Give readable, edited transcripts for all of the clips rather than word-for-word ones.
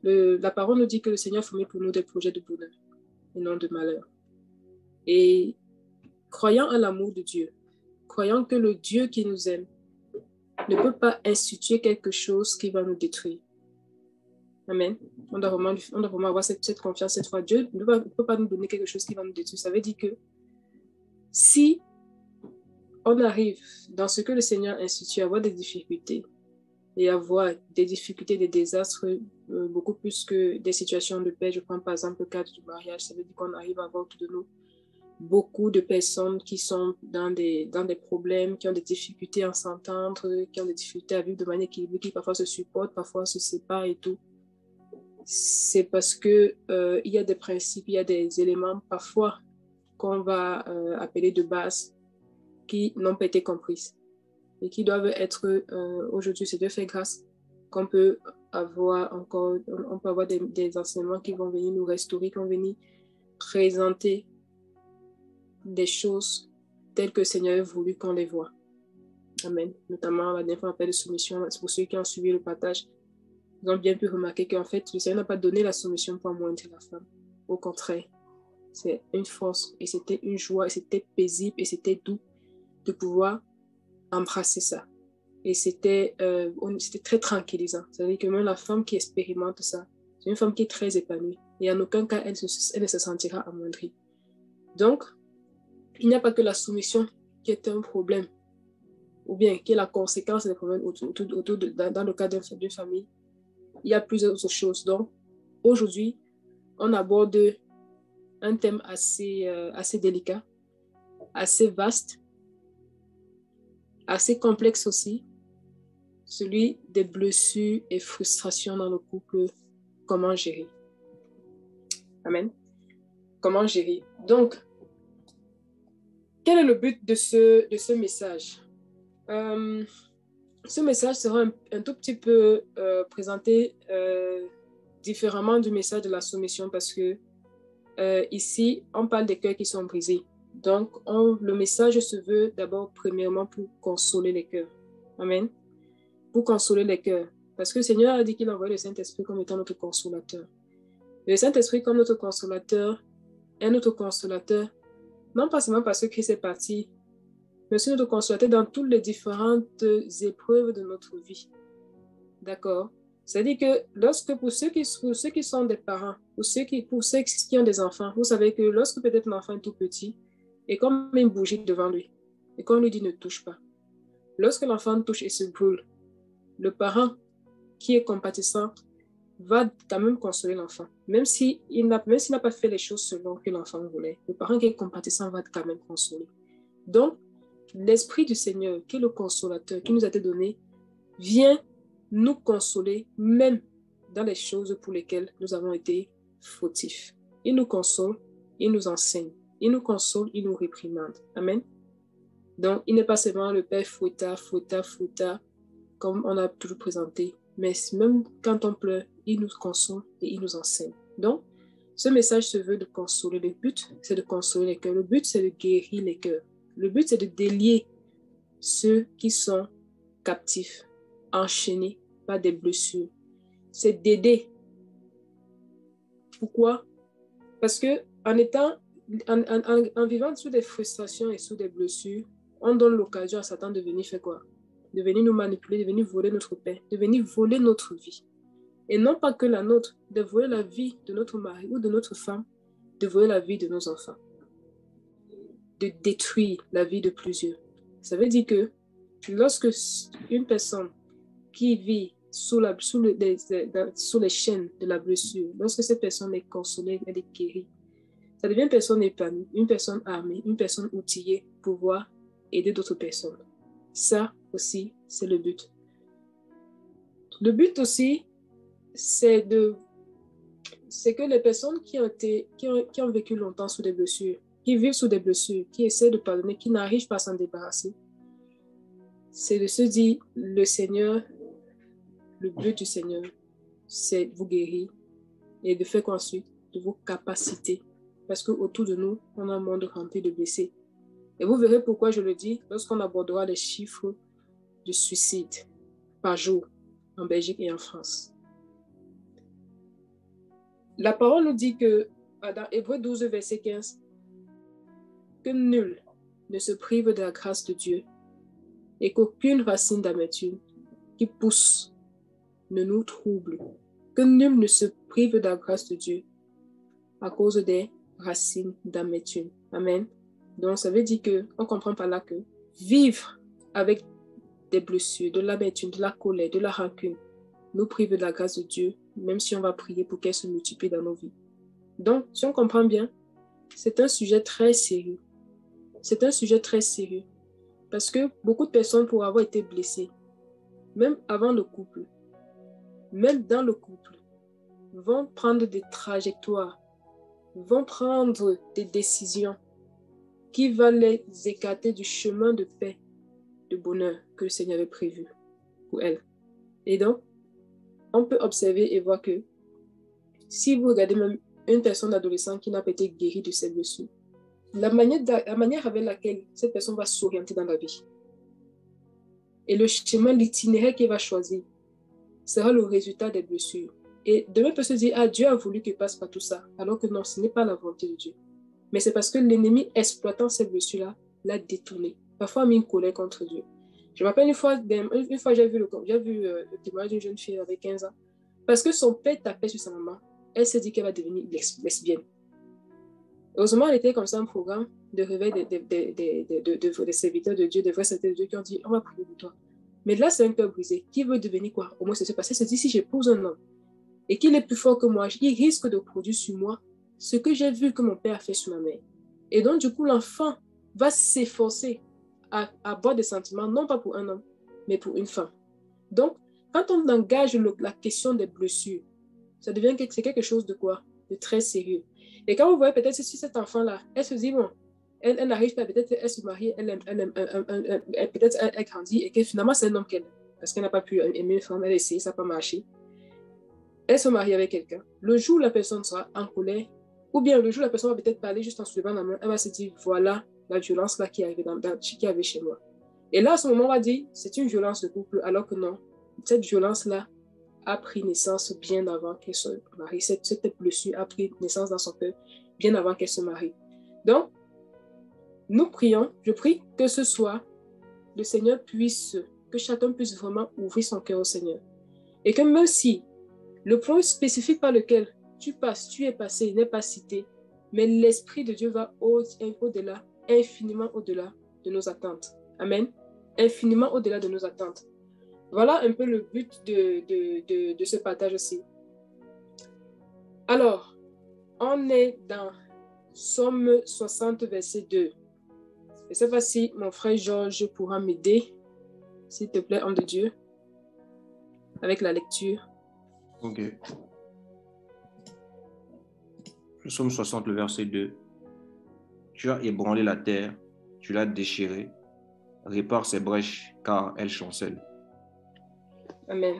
La parole nous dit que le Seigneur a formé pour nous des projets de bonheur et non de malheur. Et croyant en l'amour de Dieu, croyant que le Dieu qui nous aime ne peut pas instituer quelque chose qui va nous détruire. Amen. On doit vraiment avoir cette confiance cette fois. Dieu ne peut pas nous donner quelque chose qui va nous détruire. Ça veut dire que si on arrive dans ce que le Seigneur institue à avoir des difficultés et avoir des difficultés, des désastres, beaucoup plus que des situations de paix. Je prends par exemple le cadre du mariage. Ça veut dire qu'on arrive à avoir autour de nous beaucoup de personnes qui sont dans des problèmes, qui ont des difficultés à s'entendre, qui ont des difficultés à vivre de manière équilibrée, qui parfois se supportent, parfois se séparent et tout. C'est parce que il y a des principes, il y a des éléments parfois qu'on va appeler de base qui n'ont pas été comprises et qui doivent être aujourd'hui, c'est Dieu fait grâce qu'on peut avoir encore, on peut avoir des enseignements qui vont venir nous restaurer, qui vont venir présenter des choses telles que le Seigneur a voulu qu'on les voit. Amen. Notamment la dernière fois, on appelle de soumission. Pour ceux qui ont suivi le partage, ils ont bien pu remarquer qu'en fait, le Seigneur n'a pas donné la soumission pour amoindrir la femme. Au contraire, c'est une force et c'était une joie et c'était paisible et c'était doux de pouvoir embrasser ça. Et c'était très tranquillisant. C'est-à-dire que même la femme qui expérimente ça, c'est une femme qui est très épanouie. Et en aucun cas, elle ne se sentira amoindrie. Donc, il n'y a pas que la soumission qui est un problème, ou bien qui est la conséquence des problèmes dans le cadre d'une famille. Il y a plusieurs autres choses. Donc, aujourd'hui, on aborde un thème assez délicat, assez vaste, assez complexe aussi, celui des blessures et frustrations dans le couple. Comment gérer? Amen. Comment gérer? Donc, quel est le but de ce message? Ce message sera un tout petit peu présenté différemment du message de la soumission parce que ici, on parle des cœurs qui sont brisés. Donc, le message se veut d'abord, premièrement, pour consoler les cœurs. Amen. Pour consoler les cœurs. Parce que le Seigneur a dit qu'il envoyait le Saint-Esprit comme étant notre consolateur. Le Saint-Esprit comme notre consolateur est notre consolateur, non pas seulement parce que Christ est parti, mais aussi notre consolateur dans toutes les différentes épreuves de notre vie. D'accord? C'est-à-dire que pour ceux qui sont des parents, pour ceux qui ont des enfants, vous savez que lorsque peut-être l'enfant est tout petit, et qu'on met une bougie devant lui, et qu'on lui dit ne touche pas, lorsque l'enfant touche et se brûle, le parent qui est compatissant va quand même consoler l'enfant. Même s'il n'a pas fait les choses selon que l'enfant voulait, le parent qui est compatissant va quand même consoler. Donc, l'Esprit du Seigneur, qui est le consolateur, qui nous a été donné, vient nous consoler, même dans les choses pour lesquelles nous avons été fautifs. Il nous console, il nous enseigne. Il nous console, il nous réprimande. Amen. Donc, il n'est pas seulement le Père fouettard, comme on a toujours présenté, mais même quand on pleure, il nous console et il nous enseigne. Donc, ce message se veut de consoler. Le but, c'est de consoler les cœurs. Le but, c'est de guérir les cœurs. Le but, c'est de délier ceux qui sont captifs, enchaînés par des blessures. C'est d'aider. Pourquoi? Parce que en vivant sous des frustrations et sous des blessures, on donne l'occasion à Satan de venir faire quoi? De venir nous manipuler, de venir voler notre paix, de venir voler notre vie. Et non pas que la nôtre, de voler la vie de notre mari ou de notre femme, de voler la vie de nos enfants, de détruire la vie de plusieurs. Ça veut dire que lorsque une personne qui vit sous les chaînes de la blessure, lorsque cette personne est consolée, elle est guérie, ça devient une personne épanouie, une personne armée, une personne outillée pour pouvoir aider d'autres personnes. Ça aussi, c'est le but. Le but aussi, c'est que les personnes qui ont vécu longtemps sous des blessures, qui vivent sous des blessures, qui essaient de pardonner, qui n'arrivent pas à s'en débarrasser, c'est de se dire, le but du Seigneur, c'est de vous guérir et de faire ensuite de vos capacités. Parce qu'autour de nous, on a un monde rempli de blessés. Et vous verrez pourquoi je le dis lorsqu'on abordera les chiffres de suicide par jour en Belgique et en France. La parole nous dit que, dans Hébreux 12, verset 15, que nul ne se prive de la grâce de Dieu et qu'aucune racine d'amertume qui pousse ne nous trouble. Que nul ne se prive de la grâce de Dieu à cause des racines d'amertume. Amen. Donc, ça veut dire qu'on comprend par là que vivre avec des blessures, de l'amertume, de la colère, de la rancune, nous prive de la grâce de Dieu, même si on va prier pour qu'elle se multiplie dans nos vies. Donc, si on comprend bien, c'est un sujet très sérieux. C'est un sujet très sérieux. Parce que beaucoup de personnes, pour avoir été blessées, même avant le couple, même dans le couple, vont prendre des trajectoires, vont prendre des décisions qui vont les écarter du chemin de paix, de bonheur que le Seigneur avait prévu pour elles. Et donc, on peut observer et voir que si vous regardez même une personne adolescente qui n'a pas été guérie de ses blessures, la manière avec laquelle cette personne va s'orienter dans la vie et le chemin, l'itinéraire qu'elle va choisir sera le résultat des blessures. Et demain peut se dire, ah, Dieu a voulu qu'il passe par tout ça, alors que non, ce n'est pas la volonté de Dieu. Mais c'est parce que l'ennemi, exploitant ces blessures-là, l'a détourné. Parfois, a mis une colère contre Dieu. Je me rappelle une fois j'ai vu le témoignage d'une jeune fille avec 15 ans. Parce que son père tapait sur sa maman, elle s'est dit qu'elle va devenir lesbienne. Heureusement, elle était comme ça un programme de réveil des serviteurs de Dieu, des vrais serviteurs de Dieu qui ont dit, on va prier pour toi. Mais là, c'est un cœur brisé. Qui veut devenir quoi? Homosexuel. Parce qu'elle se dit, si j'épouse un homme et qu'il est plus fort que moi, il risque de produire sur moi ce que j'ai vu que mon père a fait sur ma mère. Et donc, du coup, l'enfant va s'efforcer à avoir des sentiments, non pas pour un homme, mais pour une femme. Donc, quand on engage la question des blessures, ça devient quelque chose de quoi? De très sérieux. Et quand vous voyez peut-être si cet enfant-là, elle se dit, bon, elle n'arrive pas, peut-être elle se marie, peut-être elle grandit et que finalement c'est un homme qu'elle aime, parce qu'elle n'a pas pu aimer une femme, elle a essayé, ça n'a pas marché. Elle se marie avec quelqu'un. Le jour où la personne sera en colère, ou bien le jour où la personne va peut-être parler juste en soulevant la main, elle va se dire, voilà la violence là qui est arrivée chez moi. Et là, à ce moment, on va dire, c'est une violence de couple, alors que non, cette violence-là a pris naissance bien avant qu'elle se marie. Cette blessure a pris naissance dans son cœur bien avant qu'elle se marie. Donc, nous prions, je prie que ce soit, le Seigneur que chacun puisse vraiment ouvrir son cœur au Seigneur. Et que même si le point spécifique par lequel tu es passé n'est pas cité, mais l'Esprit de Dieu va au-delà, infiniment au-delà de nos attentes. Amen. Infiniment au-delà de nos attentes. Voilà un peu le but de ce partage aussi. Alors, on est dans Somme 60, verset 2. Et cette fois-ci, mon frère Georges pourra m'aider, s'il te plaît, homme de Dieu, avec la lecture. Ok. Le Somme 60, le verset 2. Tu as ébranlé la terre, tu l'as déchirée, répare ses brèches, car elle chancelle. Amen.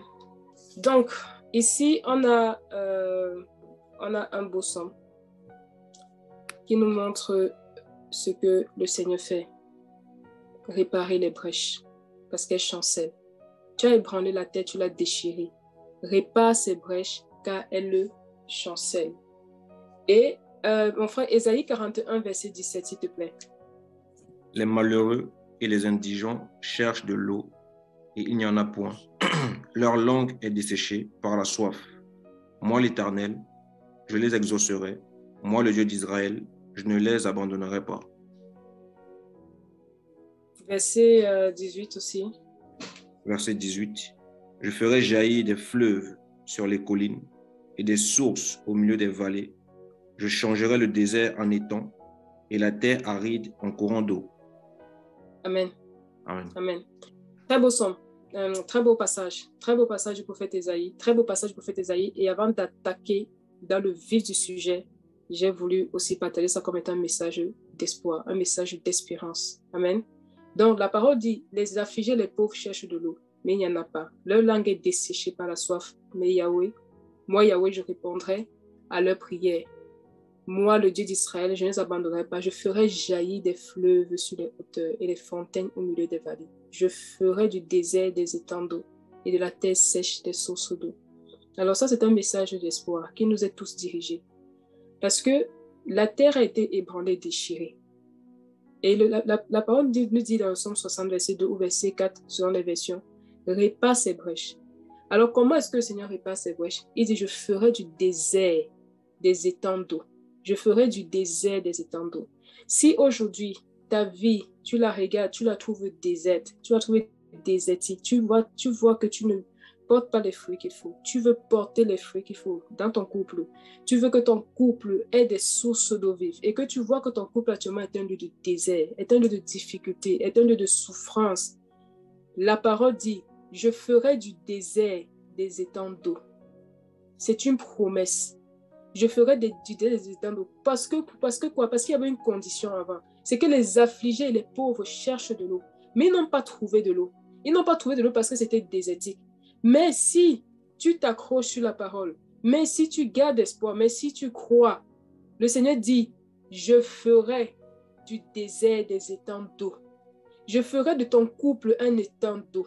Donc, ici, on a un beau somme qui nous montre ce que le Seigneur fait. Réparer les brèches, parce qu'elle chancelle. Tu as ébranlé la terre, tu l'as déchirée. Répare ses brèches, car elle le chancelle. Et mon frère, Ésaïe 41, verset 17, s'il te plaît. Les malheureux et les indigents cherchent de l'eau, et il n'y en a point. Leur langue est desséchée par la soif. Moi, l'Éternel, je les exaucerai. Moi, le Dieu d'Israël, je ne les abandonnerai pas. Verset 18 aussi. Verset 18. Je ferai jaillir des fleuves sur les collines et des sources au milieu des vallées. Je changerai le désert en étang et la terre aride en courant d'eau. Amen. Amen. Amen. Très beau somme. Très beau passage du prophète Ésaïe, très beau passage du prophète Ésaïe. Et avant d'attaquer dans le vif du sujet, j'ai voulu aussi partager ça comme étant un message d'espoir, un message d'espérance. Amen. Donc la parole dit, les affligés, les pauvres cherchent de l'eau, mais il n'y en a pas. Leur langue est desséchée par la soif, mais moi Yahweh, je répondrai à leur prière. Moi, le Dieu d'Israël, je ne les abandonnerai pas. Je ferai jaillir des fleuves sur les hauteurs et des fontaines au milieu des vallées. Je ferai du désert des étangs d'eau et de la terre sèche des sources d'eau. Alors ça, c'est un message d'espoir qui nous est tous dirigé. Parce que la terre a été ébranlée, déchirée. Et la parole nous dit dans le Somme 60, verset 2 ou verset 4, selon les versions, répare ses brèches. Alors comment est-ce que le Seigneur répare ses brèches? Il dit, je ferai du désert des étangs d'eau. Je ferai du désert des étangs d'eau. Si aujourd'hui, ta vie, tu la regardes, tu la trouves déserte, tu la trouves désertique, tu vois que tu ne portes pas les fruits qu'il faut. Tu veux porter les fruits qu'il faut dans ton couple. Tu veux que ton couple ait des sources d'eau vive et que tu vois que ton couple actuellement est un lieu de désert, est un lieu de difficulté, est un lieu de souffrance. La parole dit, je ferai du désert des étangs d'eau. C'est une promesse. Je ferai du désert des étangs d'eau. Parce que quoi? Parce qu'il y avait une condition avant. C'est que les affligés et les pauvres cherchent de l'eau. Mais ils n'ont pas trouvé de l'eau. Ils n'ont pas trouvé de l'eau parce que c'était désertique. Mais si tu t'accroches sur la parole, mais si tu gardes espoir, mais si tu crois, le Seigneur dit, je ferai du désert des étangs d'eau. Je ferai de ton couple un étang d'eau.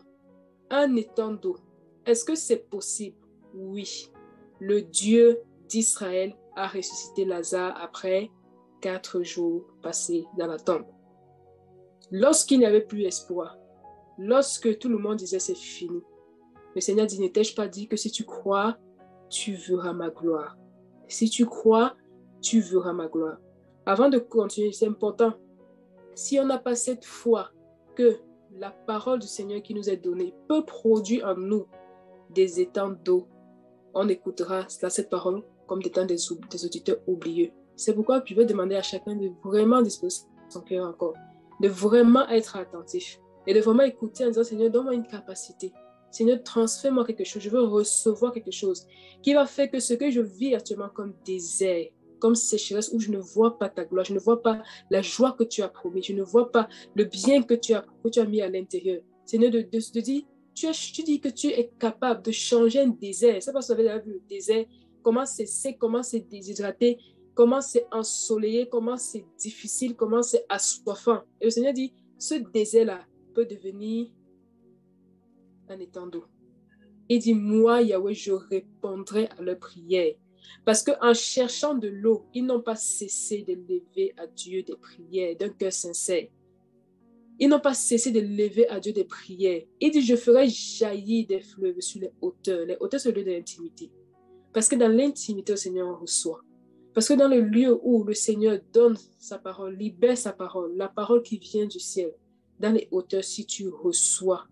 Un étang d'eau. Est-ce que c'est possible? Oui. Le Dieu d'Israël a ressuscité Lazare après 4 jours passés dans la tombe. Lorsqu'il n'y avait plus espoir, lorsque tout le monde disait c'est fini, le Seigneur dit, ne t'ai-je pas dit que si tu crois, tu verras ma gloire. Si tu crois, tu verras ma gloire. Avant de continuer, c'est important. Si on n'a pas cette foi que la parole du Seigneur qui nous est donnée peut produire en nous des étangs d'eau, on écoutera cette parole comme étant des auditeurs oublieux. C'est pourquoi je vais demander à chacun de vraiment disposer son cœur encore, de vraiment être attentif et de vraiment écouter en disant, Seigneur, donne-moi une capacité. Seigneur, transfère-moi quelque chose. Je veux recevoir quelque chose qui va faire que ce que je vis actuellement comme désert, comme sécheresse, où je ne vois pas ta gloire, je ne vois pas la joie que tu as promis, je ne vois pas le bien que tu as mis à l'intérieur. Seigneur, de dire, tu dis que tu es capable de changer un désert. C'est parce que vous avez vu le désert, comment c'est sec, comment c'est déshydraté, comment c'est ensoleillé, comment c'est difficile, comment c'est assoiffant. Et le Seigneur dit, ce désert-là peut devenir un étang d'eau. Il dit, moi, Yahweh, je répondrai à leurs prières. Parce qu'en cherchant de l'eau, ils n'ont pas cessé de lever à Dieu des prières d'un cœur sincère. Ils n'ont pas cessé de lever à Dieu des prières. Il dit, je ferai jaillir des fleuves sur les hauteurs. Les hauteurs, c'est le lieu de l'intimité. Parce que dans l'intimité, le Seigneur en reçoit. Parce que dans le lieu où le Seigneur donne sa parole, libère sa parole, la parole qui vient du ciel, dans les hauteurs, si tu reçois,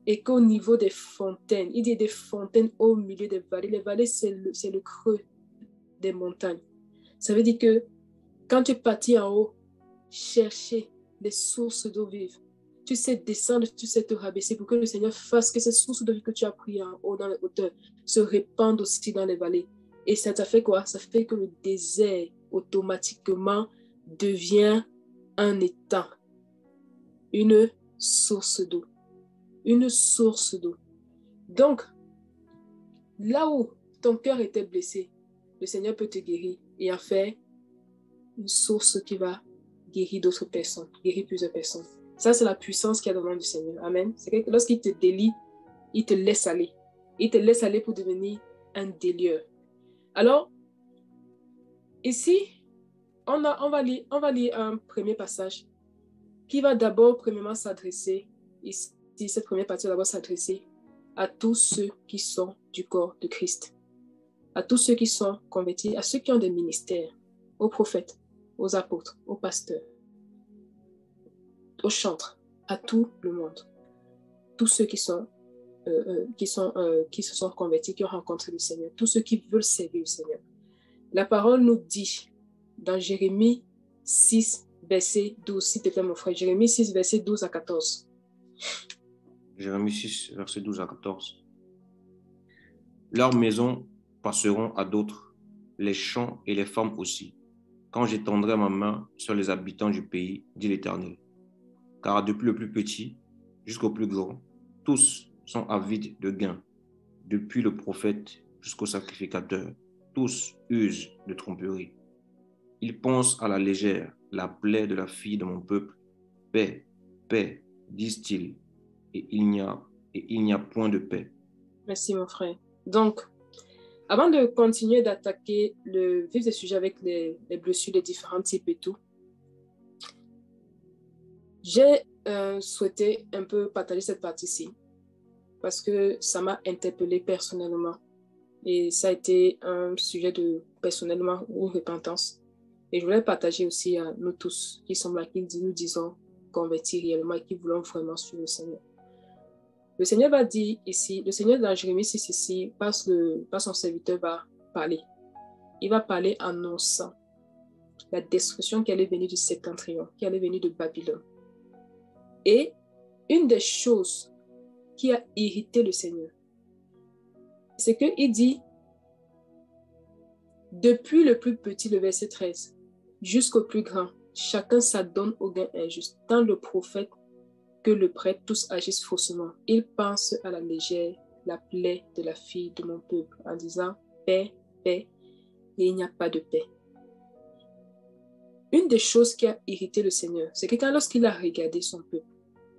et qu'au niveau des fontaines, il y a des fontaines au milieu des vallées. Les vallées, c'est le creux des montagnes. Ça veut dire que quand tu es parti en haut, chercher des sources d'eau vive, tu sais descendre, tu sais te rabaisser pour que le Seigneur fasse que ces sources d'eau vive que tu as prises en haut dans les hauteurs se répandent aussi dans les vallées. Et ça t'a fait quoi? Ça fait que le désert automatiquement devient un étang, une source d'eau. Une source d'eau. Donc, là où ton cœur était blessé, le Seigneur peut te guérir et en faire une source qui va guérir d'autres personnes, guérir plusieurs personnes. Ça, c'est la puissance qu'il y a dans le nom du Seigneur. Amen. C'est que lorsqu'il te délie, il te laisse aller. Il te laisse aller pour devenir un délieur. Alors, ici, on va lire un premier passage qui va d'abord, premièrement, s'adresser, ici, cette première partie va d'abord s'adresser à tous ceux qui sont du corps de Christ, à tous ceux qui sont convertis, à ceux qui ont des ministères, aux prophètes, aux apôtres, aux pasteurs, aux chantres, à tout le monde, tous ceux qui se sont convertis, qui ont rencontré le Seigneur, tous ceux qui veulent servir le Seigneur. La parole nous dit dans Jérémie 6, verset 12, s'il te plaît mon frère, Jérémie 6, verset 12 à 14. Jérémie 6, verset 12 à 14. Leurs maisons passeront à d'autres, les champs et les femmes aussi, quand j'étendrai ma main sur les habitants du pays, dit l'Éternel. Car depuis le plus petit jusqu'au plus grand, tous sont avides de gain. Depuis le prophète jusqu'au sacrificateur, tous usent de tromperie. Ils pensent à la légère la plaie de la fille de mon peuple. Paix, paix, disent-ils, et il n'y a et il n'y a point de paix. Merci, mon frère. Donc, avant de continuer d'attaquer le vif des sujets avec les blessures, les différents types et tout, j'ai souhaité un peu partager cette partie-ci parce que ça m'a interpellée personnellement et ça a été un sujet de personnellement ou repentance. Et je voulais partager aussi à nous tous qui sommes là, qui nous disons convertis réellement et qui voulons vraiment suivre le Seigneur. Le Seigneur va dire ici, le Seigneur dans Jérémie 6 ici, par son serviteur va parler. Il va parler annonçant la destruction qui allait venir du septentrion, qui allait venir de Babylone. Et une des choses qui a irrité le Seigneur, c'est qu'il dit, depuis le plus petit, le verset 13, jusqu'au plus grand, chacun s'adonne au gain injuste, tant le prophète que le prêtre, tous agissent faussement. Ils pensent à la légère la plaie de la fille de mon peuple, en disant paix, paix, et il n'y a pas de paix. Une des choses qui a irrité le Seigneur, c'est que lorsqu'il a regardé son peuple,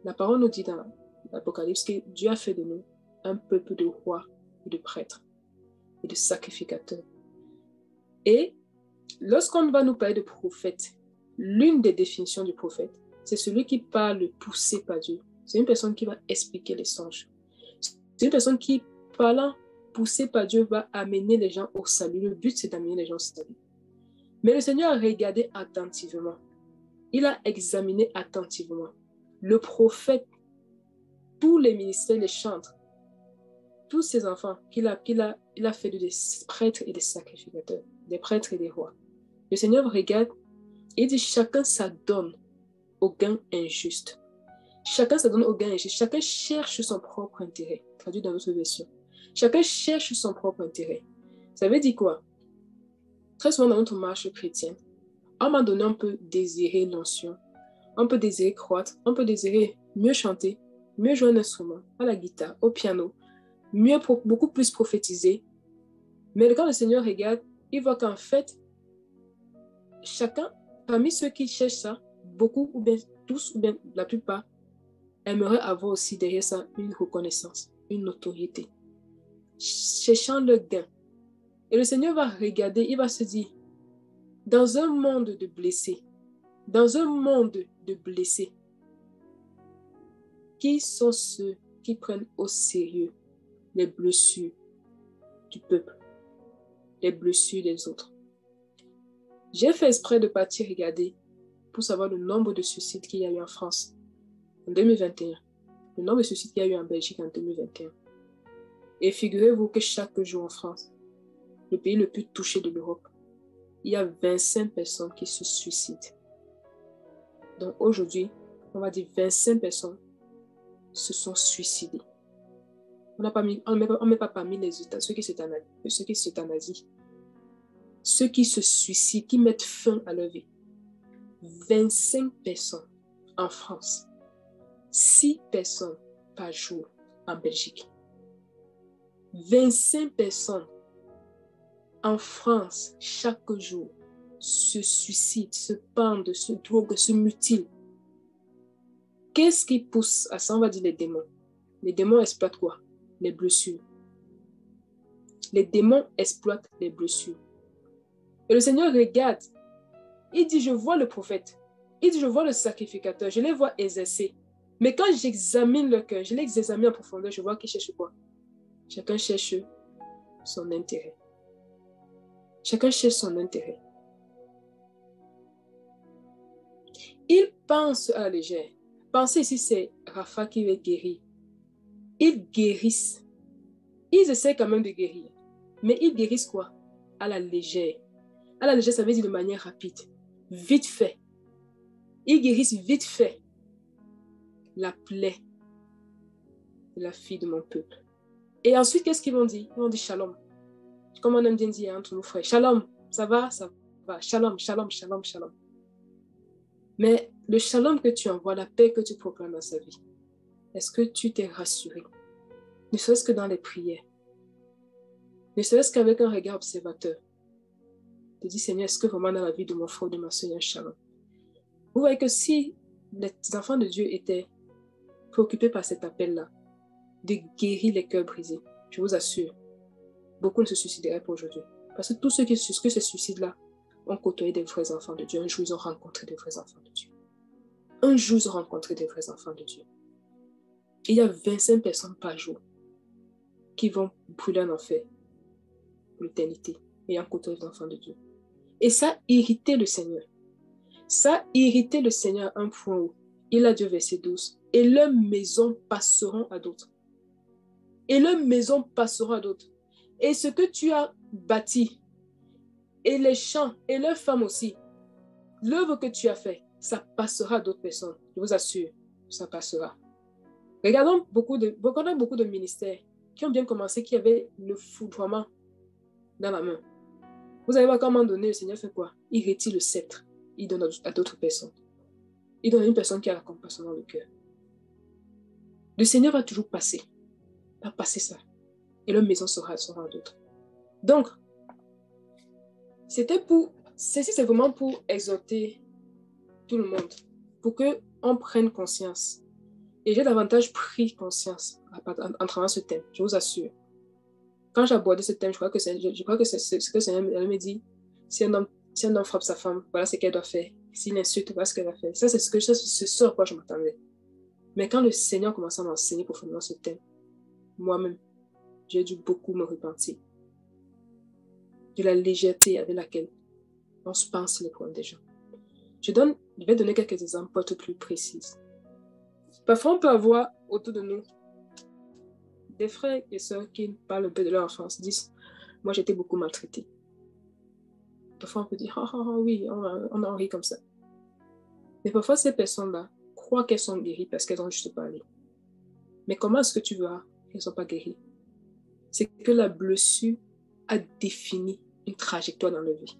la parole nous dit dans l'Apocalypse que Dieu a fait de nous un peuple de rois et de prêtres et de sacrificateurs. Et lorsqu'on va nous parler de prophète, l'une des définitions du prophète, c'est celui qui parle poussé par Dieu. C'est une personne qui va expliquer les songes. C'est une personne qui, parlant poussé par Dieu, va amener les gens au salut. Le but, c'est d'amener les gens au salut. Mais le Seigneur a regardé attentivement. Il a examiné attentivement. Le prophète, tous les ministères, les chantres, tous ces enfants il a fait des prêtres et des sacrificateurs, des prêtres et des rois. Le Seigneur regarde et dit chacun s'adonne au gain injuste. Chacun s'adonne au gain injuste. Chacun cherche son propre intérêt. Traduit dans notre version. Chacun cherche son propre intérêt. Ça veut dire quoi? Très souvent dans notre marche chrétienne, à un moment donné, on peut désirer l'onction, on peut désirer croître, on peut désirer mieux chanter, mieux jouer un instrument, à la guitare, au piano, beaucoup plus prophétiser. Mais quand le Seigneur regarde, il voit qu'en fait, chacun, parmi ceux qui cherchent ça, beaucoup ou bien tous ou bien la plupart, aimeraient avoir aussi derrière ça une reconnaissance, une notoriété, cherchant le gain. Et le Seigneur va regarder, il va se dire, dans un monde de blessés, qui sont ceux qui prennent au sérieux les blessures du peuple, les blessures des autres? J'ai fait exprès de partir regarder pour savoir le nombre de suicides qu'il y a eu en France en 2021, le nombre de suicides qu'il y a eu en Belgique en 2021. Et figurez-vous que chaque jour en France, le pays le plus touché de l'Europe, il y a 25 personnes qui se suicident. Donc aujourd'hui, on va dire 25 personnes se sont suicidées. On ne met pas parmi les États ceux qui s'euthanasient, ceux qui se suicident, qui mettent fin à leur vie. 25 personnes en France, 6 personnes par jour en Belgique. 25 personnes en France chaque jour se suicident, se pendent, se droguent, se mutilent. Qu'est-ce qui pousse à ça? On va dire les démons. Les démons exploitent quoi? Les blessures. Les démons exploitent les blessures. Et le Seigneur regarde. Il dit, je vois le prophète. Il dit, je vois le sacrificateur. Je les vois exercer. Mais quand j'examine le cœur, je les examine en profondeur, je vois qu'ils cherchent quoi? Chacun cherche son intérêt. Chacun cherche son intérêt. Ils pensent à la légère. Pensez ici, c'est Rapha qui veut guérir. Ils guérissent. Ils essaient quand même de guérir. Mais ils guérissent quoi? À la légère. À la légère, ça veut dire de manière rapide. Vite fait. Ils guérissent vite fait la plaie de la fille de mon peuple. Et ensuite, qu'est-ce qu'ils vont dire? Ils vont dire shalom. Comme on aime bien dire entre nos frères. Shalom, ça va, ça va. Shalom, shalom, shalom, shalom. Mais le shalom que tu envoies, la paix que tu proclames dans sa vie, est-ce que tu t'es rassuré? Ne serait-ce que dans les prières. Ne serait-ce qu'avec un regard observateur. Tu dis, Seigneur, est-ce que vraiment dans la vie de mon frère ou de ma soeur, il y a un shalom? voyez que si les enfants de Dieu étaient préoccupés par cet appel-là, de guérir les cœurs brisés. Je vous assure, beaucoup ne se suicideraient pas aujourd'hui. Parce que tous ceux qui se suicident là ont côtoyé des vrais enfants de Dieu. Un jour, ils ont rencontré des vrais enfants de Dieu. Un jour, ils ont rencontré des vrais enfants de Dieu. Il y a 25 personnes par jour qui vont brûler en enfer pour l'éternité, ayant côtoyé des enfants de Dieu. Et ça a irrité le Seigneur. Ça a irrité le Seigneur à un point où il a dit au verset 12, et leurs maisons passeront à d'autres. Et leurs maisons passeront à d'autres. Et ce que tu as bâti, et les champs, et leurs femmes aussi, l'œuvre que tu as fait, ça passera à d'autres personnes. Je vous assure, ça passera. Regardons beaucoup de ministères qui ont bien commencé, qui avaient le foudroiement dans la main. Vous allez voir qu'à un moment donné, le Seigneur fait quoi? Il retire le sceptre, il donne à d'autres personnes. Il donne à une personne qui a la compassion dans le cœur. Le Seigneur va toujours passer. Il va passer ça. Et leur maison sera à d'autres. Donc, ceci c'est vraiment pour exhorter tout le monde, pour qu'on prenne conscience. Et j'ai davantage pris conscience en travers ce thème, je vous assure. Quand j'ai abordé ce thème, je crois que c'est ce que le Seigneur me dit. Si un homme frappe sa femme, voilà ce qu'elle doit faire. S'il insulte, voilà ce qu'elle doit faire. Ça, c'est ce à quoi je m'attendais. Mais quand le Seigneur commençait à m'enseigner profondément ce thème, moi-même, j'ai dû beaucoup me repentir de la légèreté avec laquelle on se pense les problèmes des gens. Je vais donner quelques exemples pour être plus précises. Parfois, on peut avoir autour de nous des frères et sœurs qui parlent un peu de leur enfance, disent « Moi, j'ai été beaucoup maltraitée. » Parfois, on peut dire « oui, on en rit comme ça. » Mais parfois, ces personnes-là croient qu'elles sont guéries parce qu'elles ont juste parlé. Mais comment est-ce que tu verras qu'elles ne sont pas guéries? C'est que la blessure a défini une trajectoire dans leur vie.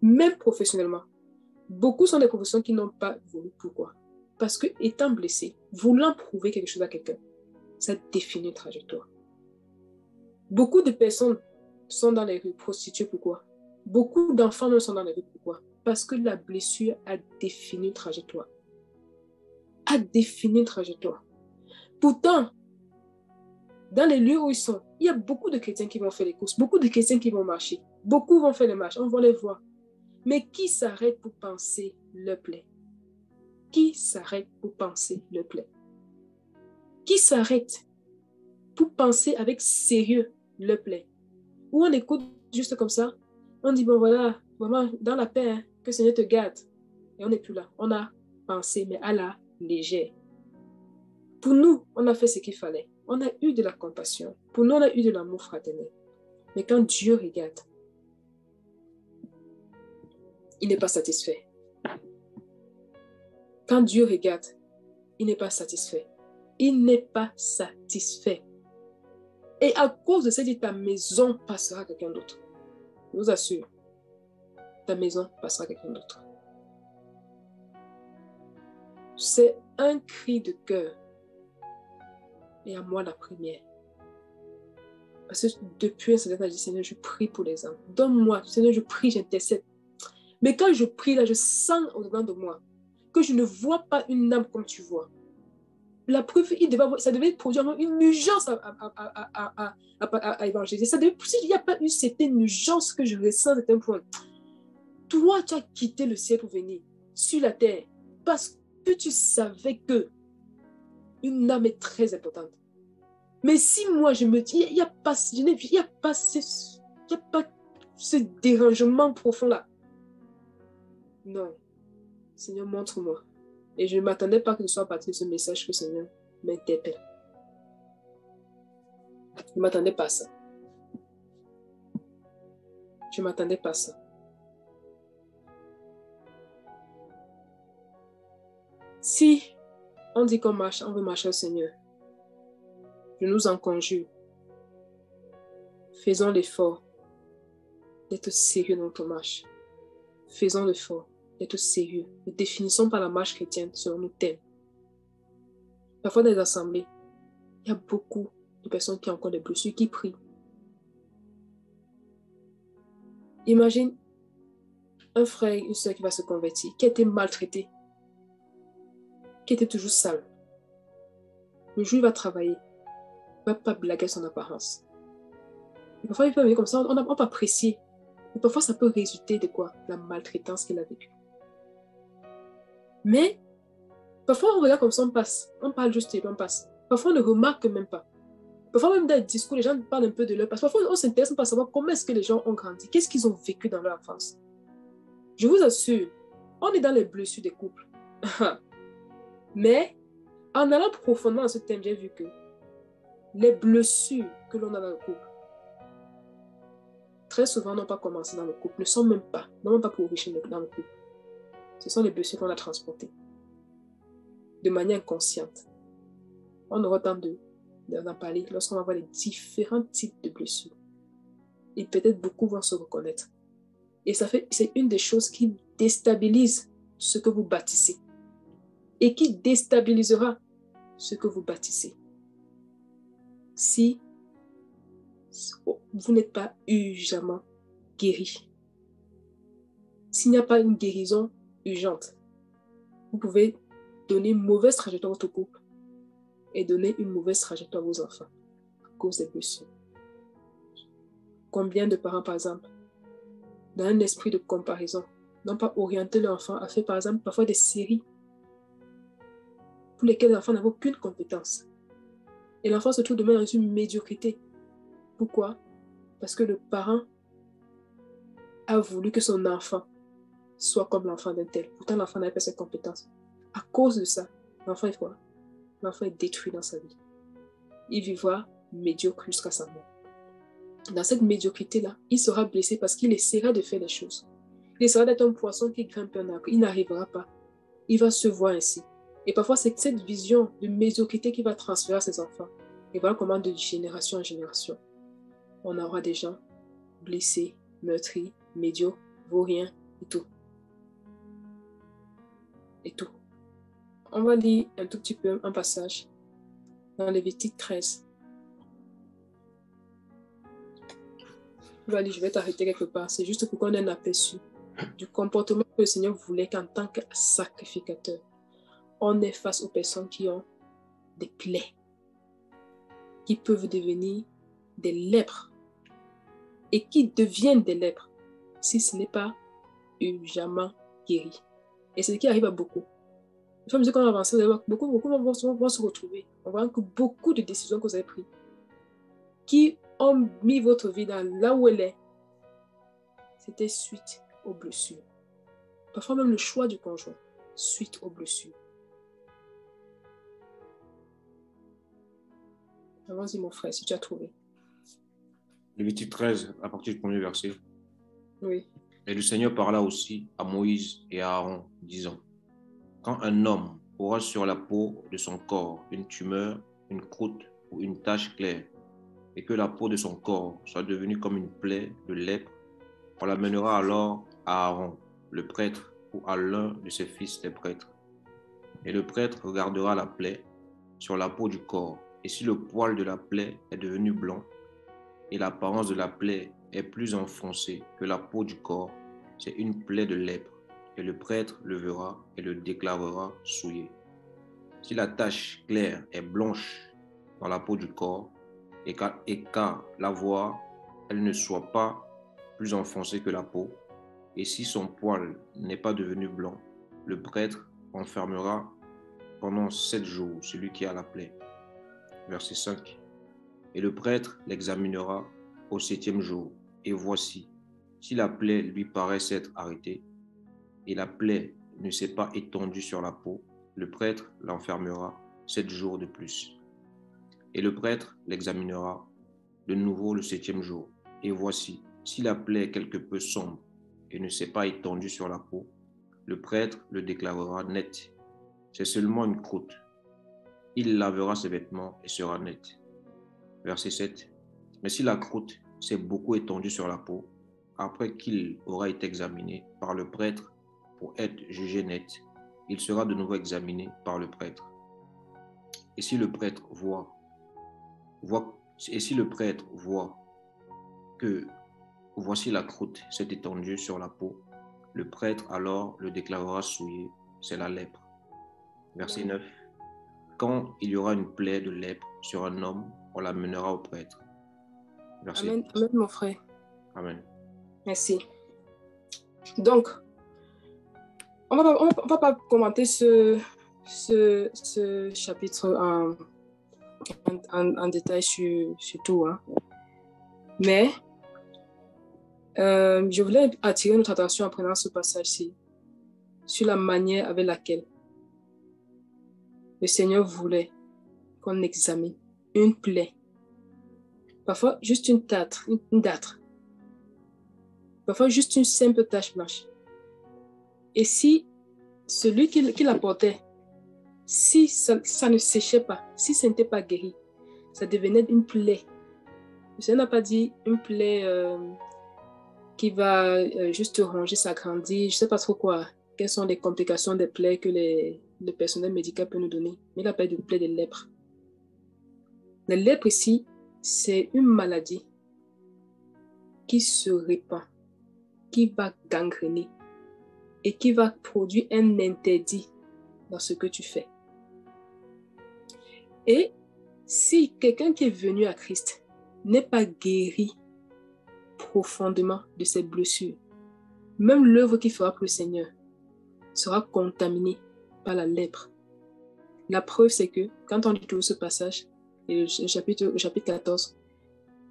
Même professionnellement. Beaucoup sont des professions qui n'ont pas voulu. Pourquoi? Parce que, étant blessé, voulant prouver quelque chose à quelqu'un, ça définit une trajectoire. Beaucoup de personnes sont dans les rues prostituées. Pourquoi? Beaucoup d'enfants sont dans les rues. Pourquoi? Parce que la blessure a défini une trajectoire. A défini une trajectoire. Pourtant, dans les lieux où ils sont, il y a beaucoup de chrétiens qui vont faire les courses, beaucoup de chrétiens qui vont marcher, beaucoup vont faire les marches, on va les voir. Mais qui s'arrête pour penser leur plaie? Qui s'arrête pour penser leur plaie? Qui s'arrête pour penser avec sérieux leur plaie? Ou on écoute juste comme ça, on dit, bon voilà, vraiment dans la paix, hein, que le Seigneur te garde. Et on n'est plus là. On a pensé, mais à la légère. Pour nous, on a fait ce qu'il fallait. On a eu de la compassion. Pour nous, on a eu de l'amour fraternel. Mais quand Dieu regarde, il n'est pas satisfait. Quand Dieu regarde, il n'est pas satisfait. Il n'est pas satisfait. Et à cause de ça, il dit, ta maison passera à quelqu'un d'autre. Je vous assure, ta maison passera à quelqu'un d'autre. C'est un cri de cœur. Et à moi la première. Parce que depuis un certain âge, je dis, Seigneur, je prie pour les âmes. Donne-moi, Seigneur, je prie, j'intercède. Mais quand je prie, là, je sens au-dedans de moi que je ne vois pas une âme comme tu vois. La preuve, ça devait produire une urgence à évangéliser. S'il n'y a pas une certaine urgence que je ressens à un point, toi, tu as quitté le ciel pour venir sur la terre parce que tu savais que une âme est très importante. Mais si moi, je me dis, il n'y a pas ce dérangement profond-là. Non. Seigneur, montre-moi. Et je ne m'attendais pas que ce soit à partir de ce message que le Seigneur m'interpelle. Je ne m'attendais pas à ça. Je ne m'attendais pas à ça. Si on dit qu'on marche, on veut marcher au Seigneur, je nous en conjure. Faisons l'effort d'être sérieux dans notre marche. Faisons l'effort d'être sérieux. Ne définissons pas la marche chrétienne selon nos thèmes. Parfois, dans les assemblées, il y a beaucoup de personnes qui ont encore des blessures, qui prient. Imagine un frère et une soeur qui va se convertir, qui a été maltraité, qui était toujours sale. Le jour où il va travailler, il ne va pas blaguer son apparence. Et parfois, il peut venir comme ça, on peut apprécier. Et parfois, ça peut résulter de quoi? La maltraitance qu'il a vécue. Mais, parfois, on regarde comme ça, on passe. On parle juste et on passe. Parfois, on ne remarque même pas. Parfois, même dans les discours, les gens parlent un peu de leur passé. Parfois, on s'intéresse pas à savoir comment est-ce que les gens ont grandi. Qu'est-ce qu'ils ont vécu dans leur enfance. Je vous assure, on est dans les blessures des couples. Mais, en allant profondément dans ce thème, j'ai vu que les blessures que l'on a dans le couple, très souvent, n'ont pas commencé dans le couple, n'ont même pas pour origine dans le couple. Ce sont les blessures qu'on a transportées de manière inconsciente. On aura temps d'en parler lorsqu'on va voir les différents types de blessures. Et peut-être beaucoup vont se reconnaître. Et c'est une des choses qui déstabilise ce que vous bâtissez. Et qui déstabilisera ce que vous bâtissez. Si vous n'êtes pas urgemment guéri. S'il n'y a pas une guérison urgente, vous pouvez donner une mauvaise trajectoire à votre couple et donner une mauvaise trajectoire à vos enfants à cause des blessures. Combien de parents, par exemple, dans un esprit de comparaison, n'ont pas orienté l'enfant à faire, par exemple, parfois des séries pour lesquelles l'enfant n'a aucune compétence. Et l'enfant se trouve demain dans une médiocrité. Pourquoi? Parce que le parent a voulu que son enfant soit comme l'enfant d'un tel. Pourtant, l'enfant n'avait pas ses compétences. À cause de ça, l'enfant est quoi? L'enfant est détruit dans sa vie. Il vivra médiocre jusqu'à sa mort. Dans cette médiocrité-là, il sera blessé parce qu'il essaiera de faire des choses. Il essaiera d'être un poisson qui grimpe un arbre. Il n'arrivera pas. Il va se voir ainsi. Et parfois, c'est cette vision de médiocrité qui va transférer à ses enfants. Et voilà comment de génération en génération, on aura des gens blessés, meurtris, médiocres, vauriens et tout. Et tout. On va lire un tout petit peu un passage dans Lévitique 13. Je vais t'arrêter quelque part. C'est juste pour qu'on ait un aperçu du comportement que le Seigneur voulait qu'en tant que sacrificateur, on est face aux personnes qui ont des plaies, qui peuvent devenir des lèpres et qui deviennent des lèpres si ce n'est pas urgemment guéri. Et c'est ce qui arrive à beaucoup. Au fur et à mesure qu'on avance, beaucoup vont se retrouver. On voit que beaucoup de décisions que vous avez prises qui ont mis votre vie dans là où elle est, c'était suite aux blessures. Parfois même le choix du conjoint, suite aux blessures. Allons-y mon frère, si tu as trouvé. Lévitique 13, à partir du premier verset. Oui. Et le Seigneur parla aussi à Moïse et à Aaron, disant, quand un homme aura sur la peau de son corps une tumeur, une croûte ou une tache claire, et que la peau de son corps soit devenue comme une plaie de lèpre, on l'amènera alors à Aaron, le prêtre, ou à l'un de ses fils des prêtres. Et le prêtre regardera la plaie sur la peau du corps, et si le poil de la plaie est devenu blanc, et l'apparence de la plaie est plus enfoncée que la peau du corps, c'est une plaie de lèpre, et le prêtre le verra et le déclarera souillé. Si la tache claire est blanche dans la peau du corps, et qu'à la voir, elle ne soit pas plus enfoncée que la peau, et si son poil n'est pas devenu blanc, le prêtre enfermera pendant 7 jours celui qui a la plaie. Verset 5. Et le prêtre l'examinera au 7e jour, et voici, si la plaie lui paraît s'être arrêtée, et la plaie ne s'est pas étendue sur la peau, le prêtre l'enfermera 7 jours de plus. Et le prêtre l'examinera de nouveau le 7e jour, et voici, si la plaie est quelque peu sombre et ne s'est pas étendue sur la peau, le prêtre le déclarera net. C'est seulement une croûte. Il lavera ses vêtements et sera net. Verset 7. Mais si la croûte s'est beaucoup étendue sur la peau, après qu'il aura été examiné par le prêtre pour être jugé net, il sera de nouveau examiné par le prêtre. Et si le prêtre voit que voici la croûte s'est étendue sur la peau, le prêtre alors le déclarera souillé, c'est la lèpre. Verset 9. quand il y aura une plaie de lèpre sur un homme, on l'amènera au prêtre. Verset Amen, amen, mon frère. Amen. Merci. Donc, on va pas commenter ce chapitre en détail sur tout, hein. Mais je voulais attirer notre attention en prenant ce passage-ci sur la manière avec laquelle le Seigneur voulait qu'on examine une plaie. Parfois, juste une dartre. Parfois, juste une simple tache blanche. Et si celui qui la portait, si ça ne séchait pas, si ça n'était pas guéri, ça devenait une plaie. Le Seigneur n'a pas dit une plaie qui va juste ronger, s'agrandir, je ne sais pas trop quoi. Quelles sont les complications des plaies que le personnel médical peut nous donner. Mais il a parlé de plaie de lèpre. La lèpre ici, c'est une maladie qui se répand, qui va gangréner et qui va produire un interdit dans ce que tu fais. Et si quelqu'un qui est venu à Christ n'est pas guéri profondément de ses blessures, même l'œuvre qu'il fera pour le Seigneur sera contaminée par la lèpre. La preuve, c'est que quand on lit tout ce passage, et au chapitre 14,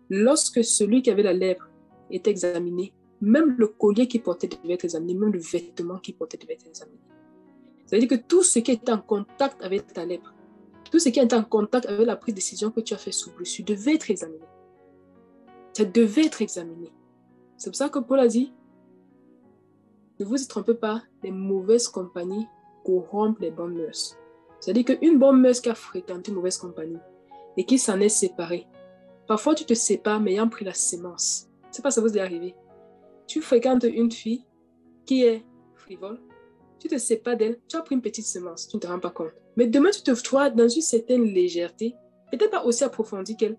lorsque celui qui avait la lèpre est examiné, même le collier qu'il portait devait être examiné, même le vêtement qu'il portait devait être examiné. Ça veut dire que tout ce qui est en contact avec ta lèpre, tout ce qui est en contact avec la prise de décision que tu as fait sous blessure devait être examiné. Ça devait être examiné. C'est pour ça que Paul a dit, ne vous y trompez pas, les mauvaises compagnies corrompent les bonnes mœurs. C'est-à-dire qu'une bonne mœurs qui a fréquenté une mauvaise compagnie et qui s'en est séparée, parfois tu te sépares mais ayant pris la sémence. C'est pas ça vous est arrivé. Tu fréquentes une fille qui est frivole, tu te sépares d'elle, tu as pris une petite semence, tu ne te rends pas compte. Mais demain tu te trouves dans une certaine légèreté, peut-être pas aussi approfondie qu'elle,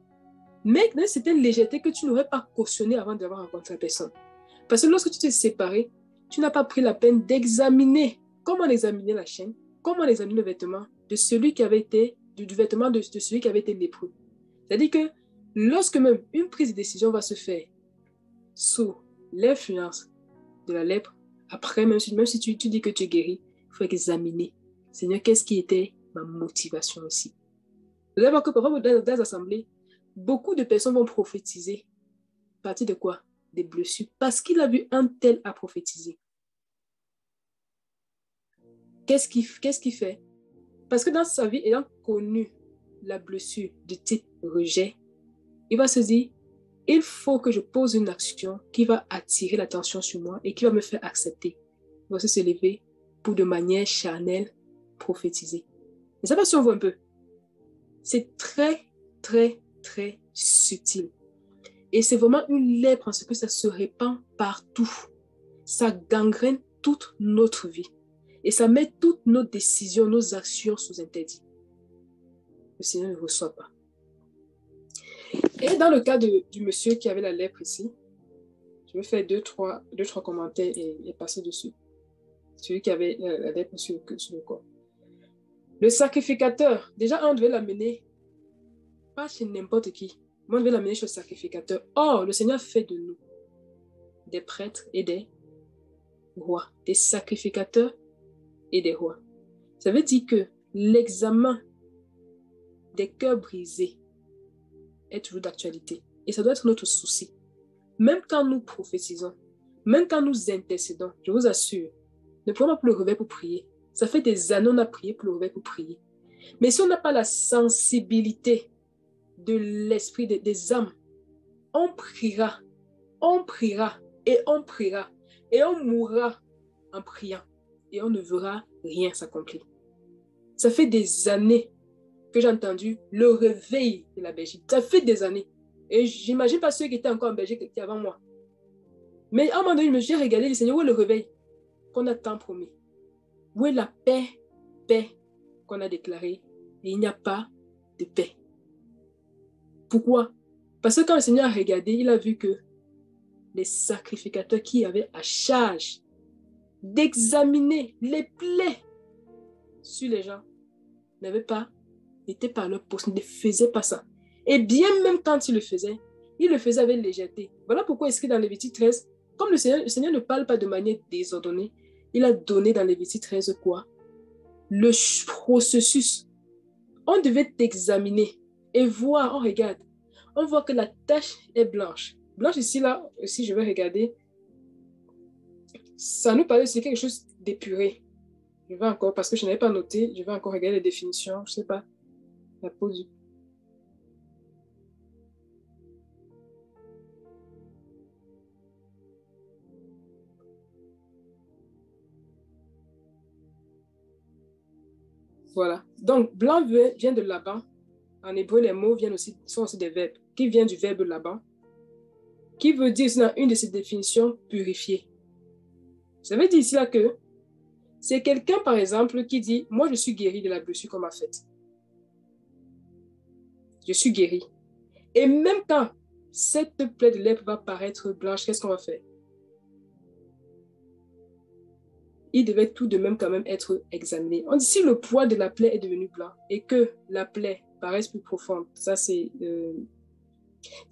mais dans une certaine légèreté que tu n'aurais pas cautionné avant d'avoir rencontré la personne. Parce que lorsque tu t'es séparé, tu n'as pas pris la peine d'examiner comment examiner la chaîne, comment examiner le vêtement de celui qui avait été, du vêtement de celui qui avait été lépreux. C'est-à-dire que lorsque même une prise de décision va se faire sous l'influence de la lèpre, après, même si tu dis que tu es guéri, il faut examiner. Seigneur, qu'est-ce qui était ma motivation ici? Vous allez voir que parfois, dans les assemblées, beaucoup de personnes vont prophétiser. À partir de quoi? Des blessures. Parce qu'il a vu un tel à prophétiser. Qu'est-ce qu'il fait? Parce que dans sa vie, ayant connu la blessure de type rejet, il va se dire, il faut que je pose une action qui va attirer l'attention sur moi et qui va me faire accepter. Il va se lever pour de manière charnelle prophétiser. Mais ça va si on voit un peu. C'est très, très, très subtil. Et c'est vraiment une lèpre parce que ça se répand partout. Ça gangrène toute notre vie. Et ça met toutes nos décisions, nos actions sous interdit. Le Seigneur ne reçoit pas. Et dans le cas du monsieur qui avait la lèpre ici, je vais faire deux, trois commentaires et passer dessus. Celui qui avait la lèpre sur le corps. Le sacrificateur, déjà on devait l'amener, pas chez n'importe qui, mais on devait l'amener chez le sacrificateur. Or, le Seigneur fait de nous des prêtres et des rois, des sacrificateurs et des rois. Ça veut dire que l'examen des cœurs brisés est toujours d'actualité. Et ça doit être notre souci. Même quand nous prophétisons, même quand nous intercédons, je vous assure, ne prenons pas pour le réveil pour prier. Ça fait des années qu'on a prié pour le réveil pour prier. Mais si on n'a pas la sensibilité de l'esprit des âmes, on priera et on priera et on mourra en priant et on ne verra rien s'accomplir. Ça fait des années que j'ai entendu le réveil de la Belgique. Ça fait des années. Et j'imagine pas ceux qui étaient encore en Belgique qui étaient avant moi. Mais à un moment donné, j'ai regardé le Seigneur, où est le réveil qu'on a tant promis? Où est la paix qu'on a déclarée? Et il n'y a pas de paix. Pourquoi? Parce que quand le Seigneur a regardé, il a vu que les sacrificateurs qui avaient à charge d'examiner les plaies sur les gens n'avaient pas n'étaient pas à leur poste, ne faisaient pas ça. Et bien même quand ils le faisaient avec légèreté. Voilà pourquoi est-ce que dans Lévitique 13, comme le Seigneur ne parle pas de manière désordonnée, il a donné dans Lévitique 13 quoi? Le processus. On devait examiner et voir, on regarde. On voit que la tache est blanche. Blanche ici, là, si je vais regarder, ça nous parle de quelque chose d'épuré. Je vais encore, parce que je n'avais pas noté, je vais encore regarder les définitions, je ne sais pas. La peau du... Voilà. Donc, blanc vient de Laban. En hébreu, les mots sont aussi des verbes. Qui vient du verbe Laban, qui veut dire, dans une de ses définitions, purifier. Ça veut dire ici là que c'est quelqu'un, par exemple, qui dit, moi, je suis guéri de la blessure qu'on m'a faite. Je suis guéri. Et même quand cette plaie de lèpre va paraître blanche, qu'est-ce qu'on va faire? Il devait tout de même quand même être examiné. On dit, si le poids de la plaie est devenu blanc et que la plaie paraisse plus profonde, ça c'est...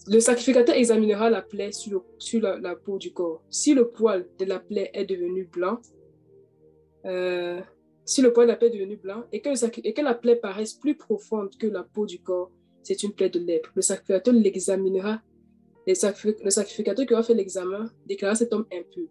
le sacrificateur examinera la plaie sur la peau du corps. Si le poil de la plaie est devenu blanc, et que la plaie paraisse plus profonde que la peau du corps, c'est une plaie de lèpre. Le sacrificateur l'examinera. Le sacrificateur qui aura fait l'examen déclarera cet homme impur.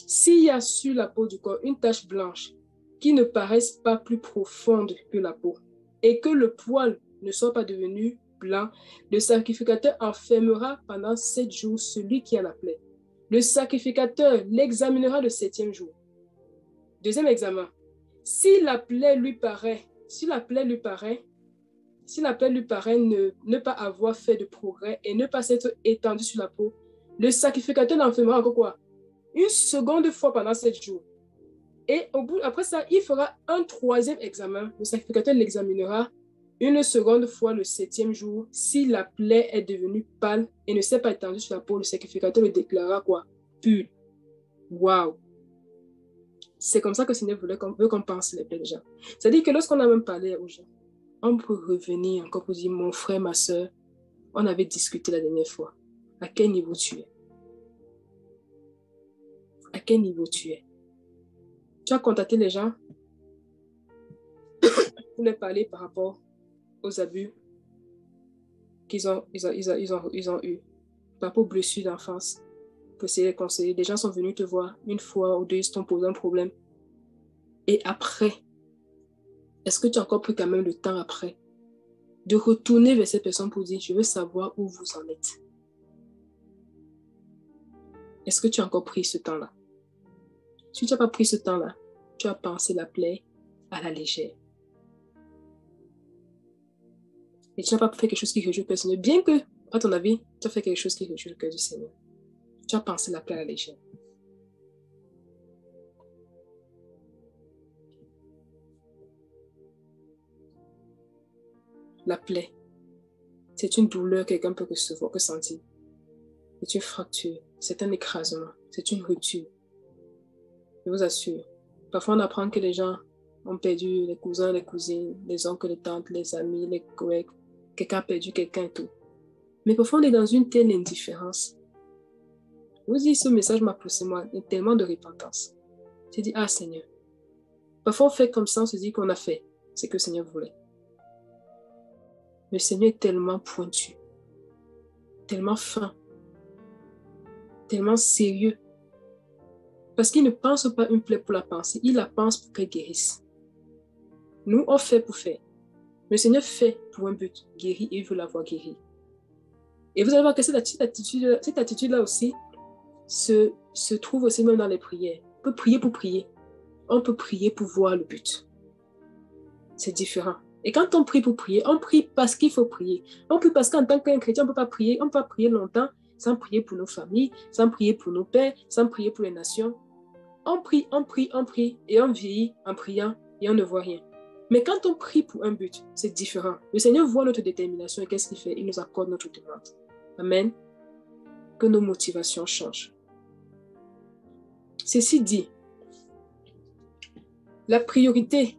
S'il y a sur la peau du corps une tache blanche qui ne paraisse pas plus profonde que la peau et que le poil ne soit pas devenu blanc, le sacrificateur enfermera pendant 7 jours celui qui a la plaie. Le sacrificateur l'examinera le 7e jour. Deuxième examen. Si la plaie lui paraît ne pas avoir fait de progrès et ne pas s'être étendu sur la peau, le sacrificateur l'enfermera encore quoi? Une seconde fois pendant 7 jours. Et après ça, il fera un 3e examen. Le sacrificateur l'examinera une seconde fois le 7e jour. Si la plaie est devenue pâle et ne s'est pas étendue sur la peau, le sacrificateur le déclarera quoi? Pur. Waouh! C'est comme ça que le Seigneur veut qu'on pense les plaies des gens. C'est-à-dire que lorsqu'on a même parlé aux gens, on peut revenir encore pour dire, mon frère, ma soeur, on avait discuté la dernière fois. À quel niveau tu es? À quel niveau tu es? Tu as contacté les gens pour leur parler par rapport aux abus qu'ils ont eu, par rapport aux blessures d'enfance, pour essayer de les conseiller. Des gens sont venus te voir une fois ou deux, ils t'ont posé un problème. Et après, est-ce que tu as encore pris quand même le temps après de retourner vers ces personnes pour dire, je veux savoir où vous en êtes? Est-ce que tu as encore pris ce temps-là? Si tu n'as pas pris ce temps-là, tu as pensé la plaie à la légère. Et tu n'as pas fait quelque chose qui réjouit le Seigneur. Bien que, à ton avis, tu as fait quelque chose qui réjouit le cœur du Seigneur. Tu as pensé la plaie à la légère. La plaie, c'est une douleur que quelqu'un peut recevoir, peut sentir. C'est une fracture, c'est un écrasement, c'est une rupture. Je vous assure. Parfois, on apprend que les gens ont perdu les cousins, les cousines, les oncles, les tantes, les amis, les collègues. Quelqu'un a perdu quelqu'un et tout. Mais parfois, on est dans une telle indifférence. Je vous dis, ce message m'a poussé, moi, tellement de repentance. J'ai dit, ah Seigneur. Parfois, on fait comme ça, on se dit qu'on a fait ce que le Seigneur voulait. Le Seigneur est tellement pointu, tellement fin, tellement sérieux. Parce qu'il ne pense pas une plaie pour la penser, il la pense pour qu'elle guérisse. Nous, on fait pour faire. Le Seigneur fait pour un but, guéri, et il veut l'avoir guéri. Et vous allez voir que cette attitude-là aussi se trouve aussi même dans les prières. On peut prier pour prier. On peut prier pour voir le but. C'est différent. Et quand on prie pour prier, on prie parce qu'il faut prier. On prie parce qu'en tant qu'un chrétien, on ne peut pas prier longtemps sans prier pour nos familles, sans prier pour nos pères, sans prier pour les nations. On prie, et on vieillit en priant et on ne voit rien. Mais quand on prie pour un but, c'est différent. Le Seigneur voit notre détermination et qu'est-ce qu'il fait? Il nous accorde notre demande. Amen. Que nos motivations changent. Ceci dit, la priorité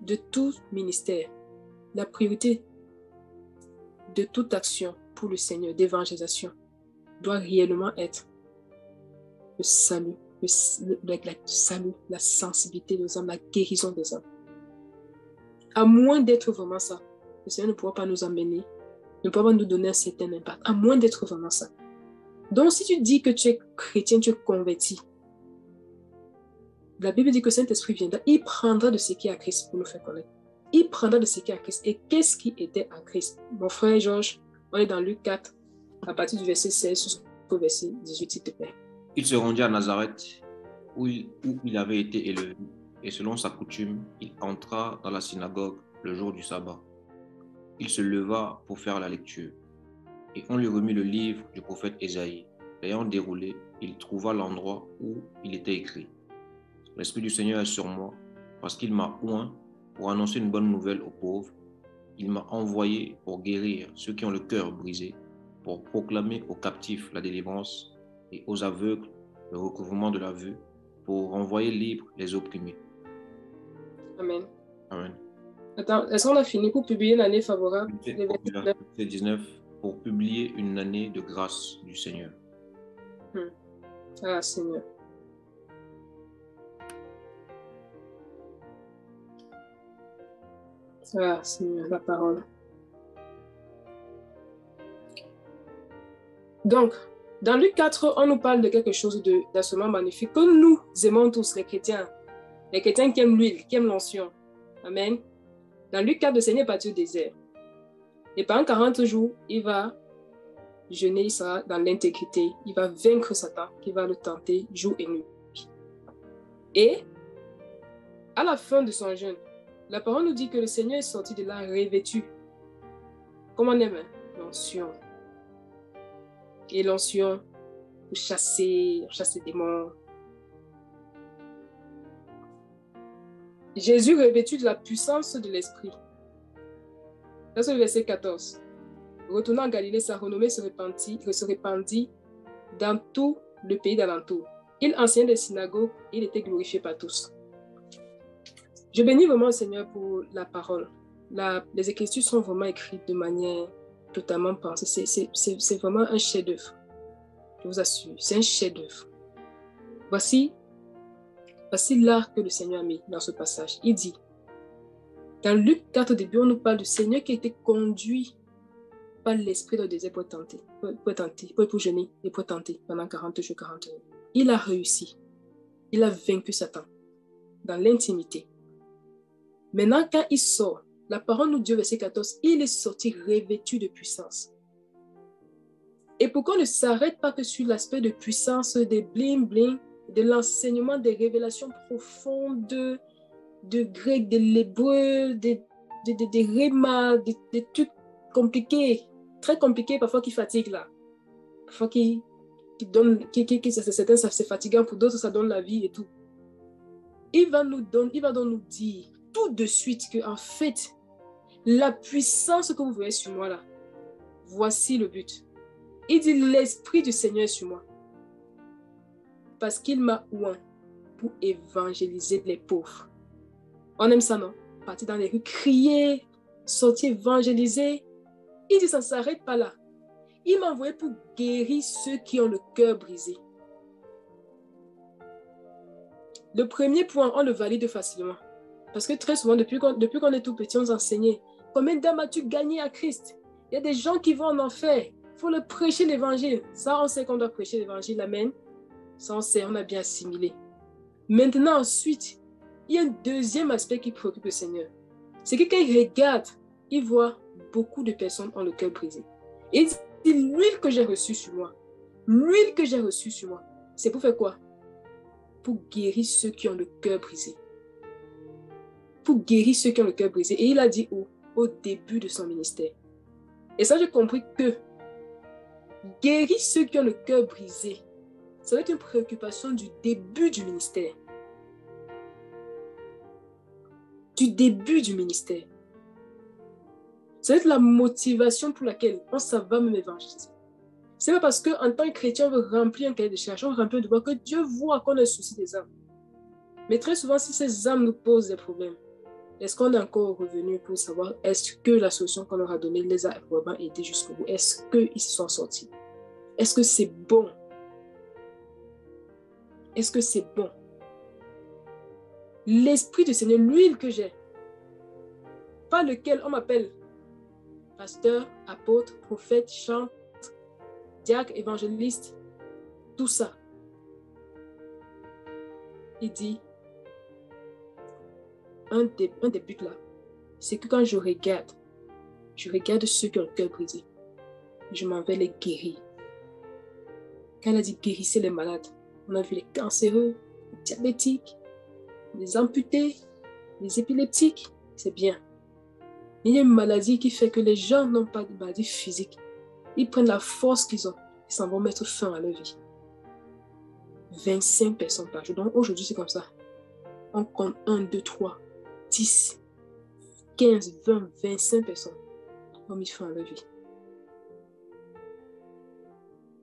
de tout ministère la priorité de toute action pour le Seigneur d'évangélisation doit réellement être le salut, le salut, la sensibilité des âmes, la guérison des âmes. À moins d'être vraiment ça, le Seigneur ne pourra pas nous emmener, ne pourra pas nous donner un certain impact, à moins d'être vraiment ça. Donc, si tu dis que tu es chrétien, tu es converti, la Bible dit que Saint-Esprit viendra, il prendra de ce qui est à Christ pour nous faire connaître. Il prendra de ce qui est à Christ. Et qu'est-ce qui était à Christ? Mon frère Georges, on est dans Luc 4, à partir du verset 16 jusqu'au verset 18, s'il te plaît. Il se rendit à Nazareth, où il avait été élevé, et selon sa coutume, il entra dans la synagogue le jour du sabbat. Il se leva pour faire la lecture, et on lui remit le livre du prophète Ésaïe. L'ayant déroulé, il trouva l'endroit où il était écrit: L'Esprit du Seigneur est sur moi, parce qu'il m'a oint pour annoncer une bonne nouvelle aux pauvres. Il m'a envoyé pour guérir ceux qui ont le cœur brisé, pour proclamer aux captifs la délivrance et aux aveugles le recouvrement de la vue, pour renvoyer libres les opprimés. Amen. Amen. Attends, est-ce qu'on a fini pour publier une année favorable? Verset 19, pour publier une année de grâce du Seigneur. Ah, Seigneur. Ah, Seigneur, la parole. Donc, dans Luc 4, on nous parle de quelque chose d'absolument magnifique que nous aimons tous, les chrétiens qui aiment l'huile, qui aiment l'onction. Amen. Dans Luc 4, le Seigneur est parti au désert. Et pendant 40 jours, il va jeûner, il sera dans l'intégrité. Il va vaincre Satan, qui va le tenter jour et nuit. Et à la fin de son jeûne, la parole nous dit que le Seigneur est sorti de là revêtu. Comme on aime, l'onction. Et l'onction pour chasser les démons. Jésus revêtu de la puissance de l'Esprit. Là, c'est le verset 14. Retournant en Galilée, sa renommée se répandit dans tout le pays d'alentour. Il enseignait des synagogues, il était glorifié par tous. Je bénis vraiment le Seigneur pour la parole. Les Écritures sont vraiment écrites de manière totalement pensée. C'est vraiment un chef-d'œuvre. Je vous assure, c'est un chef-d'œuvre. Voici l'art que le Seigneur a mis dans ce passage. Il dit, dans Luc 4 au début, on nous parle du Seigneur qui a été conduit par l'Esprit dans le désert pour jeûner et pour tenter pendant 40 jours, 40 nuits. Il a réussi. Il a vaincu Satan dans l'intimité. Maintenant, quand il sort, la parole nous dit, verset 14, il est sorti revêtu de puissance. Et pourquoi on ne s'arrête pas que sur l'aspect de puissance, des bling-bling, de l'enseignement des révélations profondes, de grec, de l'hébreu, des rémas, des trucs compliqués, très compliqués, parfois qui fatiguent là. Parfois certains, c'est fatigant, pour d'autres, ça donne la vie et tout. Il va donc nous dire tout de suite que, en fait, la puissance que vous voyez sur moi là, voici le but. Il dit, l'Esprit du Seigneur est sur moi. Parce qu'il m'a oint pour évangéliser les pauvres. On aime ça, non? Partir dans les rues, crier, sortir, évangéliser. Il dit, ça ne s'arrête pas là. Il m'a envoyé pour guérir ceux qui ont le cœur brisé. Le premier point, on le valide facilement. Parce que très souvent, depuis qu'on est tout petit, on nous enseignait. Combien d'âmes as-tu gagné à Christ? Il y a des gens qui vont en enfer. Il faut le prêcher l'évangile. Ça, on sait qu'on doit prêcher l'évangile. Amen. Ça, on sait, on a bien assimilé. Maintenant, ensuite, il y a un deuxième aspect qui préoccupe le Seigneur. C'est que quand il regarde, il voit beaucoup de personnes ont le cœur brisé. Et il dit, l'huile que j'ai reçue sur moi, c'est pour faire quoi? Pour guérir ceux qui ont le cœur brisé. Pour guérir ceux qui ont le cœur brisé. Et il a dit au début de son ministère. Et ça, j'ai compris que guérir ceux qui ont le cœur brisé, ça va être une préoccupation du début du ministère. Du début du ministère. Ça va être la motivation pour laquelle on s'en va même évangéliser. C'est pas parce qu'en tant que chrétien, on veut remplir un cahier de charge, on veut remplir un devoir, que Dieu voit qu'on a le souci des âmes. Mais très souvent, si ces âmes nous posent des problèmes, Est-ce qu'on est encore revenu pour savoir est-ce que la solution qu'on leur a donnée les a vraiment aidés jusqu'au bout? Est-ce qu'ils se sont sortis? Est-ce que c'est bon? Est-ce que c'est bon? L'Esprit du Seigneur, l'huile que j'ai, par lequel on m'appelle pasteur, apôtre, prophète, chantre, diacre, évangéliste, tout ça. Il dit, un des buts là, c'est que quand je regarde ceux qui ont le cœur brisé, je m'en vais les guérir. Quand elle a dit guérissez les malades, on a vu les cancéreux, les diabétiques, les amputés, les épileptiques, c'est bien. Mais il y a une maladie qui fait que les gens n'ont pas de maladie physique. Ils prennent la force qu'ils ont et s'en vont mettre fin à leur vie. 25 personnes par jour. Donc aujourd'hui, c'est comme ça. On compte 1, 2, 3, 10, 15, 20, 25 personnes ont mis fin à leur vie.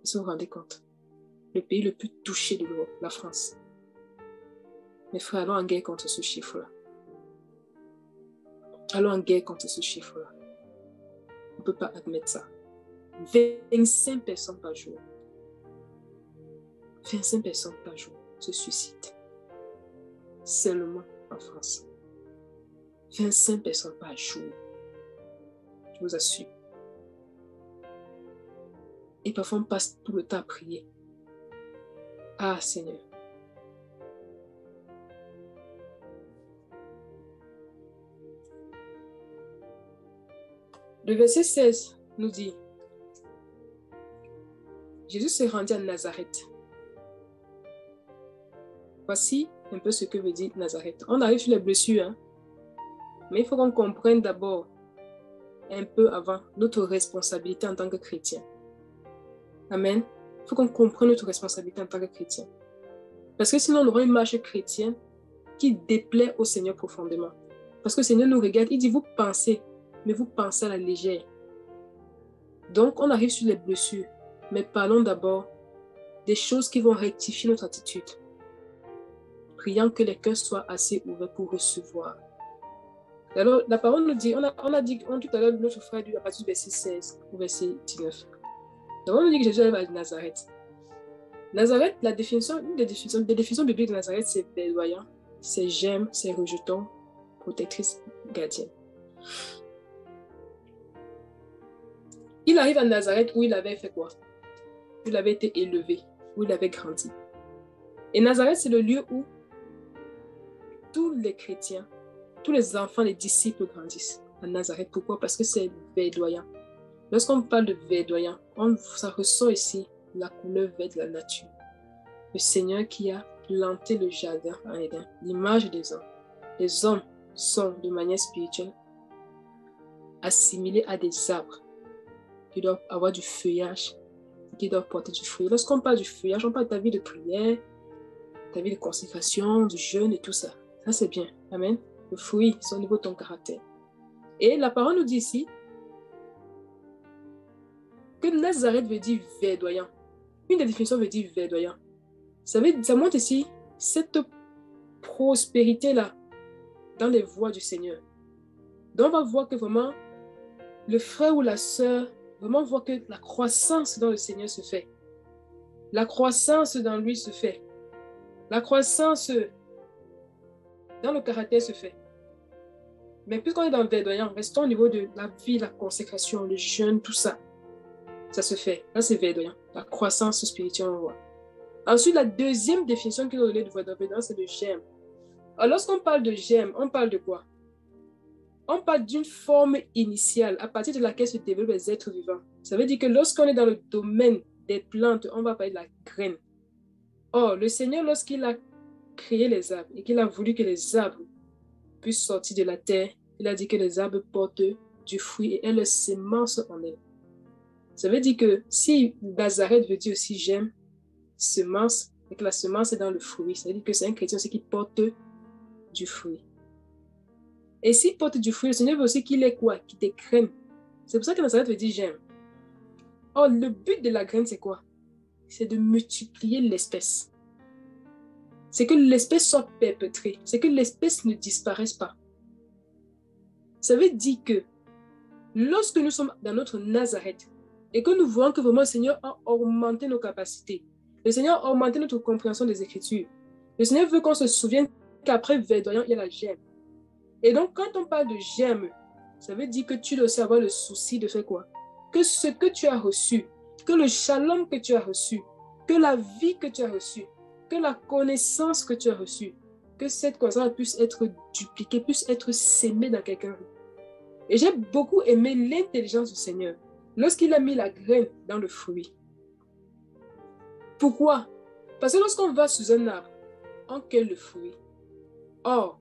Vous vous rendez compte? Le pays le plus touché de l'Europe, la France. Mes frères, allons en guerre contre ce chiffre-là. Allons en guerre contre ce chiffre-là. On ne peut pas admettre ça. 25 personnes par jour. 25 personnes par jour se suicident. Seulement en France. 25 personnes par jour. Je vous assure. Et parfois on passe tout le temps à prier. Ah Seigneur. Le verset 16 nous dit, Jésus se rendit à Nazareth. Voici un peu ce que veut dire Nazareth. On arrive sur les blessures, hein? Mais il faut qu'on comprenne d'abord, un peu avant, notre responsabilité en tant que chrétien. Amen. Il faut qu'on comprenne notre responsabilité en tant que chrétien. Parce que sinon, on aura une marche chrétienne qui déplaît au Seigneur profondément. Parce que le Seigneur nous regarde, il dit, vous pensez, mais vous pensez à la légère. Donc, on arrive sur les blessures. Mais parlons d'abord des choses qui vont rectifier notre attitude. Priant que les cœurs soient assez ouverts pour recevoir. Alors, la parole nous dit, on a dit tout à l'heure, notre frère dit à partir du verset 16 au verset 19. Donc, on nous dit que Jésus arrive à Nazareth. Nazareth, une des définitions bibliques de Nazareth, c'est verdoyant, c'est j'aime, c'est rejetant, protectrice, gardienne. Il arrive à Nazareth où il avait fait quoi? Où il avait été élevé, où il avait grandi. Et Nazareth, c'est le lieu où tous les chrétiens, tous les enfants, les disciples grandissent à Nazareth. Pourquoi? Parce que c'est verdoyant. Lorsqu'on parle de verdoyant, ça ressort ici la couleur verte de la nature. Le Seigneur qui a planté le jardin en Éden, l'image des hommes. Les hommes sont, de manière spirituelle, assimilés à des arbres qui doivent avoir du feuillage, qui doivent porter du fruit. Lorsqu'on parle du feuillage, on parle de ta vie de prière, ta vie de consécration, du jeûne et tout ça. Ça, c'est bien. Amen. Le fruit, c'est au niveau de ton caractère. Et la parole nous dit ici que Nazareth veut dire verdoyant. Une des définitions veut dire verdoyant. Ça montre ici cette prospérité-là dans les voies du Seigneur. Donc, on va voir que vraiment, le frère ou la sœur, vraiment voir que la croissance dans le Seigneur se fait. La croissance dans lui se fait. La croissance dans le caractère se fait. Mais puisqu'on est dans le verdoyant, restons au niveau de la vie, la consécration, le jeûne, tout ça. Ça se fait. Là, c'est verdoyant. La croissance spirituelle, on voit. Ensuite, la deuxième définition qu'il a donnée de verdoyant, c'est le j'aime. Alors, lorsqu'on parle de j'aime, on parle de quoi? On parle d'une forme initiale à partir de laquelle se développent les êtres vivants. Ça veut dire que lorsqu'on est dans le domaine des plantes, on va parler de la graine. Or, le Seigneur, lorsqu'il a créé les arbres et qu'il a voulu que les arbres puissent sortir de la terre, il a dit que les arbres portent du fruit et elles semence en elles. Ça veut dire que si Nazareth veut dire aussi j'aime, semence, et que la semence est dans le fruit, ça veut dire que c'est un chrétien aussi qui porte du fruit. Et s'il porte du fruit, le Seigneur veut aussi qu'il ait quoi? Qu'il te graine. C'est pour ça que Nazareth veut dire j'aime. Or, le but de la graine, c'est quoi? C'est de multiplier l'espèce. C'est que l'espèce soit perpétrée. C'est que l'espèce ne disparaisse pas. Ça veut dire que lorsque nous sommes dans notre Nazareth et que nous voyons que vraiment le Seigneur a augmenté nos capacités, le Seigneur a augmenté notre compréhension des Écritures, le Seigneur veut qu'on se souvienne qu'après verdoyant, il y a la gemme. Et donc, quand on parle de gemme, ça veut dire que tu dois aussi avoir le souci de faire quoi? Que ce que tu as reçu, que le shalom que tu as reçu, que la vie que tu as reçue, que la connaissance que tu as reçue, que cette connaissance puisse être dupliquée, puisse être sémée dans quelqu'un. Et j'ai beaucoup aimé l'intelligence du Seigneur lorsqu'il a mis la graine dans le fruit. Pourquoi? Parce que lorsqu'on va sous un arbre, on cueille le fruit. Or,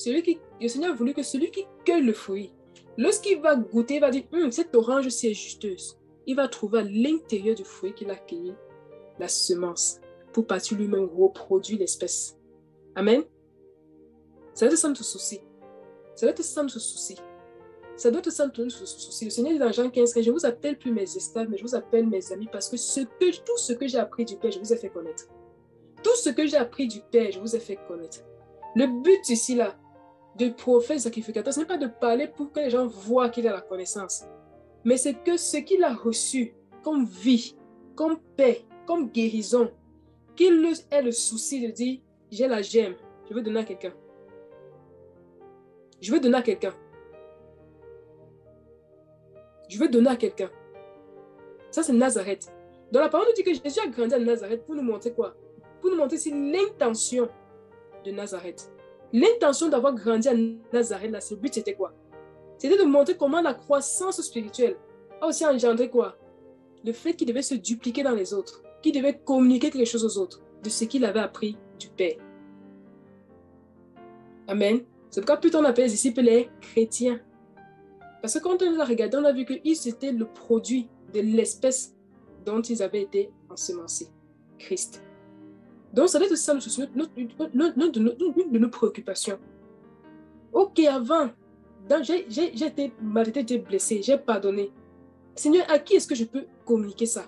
le Seigneur a voulu que celui qui cueille le fruit, lorsqu'il va goûter, il va dire, cette orange-ci est justeuse. Il va trouver à l'intérieur du fruit qu'il a cueilli la semence pour partir lui-même reproduire l'espèce. Amen. Ça doit être ça notre souci. Ça doit être ça notre souci. Ça doit être ça notre souci. Le Seigneur dit dans Jean 15, je ne vous appelle plus mes esclaves, mais je vous appelle mes amis parce que tout ce que j'ai appris du Père, je vous ai fait connaître. Tout ce que j'ai appris du Père, je vous ai fait connaître. Le but ici, là, de prophète sacrificateur, ce n'est pas de parler pour que les gens voient qu'il a la connaissance, mais c'est que ce qu'il a reçu comme vie, comme paix, comme guérison, qu'il ait le souci de dire, j'ai la gemme, je veux donner à quelqu'un. Je veux donner à quelqu'un. Je veux donner à quelqu'un. Ça, c'est Nazareth. Dans la parole, nous dit que Jésus a grandi à Nazareth pour nous montrer quoi? Pour nous montrer si l'intention de Nazareth. L'intention d'avoir grandi à Nazareth, là, ce but, c'était quoi? C'était de montrer comment la croissance spirituelle a aussi engendré quoi? Le fait qu'il devait se dupliquer dans les autres, qu'il devait communiquer quelque chose aux autres, de ce qu'il avait appris du Père. Amen. C'est pourquoi plus on appelle les disciples les chrétiens. Parce que quand on les a regardés, on a vu qu'ils étaient le produit de l'espèce dont ils avaient été ensemencés. Christ. Donc, ça doit être ça de nos préoccupations. Ok, avant, j'ai été maltraité, j'ai été blessé, j'ai pardonné. Seigneur, à qui est-ce que je peux communiquer ça?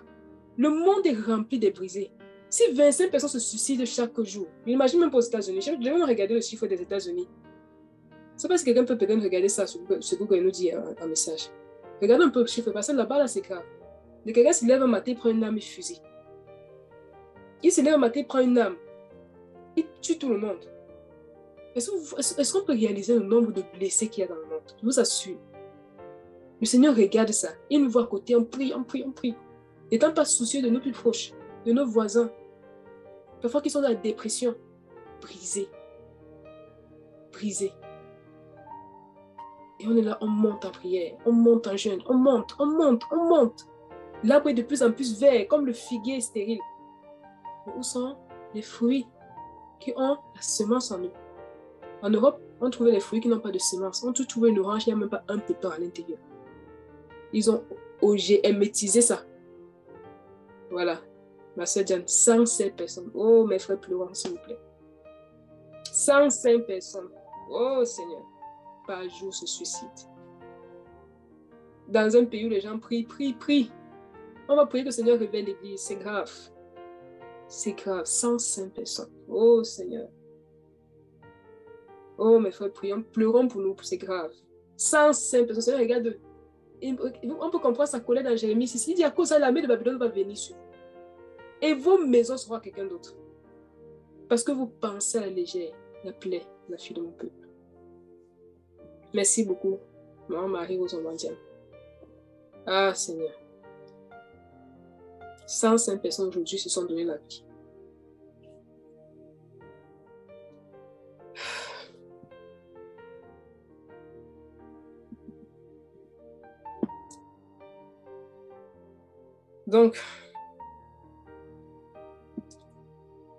Le monde est rempli de brisés. Si 25 personnes se suicident chaque jour, j'imagine même pas aux États-Unis, je vais même regarder le chiffre des États-Unis. Je ne sais pas si quelqu'un peut peut-être regarder ça sur Google et nous dire un message. Regardez un peu le chiffre, parce que là-bas, là, c'est grave. Quelqu'un se lève un matin, il prend une arme et fusil. Il se lève un matin, il prend une arme. Il tue tout le monde. Est-ce qu'on peut réaliser le nombre de blessés qu'il y a dans le monde? Je vous assure. Le Seigneur regarde ça. Il nous voit à côté, on prie, on prie, on prie. N'étant pas soucieux de nos plus proches, de nos voisins. Parfois qu'ils sont dans la dépression. Brisés. Brisés. Et on est là, on monte en prière, on monte en jeûne, on monte, on monte, on monte. L'arbre est de plus en plus vert, comme le figuier stérile. Mais où sont les fruits qui ont la semence en eux? En Europe, on trouvait les fruits qui n'ont pas de semence. On trouvait une orange, il n'y a même pas un pépin à l'intérieur. Ils ont OGMisé ça. Voilà. Ma soeur Diane, 105 personnes. Oh, mes frères pleurants, s'il vous plaît. 105 personnes. Oh, Seigneur. Par jour se suicide. Dans un pays où les gens prient, prient, prient. On va prier que le Seigneur révèle l'église. C'est grave. C'est grave. 105 personnes. Oh Seigneur. Oh mes frères, prions, pleurons pour nous. C'est grave. 105 personnes. Seigneur, regarde. On peut comprendre sa colère dans Jérémie. Il dit à cause de l'armée de Babylone va venir sur vous. Et vos maisons seront à quelqu'un d'autre. Parce que vous pensez à la légère, la plaie, la fille de mon peuple. Merci beaucoup, Maman Marie-Rose Omandian. Ah, Seigneur. 105 personnes aujourd'hui se sont donné la vie. Donc,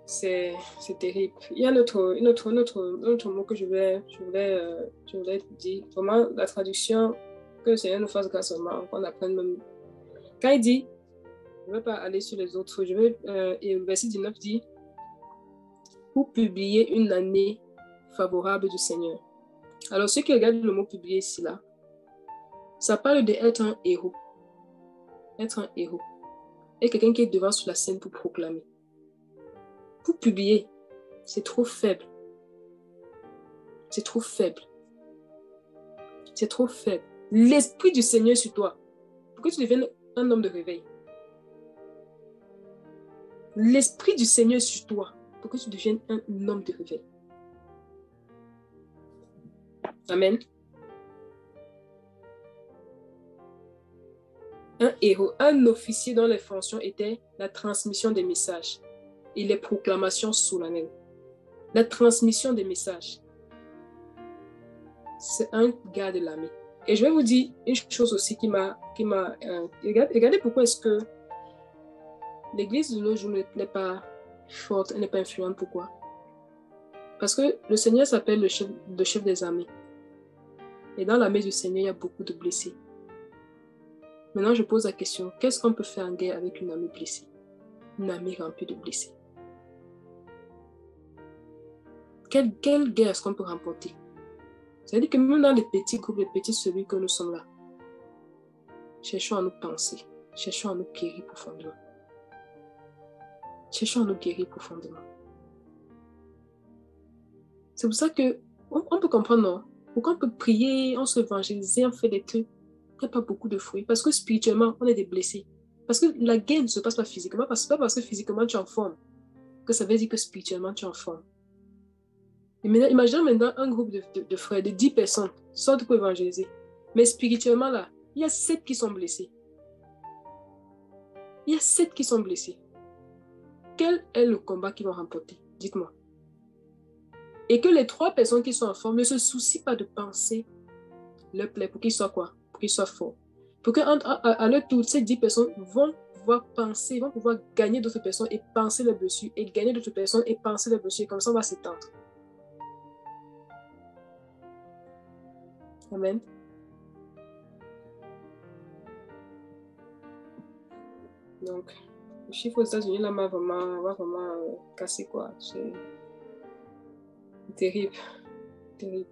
c'est terrible. Il y a un autre mot que je voulais dire. Vraiment, la traduction, que le Seigneur nous fasse grâce au moment, qu'on apprenne même. Quand il dit, je ne vais pas aller sur les autres, et le verset 19 dit, pour publier une année favorable du Seigneur. Alors, ceux qui regardent le mot publier ici, là, ça parle d'être un héros. Être un héros. Et quelqu'un qui est devant sur la scène pour proclamer. Pour publier, c'est trop faible. C'est trop faible. C'est trop faible. L'Esprit du Seigneur sur toi, pour que tu deviennes un homme de réveil. L'Esprit du Seigneur sur toi, pour que tu deviennes un homme de réveil. Amen. Un héros, un officier dont les fonctions étaient la transmission des messages et les proclamations solennelles. La transmission des messages. C'est un gars de l'armée. Et je vais vous dire une chose aussi qui m'a regardez pourquoi est-ce que l'église de nos jours ne plaît pas forte, elle n'est pas influente. Pourquoi? Parce que le Seigneur s'appelle le chef des armées. Et dans l'armée du Seigneur, il y a beaucoup de blessés. Maintenant, je pose la question, qu'est-ce qu'on peut faire en guerre avec une armée blessée? Une armée remplie de blessés. Quelle guerre est-ce qu'on peut remporter? C'est-à-dire que même dans les petits groupes, les petits cellules que nous sommes là, cherchons à nous penser, cherchons à nous guérir profondément. Cherchons à nous guérir profondément. C'est pour ça que on peut comprendre, non? Pourquoi on peut prier, on se évangéliser, on fait des trucs, il n'y a pas beaucoup de fruits. Parce que spirituellement, on est des blessés. Parce que la guerre ne se passe pas physiquement, parce que physiquement tu es en forme, que ça veut dire que spirituellement tu es en forme. Et maintenant, imaginez maintenant un groupe de frères, de 10 personnes, sortent pour évangéliser. Mais spirituellement, là, il y a 7 qui sont blessés. Il y a 7 qui sont blessés. Quel est le combat qu'ils vont remporter? Dites-moi. Et que les 3 personnes qui sont en forme ne se soucient pas de penser leur plaie pour qu'ils soient quoi? Pour qu'ils soient forts. Pour qu'à leur tour, ces 10 personnes vont pouvoir penser, vont pouvoir gagner d'autres personnes et penser leur blessure, et gagner d'autres personnes et penser leur blessure. Comme ça, on va s'étendre. Amen. Donc, le chiffre aux États-Unis là m'a vraiment cassé quoi. C'est terrible. Terrible.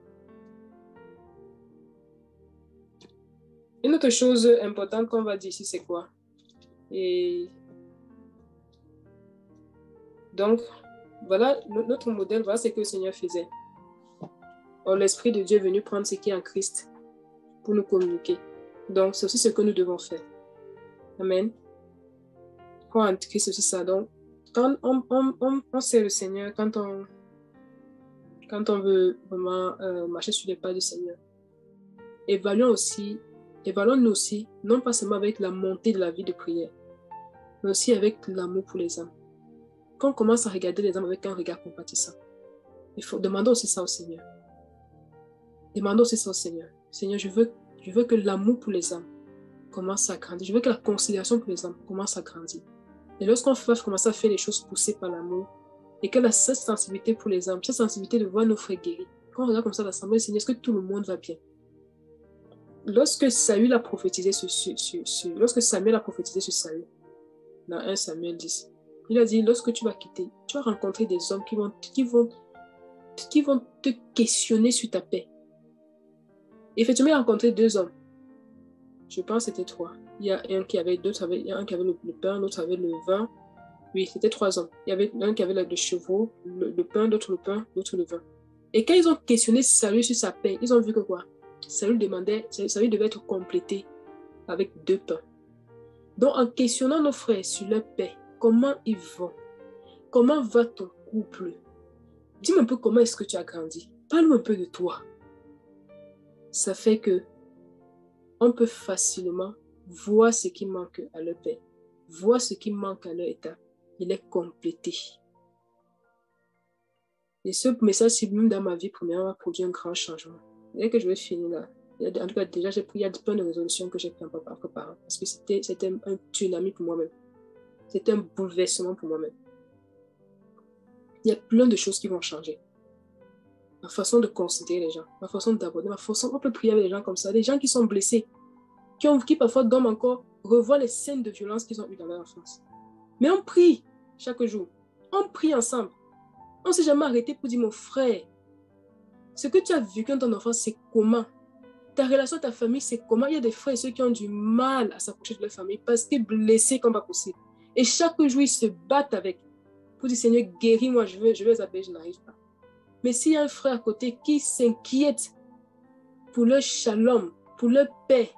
Une autre chose importante qu'on va dire ici, c'est quoi? Et donc, voilà notre modèle, voilà ce que le Seigneur faisait. Or, l'Esprit de Dieu est venu prendre ce qui est en Christ pour nous communiquer. Donc, c'est aussi ce que nous devons faire. Amen. Pour en Christ, c'est aussi ça. Donc, quand on sait le Seigneur, quand on veut vraiment marcher sur les pas du Seigneur, évaluons-nous aussi, non pas seulement avec la montée de la vie de prière, mais aussi avec l'amour pour les âmes. Quand on commence à regarder les âmes avec un regard compatissant, demandons aussi ça au Seigneur. Demandons aussi ça au Seigneur. Seigneur, je veux que l'amour pour les âmes commence à grandir. Je veux que la considération pour les âmes commence à grandir. Et lorsqu'on va commencer à faire les choses poussées par l'amour, et que cette sensibilité pour les âmes, cette sensibilité de voir nos frères guéris, quand on regarde comme ça l'assemblée, Seigneur, est-ce que tout le monde va bien? Lorsque Saül a prophétisé sur Saül, dans 1 Samuel 10, il a dit, lorsque tu vas quitter, tu vas rencontrer des hommes qui vont te questionner sur ta paix. Effectivement, il a rencontré 2 hommes. Je pense que c'était 3. Il y a un qui avait le pain, l'autre avait le vin. Oui, c'était 3 hommes. Il y avait un qui avait le chevaux, le pain, l'autre le pain, l'autre le vin. Et quand ils ont questionné Saül sur sa paix, ils ont vu que quoi? Saül devait être complété avec 2 pains. Donc, en questionnant nos frères sur leur paix, comment ils vont? Comment va ton couple? Dis-moi un peu comment est-ce que tu as grandi. Parle-moi un peu de toi. Ça fait que on peut facilement voir ce qui manque à leur paix, voir ce qui manque à leur état, et les compléter. Et ce message, même dans ma vie première, a produit un grand changement. Dès que je vais finir là, en tout cas, déjà, il y a plein de résolutions que j'ai prises en préparant, parce que c'était un tsunami pour moi-même. C'était un bouleversement pour moi-même. Il y a plein de choses qui vont changer. Ma façon de considérer les gens, ma façon d'aborder, on peut prier avec les gens comme ça, des gens qui sont blessés, qui parfois dorment encore, revoient les scènes de violence qu'ils ont eues dans leur enfance. Mais on prie chaque jour, on prie ensemble. On ne s'est jamais arrêté pour dire, mon frère, ce que tu as vécu dans ton enfance, c'est comment? Ta relation à ta famille, c'est comment? Il y a des frères et ceux qui ont du mal à s'approcher de leur famille parce qu'ils sont blessés comme pas possible. Et chaque jour, ils se battent avec. Pour dire, Seigneur, guéris-moi, je veux les appeler, je n'arrive pas. Mais s'il y a un frère à côté qui s'inquiète pour leur shalom, pour leur paix.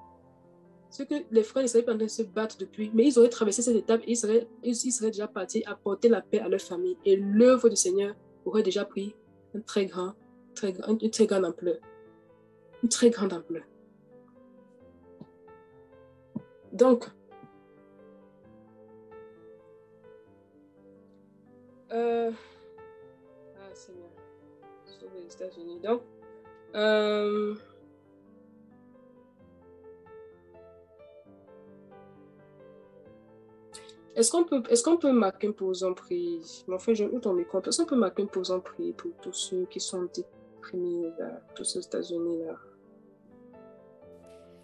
Ce que les frères ne seraient pas en train de se battre depuis, mais ils auraient traversé cette étape et ils seraient déjà partis apporter la paix à leur famille. Et l'œuvre du Seigneur aurait déjà pris une très grande ampleur. Une très grande ampleur. Donc, Seigneur, sauve les États-Unis. Donc, est-ce qu'on peut marquer une pause en prière? Mon frère, je ton micro. Est-ce qu'on peut marquer une pause en prière pour tous ceux qui sont déprimés, là, tous aux États-Unis, là?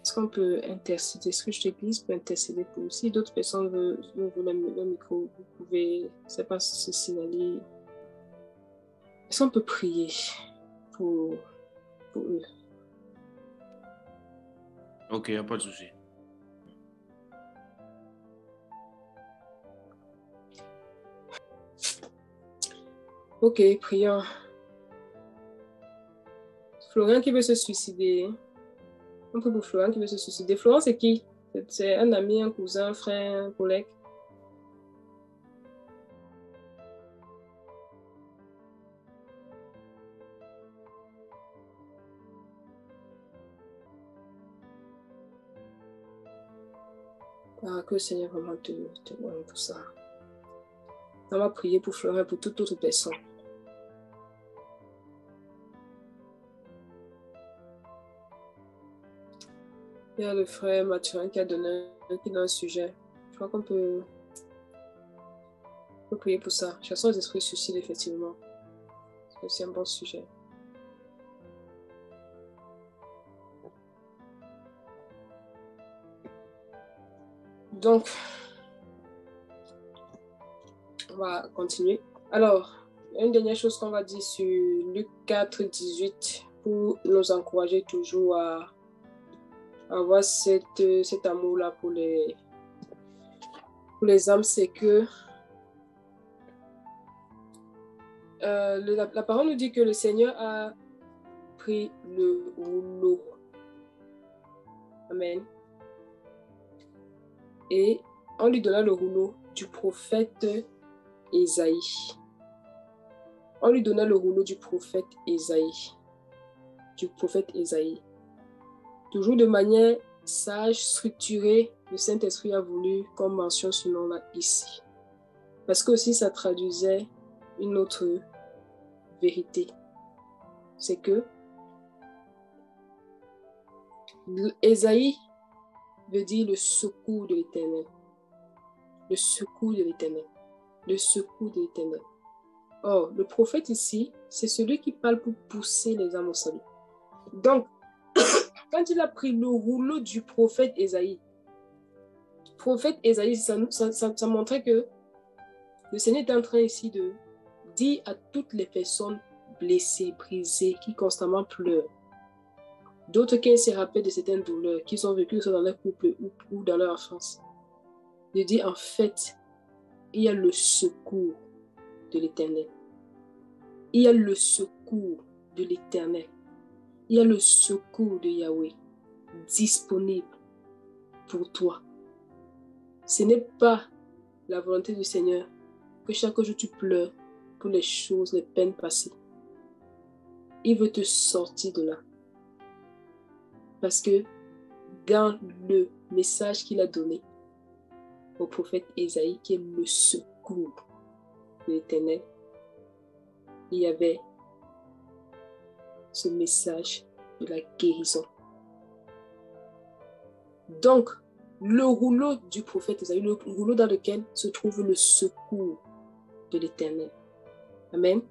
Est-ce qu'on peut intercéder? Est-ce que je t'église peut intercéder pour si d'autres personnes veulent le micro, vous pouvez, je ne sais pas si se signaler. Est-ce qu'on peut prier pour eux? Ok, il n'y a pas de souci. Ok, prions. Florian qui veut se suicider. Un peu pour Florian qui veut se suicider. Florian, c'est qui? C'est un ami, un cousin, un frère, un collègue? Ah, que le Seigneur vraiment te donne pour ça. On va prier pour Florian et pour toute autre personne. Il y a le frère Mathurin qui a donné un sujet. Je crois qu'on peut prier pour ça. Chassons les esprits suicides, effectivement. C'est un bon sujet. Donc, on va continuer. Alors, une dernière chose qu'on va dire sur Luc 4, 18 pour nous encourager toujours à avoir cet amour-là pour les âmes, c'est que la parole nous dit que le Seigneur a pris le rouleau. Amen. Et on lui donna le rouleau du prophète Ésaïe. On lui donna le rouleau du prophète Ésaïe. Toujours de manière sage, structurée, le Saint-Esprit a voulu qu'on mentionne ce nom-là ici. Parce que aussi ça traduisait une autre vérité. C'est que Ésaïe veut dire le secours de l'Éternel. Le secours de l'Éternel. Le secours de l'Éternel. Or, le prophète ici, c'est celui qui parle pour pousser les âmes au salut. Donc, quand il a pris le rouleau du prophète Ésaïe, ça montrait que le Seigneur est en train ici de dire à toutes les personnes blessées, brisées, qui constamment pleurent, d'autres qui se rappellent de certaines douleurs qu'ils ont vécues dans leur couple ou dans leur enfance, de dire en fait, il y a le secours de l'Éternel. Il y a le secours de l'Éternel. Il y a le secours de Yahweh disponible pour toi. Ce n'est pas la volonté du Seigneur que chaque jour tu pleures pour les choses, les peines passées. Il veut te sortir de là. Parce que dans le message qu'il a donné au prophète Ésaïe, qui est le secours de l'Éternel, il y avait ce message de la guérison. Donc, le rouleau du prophète Ésaïe, le rouleau dans lequel se trouve le secours de l'Éternel. Amen.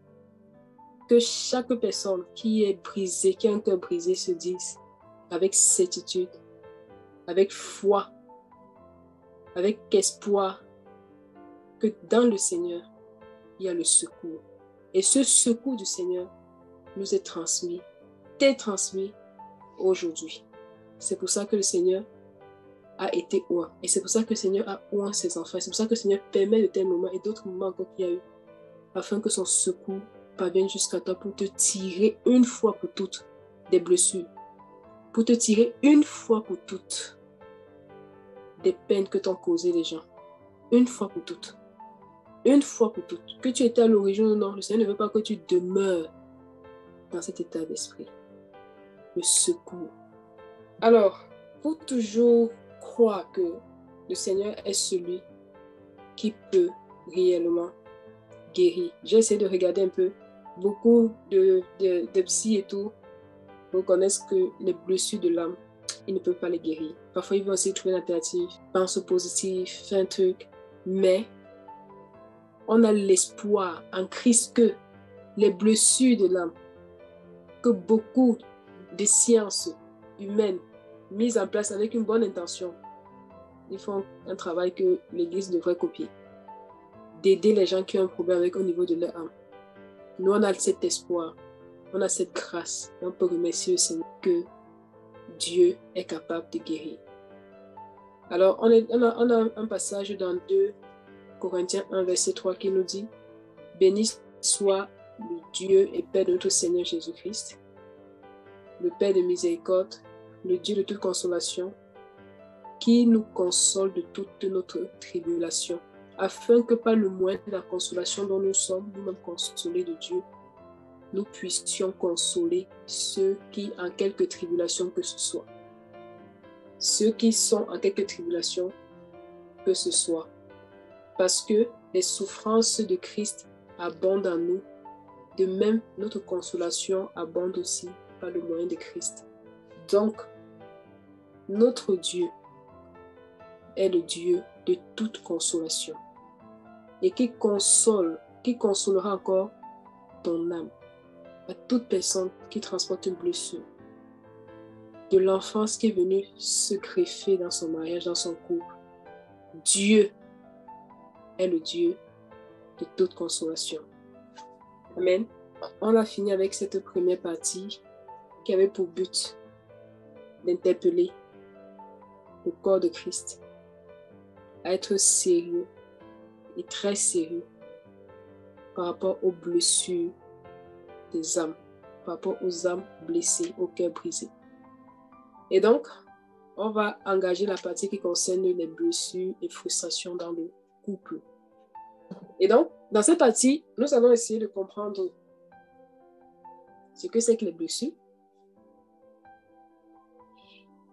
Que chaque personne qui est brisée, qui a un cœur brisé, se dise avec certitude, avec foi, avec espoir, que dans le Seigneur, il y a le secours. Et ce secours du Seigneur nous est transmis, t'est transmis aujourd'hui. C'est pour ça que le Seigneur a été oint. Et c'est pour ça que le Seigneur a oint ses enfants. C'est pour ça que le Seigneur permet de tels moments et d'autres moments encore qu'il y a eu, afin que son secours parvienne jusqu'à toi pour te tirer une fois pour toutes des blessures, pour te tirer une fois pour toutes des peines que t'ont causées les gens. Une fois pour toutes. Une fois pour toutes. Que tu étais à l'origine ou non, le Seigneur ne veut pas que tu demeures dans cet état d'esprit. Le secours. Alors, pour toujours croire que le Seigneur est celui qui peut réellement guérir. J'ai essayé de regarder un peu. Beaucoup de psy et tout reconnaissent que les blessures de l'âme, ils ne peuvent pas les guérir. Parfois, ils vont essayer de trouver une alternative, pense au positif, fais un truc. Mais on a l'espoir en Christ que les blessures de l'âme, que beaucoup de sciences humaines mises en place avec une bonne intention, ils font un travail que l'Église devrait copier. D'aider les gens qui ont un problème avec au niveau de leur âme. Nous, on a cet espoir, on a cette grâce, et on peut remercier le Seigneur que Dieu est capable de guérir. Alors, on a un passage dans 2 Corinthiens 1, verset 3 qui nous dit « Béni soit le Dieu et Père de notre Seigneur Jésus-Christ, le Père de miséricorde, le Dieu de toute consolation, qui nous console de toute notre tribulation, afin que par le moyen de la consolation dont nous sommes nous-mêmes consolés de Dieu, nous puissions consoler ceux qui en quelque tribulation que ce soit. Ceux qui sont en quelque tribulation que ce soit. Parce que les souffrances de Christ abondent en nous, de même notre consolation abonde aussi par le moyen de Christ. Donc, notre Dieu est le Dieu de toute consolation et qui consolera encore ton âme. À toute personne qui transporte une blessure, de l'enfance qui est venue se greffer dans son mariage, dans son couple, Dieu est le Dieu de toute consolation. Amen. On a fini avec cette première partie qui avait pour but d'interpeller le corps de Christ à être sérieux et très sérieux par rapport aux blessures des âmes, par rapport aux âmes blessées, au cœur brisé. Et donc, on va engager la partie qui concerne les blessures et frustrations dans le couple. Et donc, dans cette partie, nous allons essayer de comprendre ce que c'est que les blessures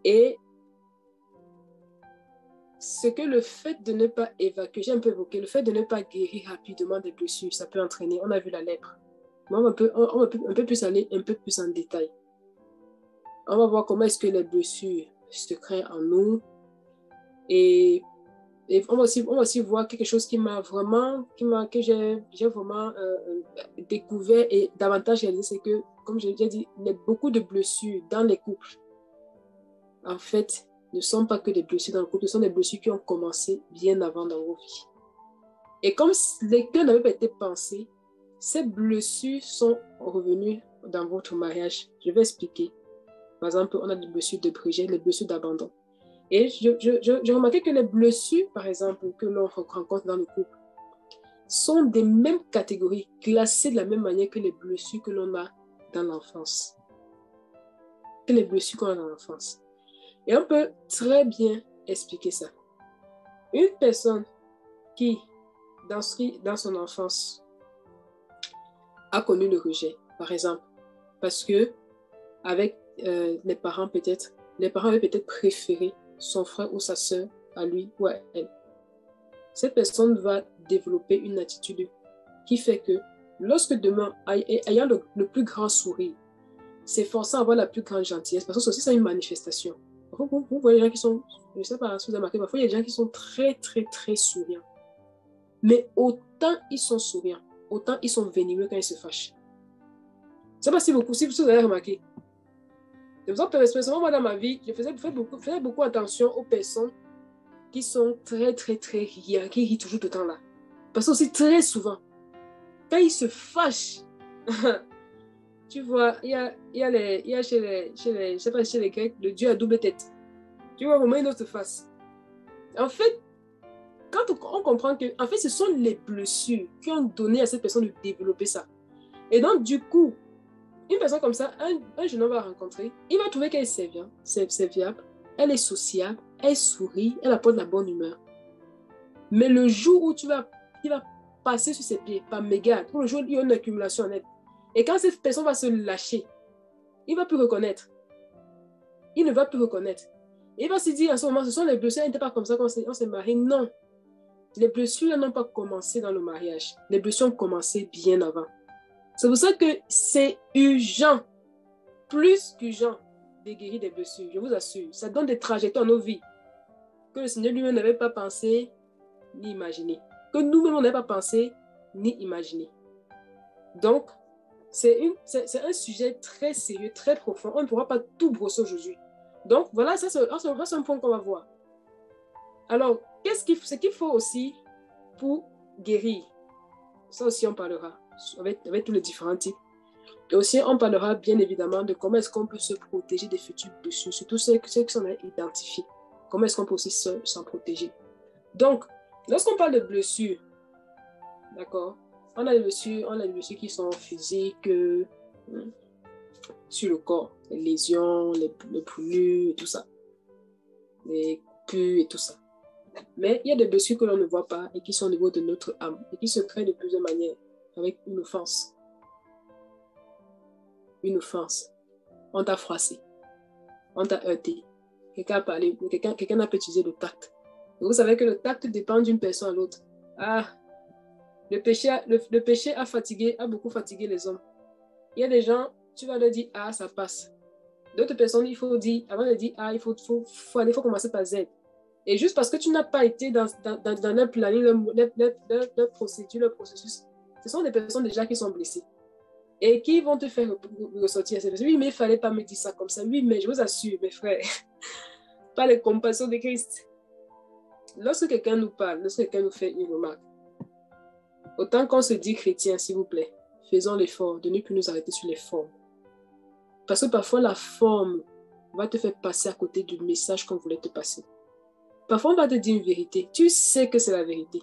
et ce que le fait de ne pas évacuer, j'ai un peu évoqué, le fait de ne pas guérir rapidement des blessures, ça peut entraîner, on a vu la lèpre. Mais on va un peu plus aller un peu plus en détail. On va voir comment est-ce que les blessures se créent en nous et on va aussi voir quelque chose que j'ai vraiment découvert et davantage réalisé, c'est que, comme je l'ai dit, il y a beaucoup de blessures dans les couples. En fait, ne sont pas que des blessures dans le couple, ce sont des blessures qui ont commencé bien avant dans vos vies. Et comme les cœurs n'avaient pas été pensés, ces blessures sont revenues dans votre mariage. Je vais expliquer. Par exemple, on a des blessures de rejet, les blessures d'abandon. Et j'ai remarqué que les blessures, par exemple, que l'on rencontre dans le couple, sont des mêmes catégories, classées de la même manière que les blessures que l'on a dans l'enfance. Que les blessures qu'on a dans l'enfance. Et on peut très bien expliquer ça. Une personne qui, dans son enfance, a connu le rejet, par exemple, parce que avec les parents avaient peut-être préféré son frère ou sa sœur à lui ou à elle. Cette personne va développer une attitude qui fait que lorsque demain, ayant le plus grand sourire, s'efforçant d'avoir la plus grande gentillesse, parce que c'est aussi ça une manifestation. Vous voyez les gens qui sont, je ne sais pas si vous avez remarqué, parfois il y a des gens qui sont très, très, très souriants. Mais autant ils sont souriants, autant ils sont venimeux quand ils se fâchent. Je ne sais pas si vous avez remarqué. C'est pour ça que personnellement, moi dans ma vie, je faisais beaucoup attention aux personnes qui sont très, très, très riantes, qui rient toujours tout le temps là. Parce que aussi très souvent, quand ils se fâchent, tu vois, il y a chez les Grecs, le dieu à double tête. Tu vois comment une autre face. En fait, quand on comprend que, en fait, ce sont les blessures qui ont donné à cette personne de développer ça. Et donc, du coup, Une personne comme ça, un jeune homme va rencontrer, il va trouver qu'elle est serviable, elle est sociable, elle sourit, elle apporte la bonne humeur. Mais le jour où il va passer sur ses pieds par mégarde, ou le jour où il y a une accumulation nette, et quand cette personne va se lâcher, il ne va plus reconnaître. Il ne va plus reconnaître. Et il va se dire à ce moment, ce sont les blessures, elles n'étaient pas comme ça quand on s'est marié. Non. Les blessures n'ont pas commencé dans le mariage. Les blessures ont commencé bien avant. C'est pour ça que c'est urgent, plus qu'urgent, de guérir des blessures. Je vous assure. Ça donne des trajectoires à nos vies que le Seigneur lui-même n'avait pas pensé ni imaginé. Que nous-mêmes, on n'avait pas pensé ni imaginé. Donc, c'est un sujet très sérieux, très profond. On ne pourra pas tout brosser aujourd'hui. Donc, voilà, ça c'est un point qu'on va voir. Alors, ce qu'il faut aussi pour guérir? Ça aussi, on parlera avec tous les différents types. Et aussi, on parlera bien évidemment de comment est-ce qu'on peut se protéger des futures blessures, surtout ceux qui sont identifiés. Comment est-ce qu'on peut aussi s'en protéger? Donc, lorsqu'on parle de blessures, d'accord, on a des blessures qui sont physiques, sur le corps, les lésions, les brûlures et tout ça, les coupures et tout ça. Mais il y a des blessures que l'on ne voit pas et qui sont au niveau de notre âme et qui se créent de plusieurs manières, avec une offense. Une offense. On t'a froissé. On t'a heurté. Quelqu'un a parlé, quelqu'un n'a pas utilisé le tact. Et vous savez que le tact dépend d'une personne à l'autre. Ah, le péché a beaucoup fatigué les hommes. Il y a des gens, tu vas leur dire ah, ça passe. D'autres personnes, il faut dire, avant de dire ah, il faut commencer par Z. Et juste parce que tu n'as pas été dans leur planning, leur procédure, leur processus, ce sont des personnes déjà qui sont blessées et qui vont te faire ressortir. Oui, mais il ne fallait pas me dire ça comme ça. Oui, mais je vous assure, mes frères, pas les compassions de Christ. Lorsque quelqu'un nous parle, lorsque quelqu'un nous fait une remarque, autant qu'on se dit chrétien, s'il vous plaît, faisons l'effort de ne plus nous arrêter sur les formes. Parce que parfois, la forme va te faire passer à côté du message qu'on voulait te passer. Parfois, on va te dire une vérité. Tu sais que c'est la vérité.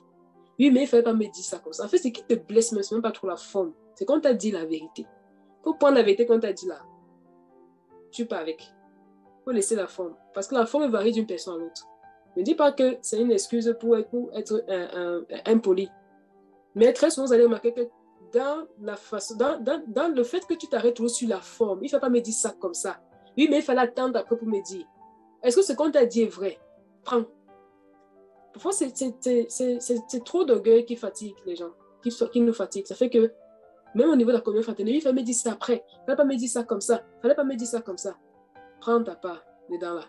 Oui, mais il ne fallait pas me dire ça comme ça. En fait, ce qui te blesse, mais ce n'est même pas trop la forme. C'est qu'on t'a dit la vérité. Il faut prendre la vérité qu'on t'a dit là. Tu pars avec. Il faut laisser la forme. Parce que la forme varie d'une personne à l'autre. Ne dis pas que c'est une excuse pour être impoli. Mais très souvent, vous allez remarquer que dans le fait que tu t'arrêtes toujours sur la forme, il ne faut pas me dire ça comme ça. Oui, mais il fallait attendre après pour me dire. Est-ce que ce qu'on t'a dit est vrai? Prends. Parfois, c'est trop d'orgueil qui fatigue les gens, qui nous fatigue. Ça fait que, même au niveau de la communion fraternelle, il fallait me dire ça après. Il ne fallait pas me dire ça comme ça. Il ne fallait pas me dire ça comme ça. Prends ta part dedans là.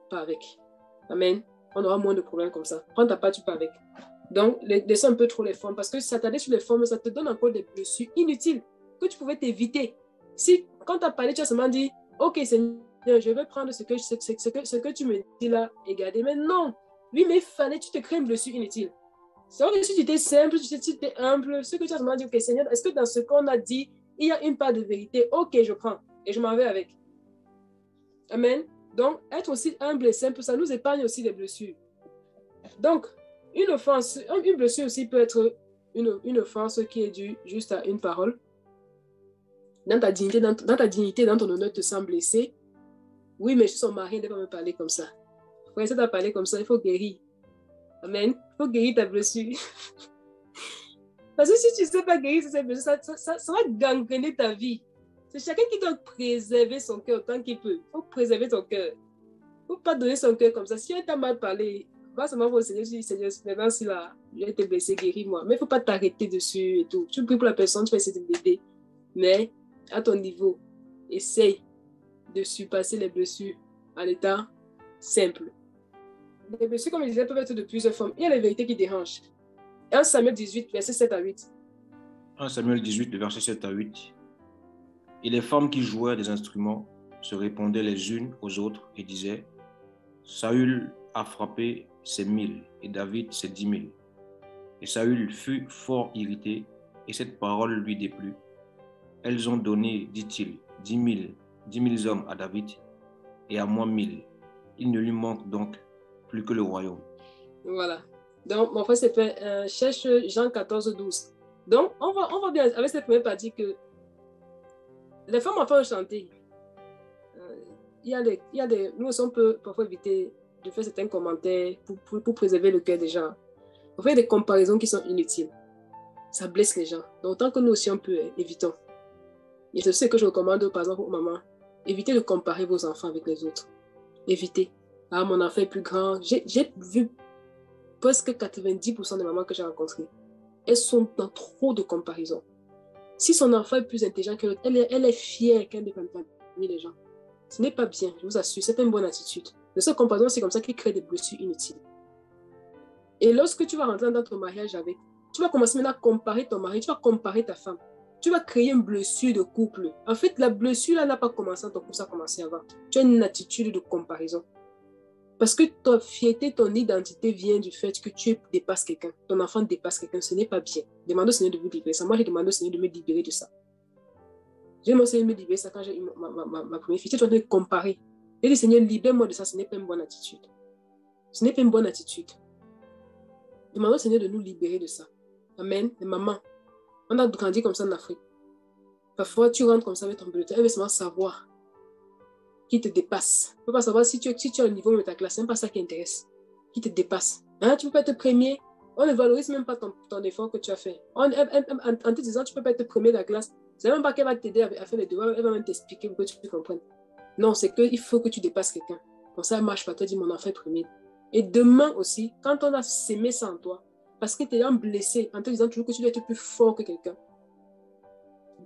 Pas avec. Amen. On aura moins de problèmes comme ça. Prends ta part, tu pars avec. Donc, laisse un peu trop les formes. Parce que si ça t'aide sur les formes, ça te donne encore des blessures inutiles que tu pouvais t'éviter. Si, quand tu as parlé, tu as seulement dit, ok, Seigneur, je vais prendre ce que tu me dis là et garder. Mais non. Oui, mais il fallait que tu te crées une blessure inutile. C'est vrai que si tu étais simple, si tu étais humble, ce que tu as seulement dit, ok, Seigneur, est-ce que dans ce qu'on a dit, il y a une part de vérité? Ok, je prends et je m'en vais avec. Amen. Donc, être aussi humble et simple, ça nous épargne aussi des blessures. Donc, une blessure aussi peut être une offense qui est due juste à une parole. Dans ta dignité, dans ton honneur, te sens blessé. Oui, mais je suis son mari, il ne va pas me parler comme ça. Pour essayer de parler comme ça, il faut guérir. Amen. Il faut guérir ta blessure. Parce que si tu ne sais pas guérir cette blessure, ça va gangréner ta vie. C'est chacun qui doit préserver son cœur autant qu'il peut. Il faut préserver ton cœur. Il ne faut pas donner son cœur comme ça. Si on t'a mal parlé, va seulement voir au Seigneur, Seigneur, maintenant si là, j'ai été blessé, guéris-moi. Mais il ne faut pas t'arrêter dessus et tout. Tu pries pour la personne, tu vas essayer de l'aider. Mais à ton niveau, essaye de surpasser les blessures en étant simple. Les blessures, comme je disais, peuvent être de plusieurs formes. Il y a les vérités qui dérangent. 1 Samuel 18, versets 7 à 8. 1 Samuel 18, versets 7 à 8. Et les femmes qui jouaient des instruments se répondaient les unes aux autres et disaient, Saül a frappé ses 1000 et David ses 10 000. Et Saül fut fort irrité et cette parole lui déplut. Elles ont donné, dit-il, 10 000 hommes à David et à moi 1000. Il ne lui manque donc plus que le royaume. Voilà. Donc, mon frère, c'est fait, cherche Jean 14, 12. Donc, on va bien avec cette première partie que Les femmes ont chanté. Nous aussi, on peut parfois éviter de faire certains commentaires pour préserver le cœur des gens. On fait des comparaisons qui sont inutiles. Ça blesse les gens. Donc, tant que nous aussi, on peut, évitons. Et c'est ce que je recommande, par exemple, aux mamans. Évitez de comparer vos enfants avec les autres. Évitez. Ah, mon enfant est plus grand. J'ai vu presque 90% des mamans que j'ai rencontrées. Elles sont dans trop de comparaisons. Si son enfant est plus intelligent que l'autre, elle est fière qu'elle ne parle pas parmi les gens. Ce n'est pas bien, je vous assure. C'est pas une bonne attitude. De cette comparaison, c'est comme ça qu'il crée des blessures inutiles. Et lorsque tu vas rentrer dans ton mariage avec, tu vas commencer maintenant à comparer ton mari, tu vas comparer ta femme. Tu vas créer une blessure de couple. En fait, la blessure là n'a pas commencé, ton couple, ça a commencé avant. Tu as une attitude de comparaison. Parce que ta fierté, ton identité vient du fait que tu dépasses quelqu'un. Ton enfant dépasse quelqu'un, ce n'est pas bien. Demande au Seigneur de vous libérer ça. Moi, j'ai demandé au Seigneur de me libérer de ça. J'ai demandé au Seigneur de me libérer de ça quand j'ai eu ma première fille. Tu es en train de comparer. J'ai dit, Seigneur, libère-moi de ça, ce n'est pas une bonne attitude. Ce n'est pas une bonne attitude. Demandons au Seigneur de nous libérer de ça. Amen. Et maman, on a grandi comme ça en Afrique. Parfois, tu rentres comme ça avec ton bulletin, elle veut seulement savoir qui te dépasse. Tu ne peux pas savoir si tu es au niveau de ta classe. Ce n'est pas ça qui intéresse. Qui te dépasse. Hein? Tu ne peux pas être premier. On ne valorise même pas ton effort que tu as fait. En te disant, tu ne peux pas être premier de la classe. Ce n'est même pas qu'elle va t'aider à faire les devoirs. Elle va même t'expliquer pour que tu comprennes. Non, c'est qu'il faut que tu dépasses quelqu'un. Comme ça, elle ne marche pas. Tu dis, mon enfant est premier. Et demain aussi, quand on a sémé ça en toi, parce que tu es blessé en te disant toujours que tu dois être plus fort que quelqu'un.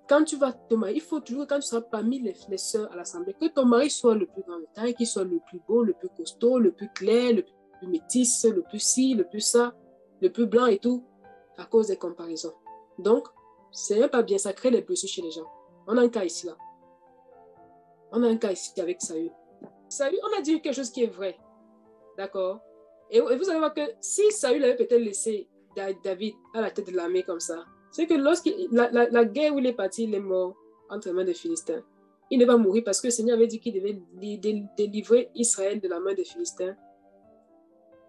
Quand tu vas te marier, il faut toujours, quand tu seras parmi les sœurs à l'assemblée, que ton mari soit le plus grand de taille, qu'il soit le plus beau, le plus costaud, le plus clair, le plus métis, le plus ci, le plus ça, le plus blanc et tout, à cause des comparaisons. Donc, c'est pas bien, ça crée les blessures chez les gens. On a un cas ici, là. On a un cas ici avec Saül. Saül, on a dit quelque chose qui est vrai. D'accord? Et vous allez voir que si Saül avait peut-être laissé David à la tête de l'armée comme ça, c'est que lorsque la guerre où il est parti, il est mort entre les mains des Philistins. Il ne va mourir parce que le Seigneur avait dit qu'il devait délivrer Israël de la main des Philistins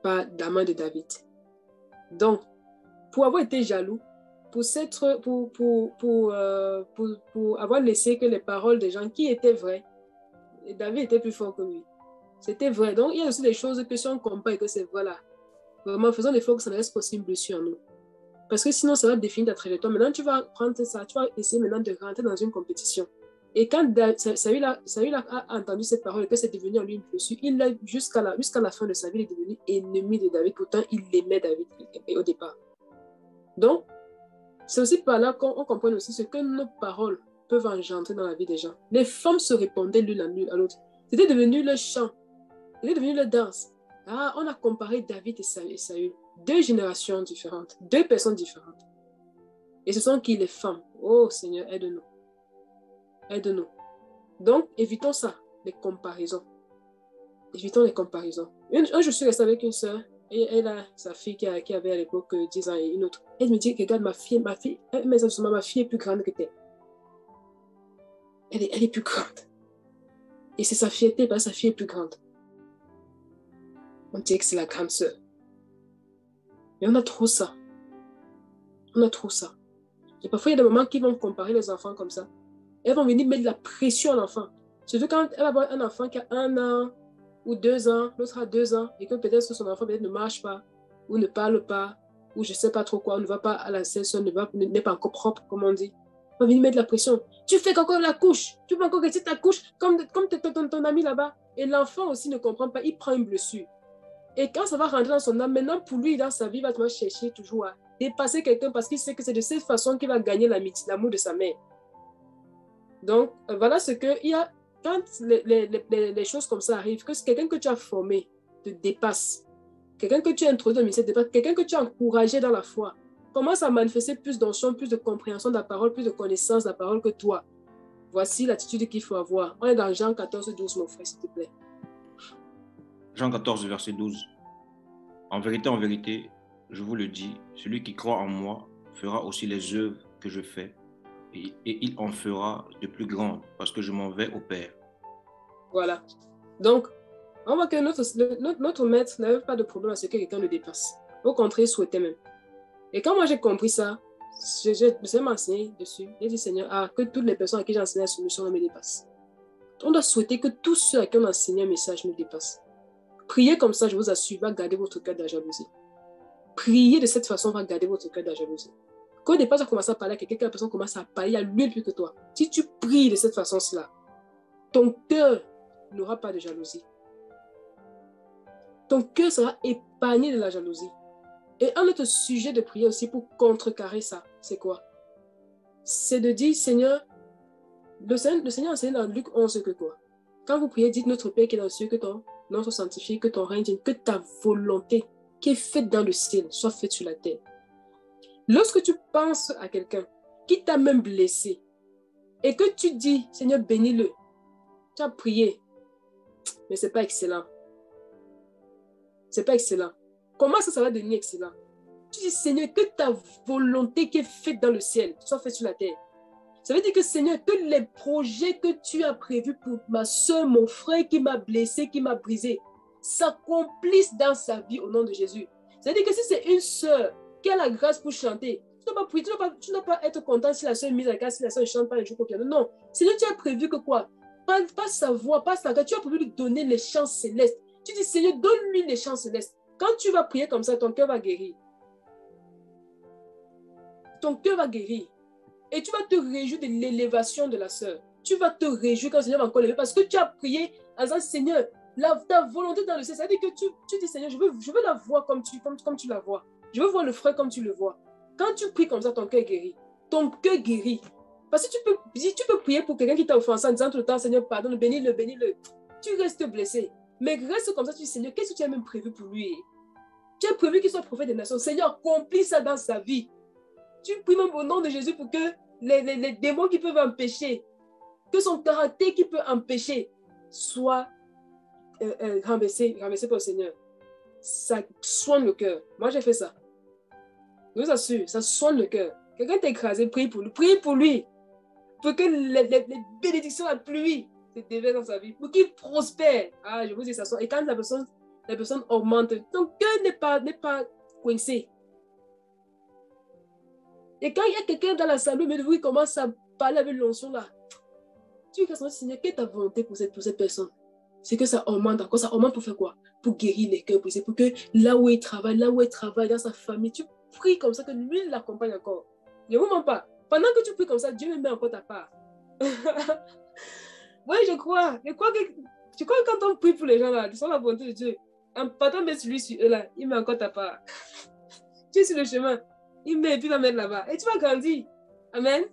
par la main de David. Donc, pour avoir été jaloux, pour avoir laissé que les paroles des gens qui étaient vraies, David était plus fort que lui. C'était vrai. Donc, il y a aussi des choses que si on compare et que c'est vrai là, vraiment, faisons l'effort que ça ne reste pas aussi une blessure en nous. Parce que sinon, ça va définir ta trajectoire. Maintenant, tu vas prendre ça, tu vas essayer maintenant de rentrer dans une compétition. Et quand Saül a entendu cette parole et que c'est devenu en lui une blessure, jusqu'à la fin de sa vie, il est devenu ennemi de David. Pourtant, il aimait David au départ. Donc, c'est aussi par là qu'on comprend aussi ce que nos paroles peuvent engendrer dans la vie des gens. Les femmes se répondaient l'une à l'autre. C'était devenu le chant. C'était devenu le danse. Ah, on a comparé David et Saül. Deux générations différentes, deux personnes différentes. Et ce sont qui les femmes? Oh Seigneur, aide-nous. Aide-nous. Donc, évitons ça, les comparaisons. Évitons les comparaisons. Un jour, je suis restée avec une soeur, et elle a sa fille qui avait à l'époque 10 ans et une autre. Elle me dit, regarde, ma fille est plus grande que toi. Elle est plus grande. Et c'est sa fierté, parce que sa fille est plus grande. On dit que c'est la grande sœur. Mais on a trop ça. On a trop ça. Et parfois, il y a des moments qui vont comparer les enfants comme ça. Elles vont venir mettre de la pression à l'enfant. Surtout quand elle va avoir un enfant qui a 1 an ou 2 ans, l'autre a 2 ans, et que peut-être son enfant ne marche pas, ou ne parle pas, ou je ne sais pas trop quoi, ne va pas à la session, n'est pas encore propre, comme on dit. On va venir mettre de la pression. Tu fais encore la couche. Tu peux encore rester ta couche comme ton ami là-bas. Et l'enfant aussi ne comprend pas. Il prend une blessure. Et quand ça va rentrer dans son âme, maintenant pour lui, dans sa vie, il va chercher toujours à dépasser quelqu'un parce qu'il sait que c'est de cette façon qu'il va gagner l'amour de sa mère. Donc, voilà ce qu'il y a. Quand les choses comme ça arrivent, que quelqu'un que tu as formé te dépasse, quelqu'un que tu as introduit dans le ministère te dépasse, quelqu'un que tu as encouragé dans la foi, commence à manifester plus d'onction, plus de compréhension de la parole, plus de connaissance de la parole que toi. Voici l'attitude qu'il faut avoir. On est dans Jean 14, 12, mon frère, s'il te plaît. Jean 14, verset 12. En vérité, je vous le dis, celui qui croit en moi fera aussi les œuvres que je fais, et il en fera de plus grandes, parce que je m'en vais au Père. Voilà. Donc, on voit que notre maître n'avait pas de problème à ce que quelqu'un le dépasse. Au contraire, il souhaitait même. Et quand moi j'ai compris ça, le Seigneur m'a enseigné dessus. J'ai dit, Seigneur, que toutes les personnes à qui j'ai enseigné la solution ne me dépassent. On doit souhaiter que tous ceux à qui on a enseigné un message me dépassent. Priez comme ça, je vous assure, va garder votre cœur de la jalousie. Priez de cette façon, va garder votre cœur de la jalousie. Quand au départ, tu as commencé à parler à quelqu'un, que la personne commence à parler à lui plus que toi. Si tu pries de cette façon-là, ton cœur n'aura pas de jalousie. Ton cœur sera épargné de la jalousie. Et un autre sujet de prière aussi pour contrecarrer ça, c'est quoi? C'est de dire, Seigneur, le Seigneur enseigne dans Luc 11 que quoi? Quand vous priez, dites notre Père qui est dans le ciel, que ton nom soit sanctifié, que ton règne vienne, que ta volonté qui est faite dans le ciel soit faite sur la terre. Lorsque tu penses à quelqu'un qui t'a même blessé et que tu dis, Seigneur, bénis-le, tu as prié, mais ce n'est pas excellent. Ce n'est pas excellent. Comment ça va devenir excellent? Tu dis, Seigneur, que ta volonté qui est faite dans le ciel soit faite sur la terre. Ça veut dire que, Seigneur, que les projets que tu as prévus pour ma soeur, mon frère qui m'a blessé, qui m'a brisé, s'accomplissent dans sa vie au nom de Jésus. Ça veut dire que si c'est une soeur qui a la grâce pour chanter, tu ne dois pas prier, tu ne dois pas être content si la soeur mise à la grâce, si la soeur ne chante pas les jours au piano. Non, Seigneur, tu as prévu que quoi? Pas sa voix, pas sa grâce, tu as prévu lui donner les chants célestes. Tu dis, Seigneur, donne-lui les chants célestes. Quand tu vas prier comme ça, ton cœur va guérir. Ton cœur va guérir. Et tu vas te réjouir de l'élévation de la sœur. Tu vas te réjouir quand le Seigneur va encore l'élever parce que tu as prié en disant, Seigneur, ta volonté dans le ciel. C'est-à-dire que tu dis, Seigneur, je veux la voir comme tu la vois. Je veux voir le frère comme tu le vois. Quand tu pries comme ça, ton cœur guérit. Ton cœur guérit. Parce que tu peux prier pour quelqu'un qui t'a offensé en disant tout le temps, Seigneur, pardonne, bénis-le, bénis-le. Tu restes blessé. Mais reste comme ça, tu dis, Seigneur, qu'est-ce que tu as même prévu pour lui? Tu as prévu qu'il soit prophète des nations. Seigneur, accomplis ça dans sa vie. Tu pries même au nom de Jésus pour que les démons qui peuvent empêcher, que son caractère qui peut empêcher, soit rabaissé par le Seigneur. Ça soigne le cœur. Moi, j'ai fait ça. Je vous assure, ça soigne le cœur. Quelqu'un t'a écrasé, prie pour lui. Prie pour lui. Pour que les bénédictions, la pluie se déversent dans sa vie. Pour qu'il prospère. Je vous dis, ça soigne. Et quand la personne augmente, ton cœur n'est pas coincé. Et quand il y a quelqu'un dans la salle, mais vous, il commence à parler avec l'onction là. Tu dis, Seigneur, quelle est ta volonté pour cette personne? C'est que ça augmente encore. Ça augmente pour faire quoi? Pour guérir les cœurs brisés. Pour que là où il travaille dans sa famille, tu pries comme ça, que lui l'accompagne encore. Ne vous mens pas. Pendant que tu pries comme ça, Dieu met encore ta part. Oui, je crois que quand on prie pour les gens là, ils sont la volonté de Dieu. En partant mettre celui sur eux là, il met encore ta part. Tu es sur le chemin. Il met et puis il va mettre là-bas. Et tu vas grandir. Amen.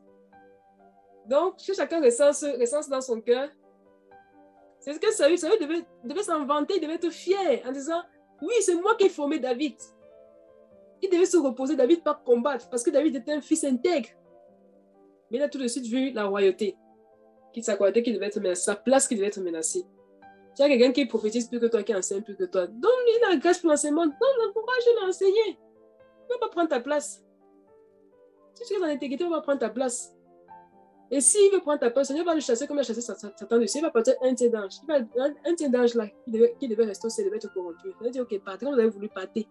Donc, que chacun ressent dans son cœur. C'est ce que Saül devait s'en vanter, il devait être fier en disant, oui, c'est moi qui ai formé David. Il devait se reposer, David pas combattre, parce que David était un fils intègre. Mais il a tout de suite vu la royauté, sa devait être menacée, sa place qui devait être menacée. Tu as quelqu'un qui prophétise plus que toi, qui enseigne plus que toi. Donne-lui la grâce pour l'enseignement, donne le courage de l'enseigner. Il ne va pas prendre ta place. Si tu es dans l'intégrité, il va prendre ta place. Et s'il veut prendre ta place, le Seigneur va le chasser comme il a chassé Satan dessus. Il va partir un tiers d'ange. Un tiers d'ange là, qui devait rester au ciel, devait être corrompu. Il va dire, ok, partez, vous avez voulu partir.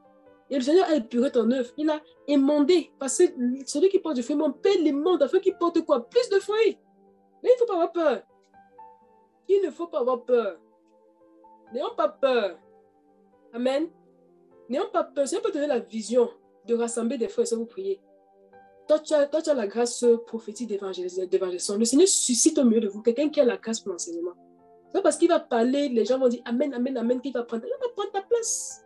Et le Seigneur a épuré ton œuvre. Il a émondé. Parce que celui qui porte du fruit, mon Père l'émonde afin qu'il porte quoi? Plus de fruits. Mais il ne faut pas avoir peur. Il ne faut pas avoir peur. N'ayons pas peur. Amen. N'ayons pas peur. Le Seigneur peut donner la vision de rassembler des frères et vous priez. Toi, tu as la grâce prophétique d'évangélisation. Le Seigneur suscite au milieu de vous quelqu'un qui a la grâce pour l'enseignement. C'est parce qu'il va parler, les gens vont dire Amen, Amen, Amen, qu'il va prendre ta place.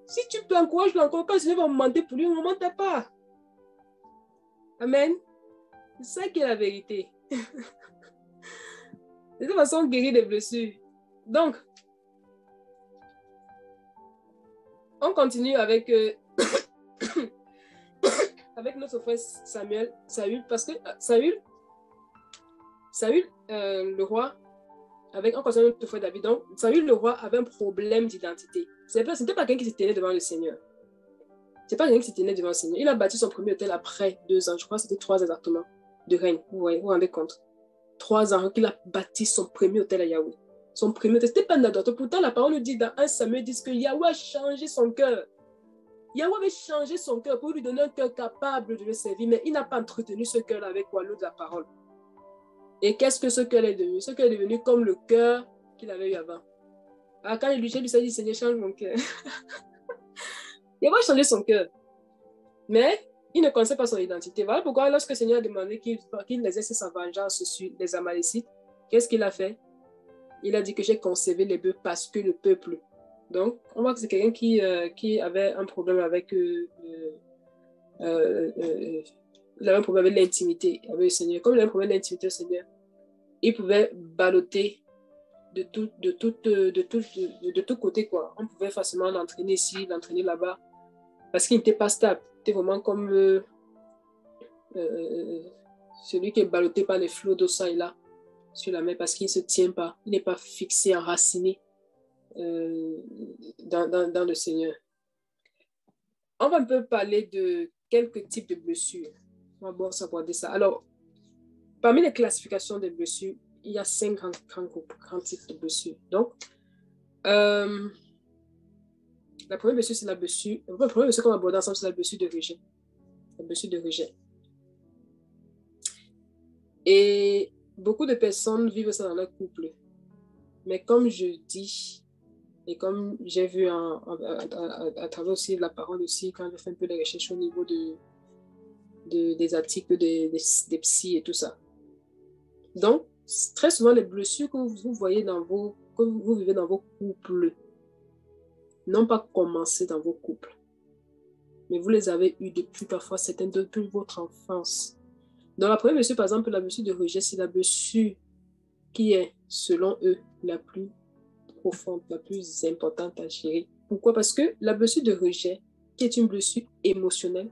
Si tu peux encourager encore, quand le Seigneur va augmenter pour lui, on n'augmente pas. Amen. C'est ça qui est la vérité. De toute façon, guérir des blessures. Donc, on continue avec avec notre frère Saül, parce que Saül, le roi, on continue notre frère David, donc Saül, le roi, avait un problème d'identité. Ce n'était pas quelqu'un qui se tenait devant le Seigneur. C'est pas quelqu'un qui se tenait devant le Seigneur. Il a bâti son premier hôtel après 2 ans, je crois que c'était 3 exactement, de règne. Vous vous rendez compte? 3 ans qu'il a bâti son premier hôtel à Yahweh. Son premier hôtel, c'était pas un adorateur. Pourtant, la parole nous dit dans 1 Samuel, dit que Yahweh a changé son cœur. Yahweh avait changé son cœur pour lui donner un cœur capable de le servir, mais il n'a pas entretenu ce cœur avec quoi? L'eau de la parole. Et qu'est-ce que ce cœur est devenu? Ce cœur est devenu comme le cœur qu'il avait eu avant. Alors quand lui a dit, Seigneur, change mon cœur. Il va changer son cœur. Mais il ne connaissait pas son identité. Voilà pourquoi lorsque le Seigneur a demandé qu'il exerce sa vengeance sur les Amalécites, qu'est-ce qu'il a fait? Il a dit que j'ai conservé les bœufs parce que le peuple. Donc, on voit que c'est quelqu'un qui avait un problème avec il avait un problème avec l'intimité avec le Seigneur. Comme il avait un problème d'intimité au Seigneur, il pouvait balloter de tout côté, quoi. On pouvait facilement l'entraîner ici, l'entraîner là-bas, parce qu'il n'était pas stable. Il était vraiment comme celui qui est ballotté par les flots d'eau ça et là sur la mer, parce qu'il ne se tient pas. Il n'est pas fixé, enraciné dans le Seigneur. On va un peu parler de quelques types de blessures. On va bon s'aborder ça. Alors, parmi les classifications des blessures, il y a 5 grands types de blessures. Donc, la première blessure, c'est la blessure. La première blessure qu'on va aborder ensemble, c'est la blessure de rejet. La blessure de rejet. Et beaucoup de personnes vivent ça dans leur couple. Mais comme je dis, et comme j'ai vu à travers aussi la parole aussi, quand j'ai fait un peu de recherche au niveau des articles des psys et tout ça. Donc, très souvent, les blessures que vous voyez que vous vivez dans vos couples n'ont pas commencé dans vos couples. Mais vous les avez eues depuis parfois certaines depuis votre enfance. Dans la première blessure, par exemple, la blessure de rejet, c'est la blessure qui est, selon eux, la plus profonde, la plus importante à gérer. Pourquoi? Parce que la blessure de rejet, qui est une blessure émotionnelle,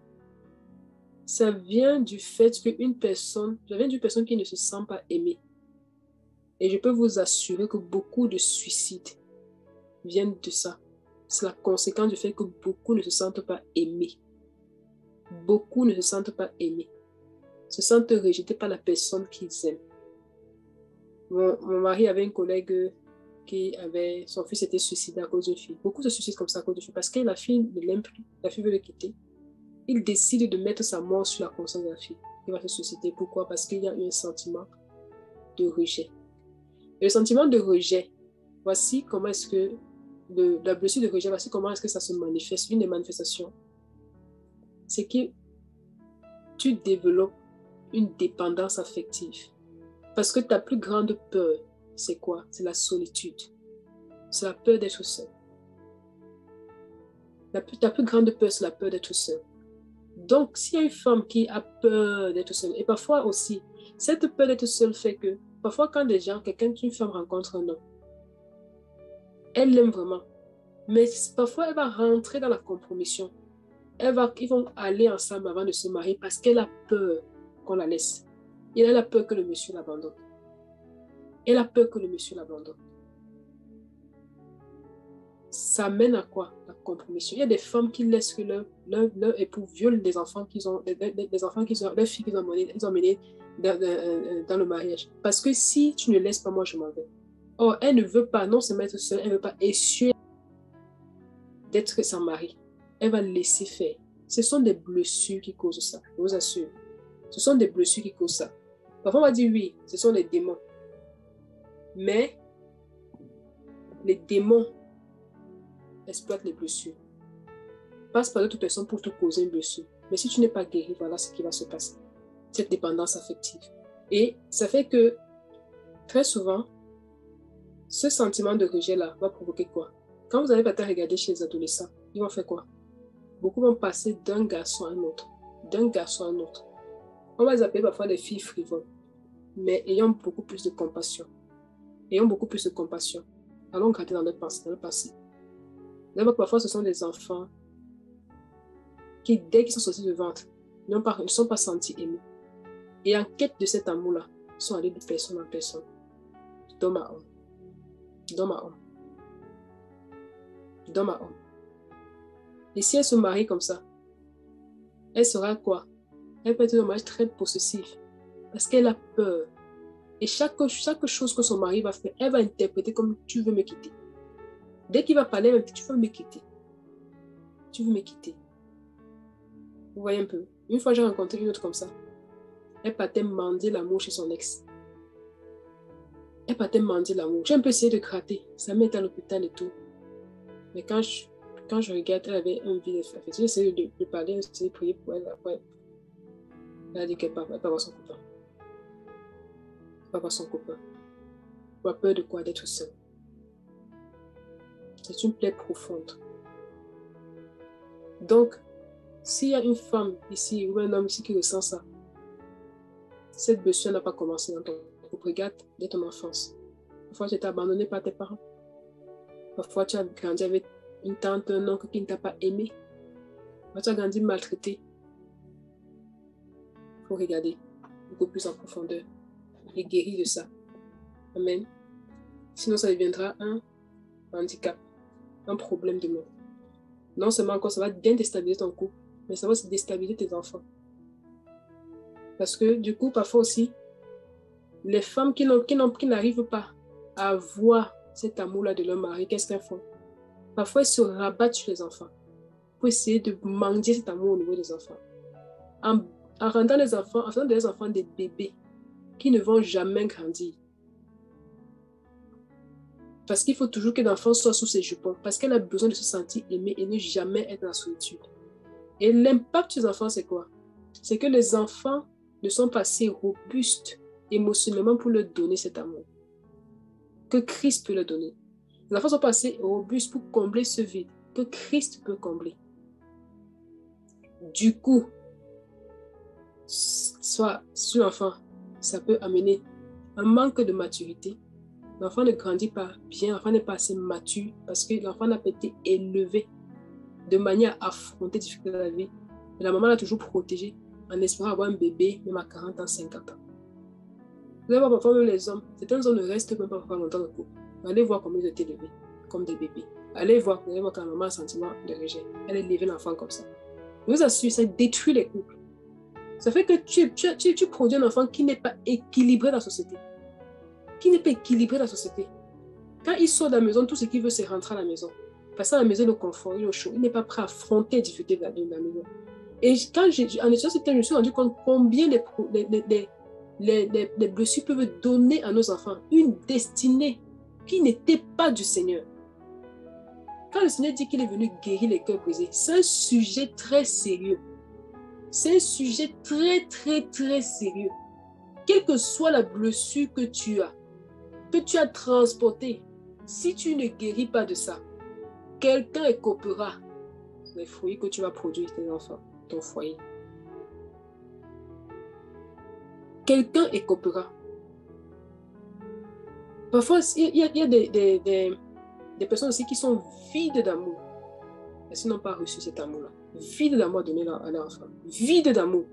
ça vient du fait qu'une personne, ça vient d'une personne qui ne se sent pas aimée. Et je peux vous assurer que beaucoup de suicides viennent de ça. C'est la conséquence du fait que beaucoup ne se sentent pas aimés. Beaucoup ne se sentent pas aimés. Se sentent rejetés par la personne qu'ils aiment. Mon mari avait une collègue son fils était suicidé à cause d'une fille. Beaucoup se suicident comme ça à cause d'une fille parce que la fille ne l'aime plus. La fille veut le quitter. Il décide de mettre sa mort sur la conscience de la fille. Il va se suicider. Pourquoi? Parce qu'il y a eu un sentiment de rejet. Et le sentiment de rejet, voici comment est-ce que la blessure de rejet, voici comment est-ce que ça se manifeste. Une des manifestations, c'est que tu développes une dépendance affective. Parce que ta plus grande peur, c'est quoi? C'est la solitude. C'est la peur d'être seul. Ta plus grande peur, c'est la peur d'être seul. Donc, s'il y a une femme qui a peur d'être seule, et parfois aussi, cette peur d'être seule fait que, parfois quand une femme rencontre un homme, elle l'aime vraiment, mais parfois elle va rentrer dans la compromission. Ils vont aller ensemble avant de se marier parce qu'elle a peur qu'on la laisse. Et elle a peur que le monsieur l'abandonne. Elle a peur que le monsieur l'abandonne. Ça mène à quoi? La compromission. Il y a des femmes qui laissent que leur époux viole des enfants qu'ils ont, leurs filles qu'ils ont menées dans le mariage. Parce que si tu ne laisses pas, moi je m'en vais. Or, elle ne veut pas non se mettre seule, elle ne veut pas essuyer d'être sans mari. Elle va laisser faire. Ce sont des blessures qui causent ça, je vous assure. Ce sont des blessures qui causent ça. Parfois, on va dire oui, ce sont des démons. Mais les démons exploitent les blessures. Passe par d'autres personnes pour te causer une blessure. Mais si tu n'es pas guéri, voilà ce qui va se passer. Cette dépendance affective. Et ça fait que très souvent, ce sentiment de rejet-là va provoquer quoi? Quand vous allez peut-être regarder chez les adolescents, ils vont faire quoi? Beaucoup vont passer d'un garçon à un autre. D'un garçon à un autre. On va les appeler parfois des filles frivoles. Mais ayant beaucoup plus de compassion. Ayant beaucoup plus de compassion. Allons regarder dans le passé. D'abord, parfois, ce sont des enfants qui, dès qu'ils sont sortis de ventre, ne sont pas sentis aimés. Et en quête de cet amour-là, sont allés de personne en personne. D'homme à homme. D'homme à homme. D'homme à homme. Et si elle se marie comme ça, elle sera quoi? Elle peut être un mariage très possessif. Parce qu'elle a peur. Et chaque chose que son mari va faire, elle va interpréter comme tu veux me quitter. Dès qu'il va parler, elle va dire tu veux me quitter. Tu veux me quitter. Vous voyez un peu. Une fois, j'ai rencontré une autre comme ça. Elle partait mendier l'amour chez son ex. Elle partait mendier l'amour. J'ai un peu essayé de gratter. Sa mère était à l'hôpital et tout. Mais quand je regarde, elle avait un vide fait. J'ai essayé de parler, j'ai essayé de prier pour elle. Après, elle a dit qu'elle ne va pas voir son copain. Elle ne va pas voir son copain. Elle a peur de quoi? D'être seule. C'est une plaie profonde. Donc, s'il y a une femme ici ou un homme ici qui ressent ça, cette blessure n'a pas commencé dans ton regarde dès ton enfance. Parfois, tu étais abandonné par tes parents. Parfois, tu as grandi avec une tante, un oncle qui ne t'a pas aimé. Parfois, tu as grandi maltraité. Il faut regarder beaucoup plus en profondeur et guérir de ça. Amen. Sinon, ça deviendra un handicap, un problème de mort. Non seulement encore, ça va bien déstabiliser ton couple, mais ça va aussi déstabiliser tes enfants. Parce que du coup, parfois aussi, les femmes qui n'arrivent pas à voir cet amour-là de leur mari, qu'est-ce qu'elles font? Parfois, elles se rabattent sur les enfants pour essayer de mendier cet amour au niveau des enfants. En rendant les enfants, en faisant des enfants des bébés qui ne vont jamais grandir. Parce qu'il faut toujours que l'enfant soit sous ses jupons, parce qu'elle a besoin de se sentir aimée et ne jamais être dans la solitude. Et l'impact des enfants, c'est quoi? C'est que les enfants ne sont pas assez robustes émotionnellement pour leur donner cet amour que Christ peut leur donner. Les enfants ne sont pas assez robustes pour combler ce vide que Christ peut combler. Du coup, soit sur l'enfant, ça peut amener un manque de maturité. L'enfant ne grandit pas bien, l'enfant n'est pas assez mature parce que l'enfant n'a pas été élevé de manière à affronter les difficultés de la vie. Et la maman l'a toujours protégé en espérant avoir un bébé, même à 40 ans, 50 ans. Vous allez voir parfois même les hommes, certains hommes ne restent même pas longtemps dans le couple. Allez voir comment ils ont été élevés, comme des bébés. Allez voir quand la maman a un sentiment de rejet. Elle a élevé l'enfant comme ça. Je vous assure, ça détruit les couples. Ça fait que tu produis un enfant qui n'est pas équilibré dans la société. Qui n'est pas équilibré dans la société. Quand il sort de la maison, tout ce qu'il veut, c'est rentrer à la maison. Passer à la maison, le confort, il est au chaud. Il n'est pas prêt à affronter les difficultés de la maison. Et quand en étudiant ce thème, je me suis rendu compte combien les blessures peuvent donner à nos enfants une destinée qui n'était pas du Seigneur. Quand le Seigneur dit qu'il est venu guérir les cœurs brisés, c'est un sujet très sérieux. C'est un sujet très, très, très sérieux. Quelle que soit la blessure que tu as transportée, si tu ne guéris pas de ça, quelqu'un écopera les fruits que tu vas produire tes enfants, ton foyer. Quelqu'un écopera. Parfois, il y a des personnes aussi qui sont vides d'amour. Parce qu'ils n'ont pas reçu cet amour-là. Vides d'amour à donner à leur enfant. Vides d'amour.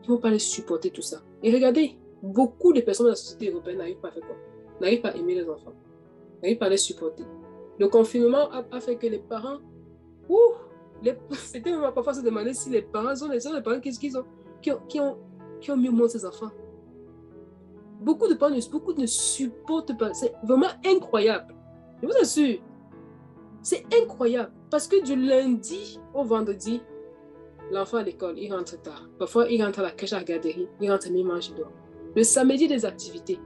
Ils ne vont pas les supporter tout ça. Et regardez, beaucoup de personnes de la société européenne n'arrivent pas à faire quoi? N'arrivent pas à aimer les enfants. N'arrivent pas à les supporter. Le confinement a fait que les parents, c'était même parfois se demander si les parents sont les parents qui ont mieux monté ses enfants. Beaucoup de parents ne supportent pas. C'est vraiment incroyable. Je vous assure. C'est incroyable. Parce que du lundi au vendredi, l'enfant à l'école, il rentre tard. Parfois, il rentre à la crèche à la garderie. Il rentre et il mange, il dort. Le samedi, des activités.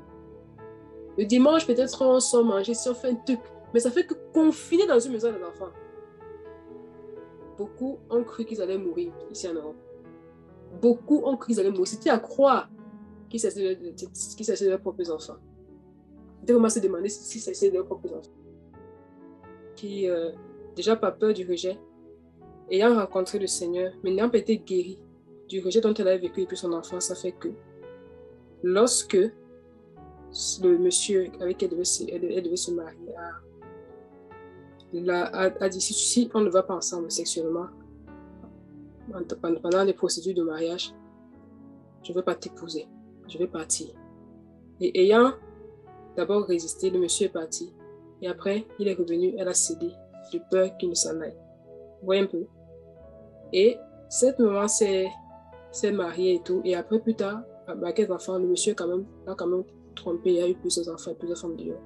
Le dimanche, peut-être on sort manger, si on fait un truc. Mais ça fait que confiner dans une maison des enfants. Beaucoup ont cru qu'ils allaient mourir ici en Europe. Beaucoup ont cru qu'ils allaient mourir. C'était à croire qu'ils s'essaient de leurs propres enfants. C'était vraiment se demander si s'essaient de leurs propres enfants. Qui déjà pas peur du rejet, ayant rencontré le Seigneur, mais n'ayant pas été guérie du rejet dont elle avait vécu depuis son enfance, ça fait que lorsque le monsieur avec qui elle devait se marier a dit si on ne va pas ensemble sexuellement pendant les procédures de mariage, je ne veux pas t'épouser, je vais partir. Et ayant d'abord résisté, le monsieur est parti. Et après, il est revenu, elle a cédé de peur qu'il ne s'en aille. Vous voyez un peu? Et cette maman s'est mariée et tout. Et après, plus tard, avec quelques enfants, le monsieur a quand même trompé. Il a eu plusieurs enfants, plusieurs femmes dehors.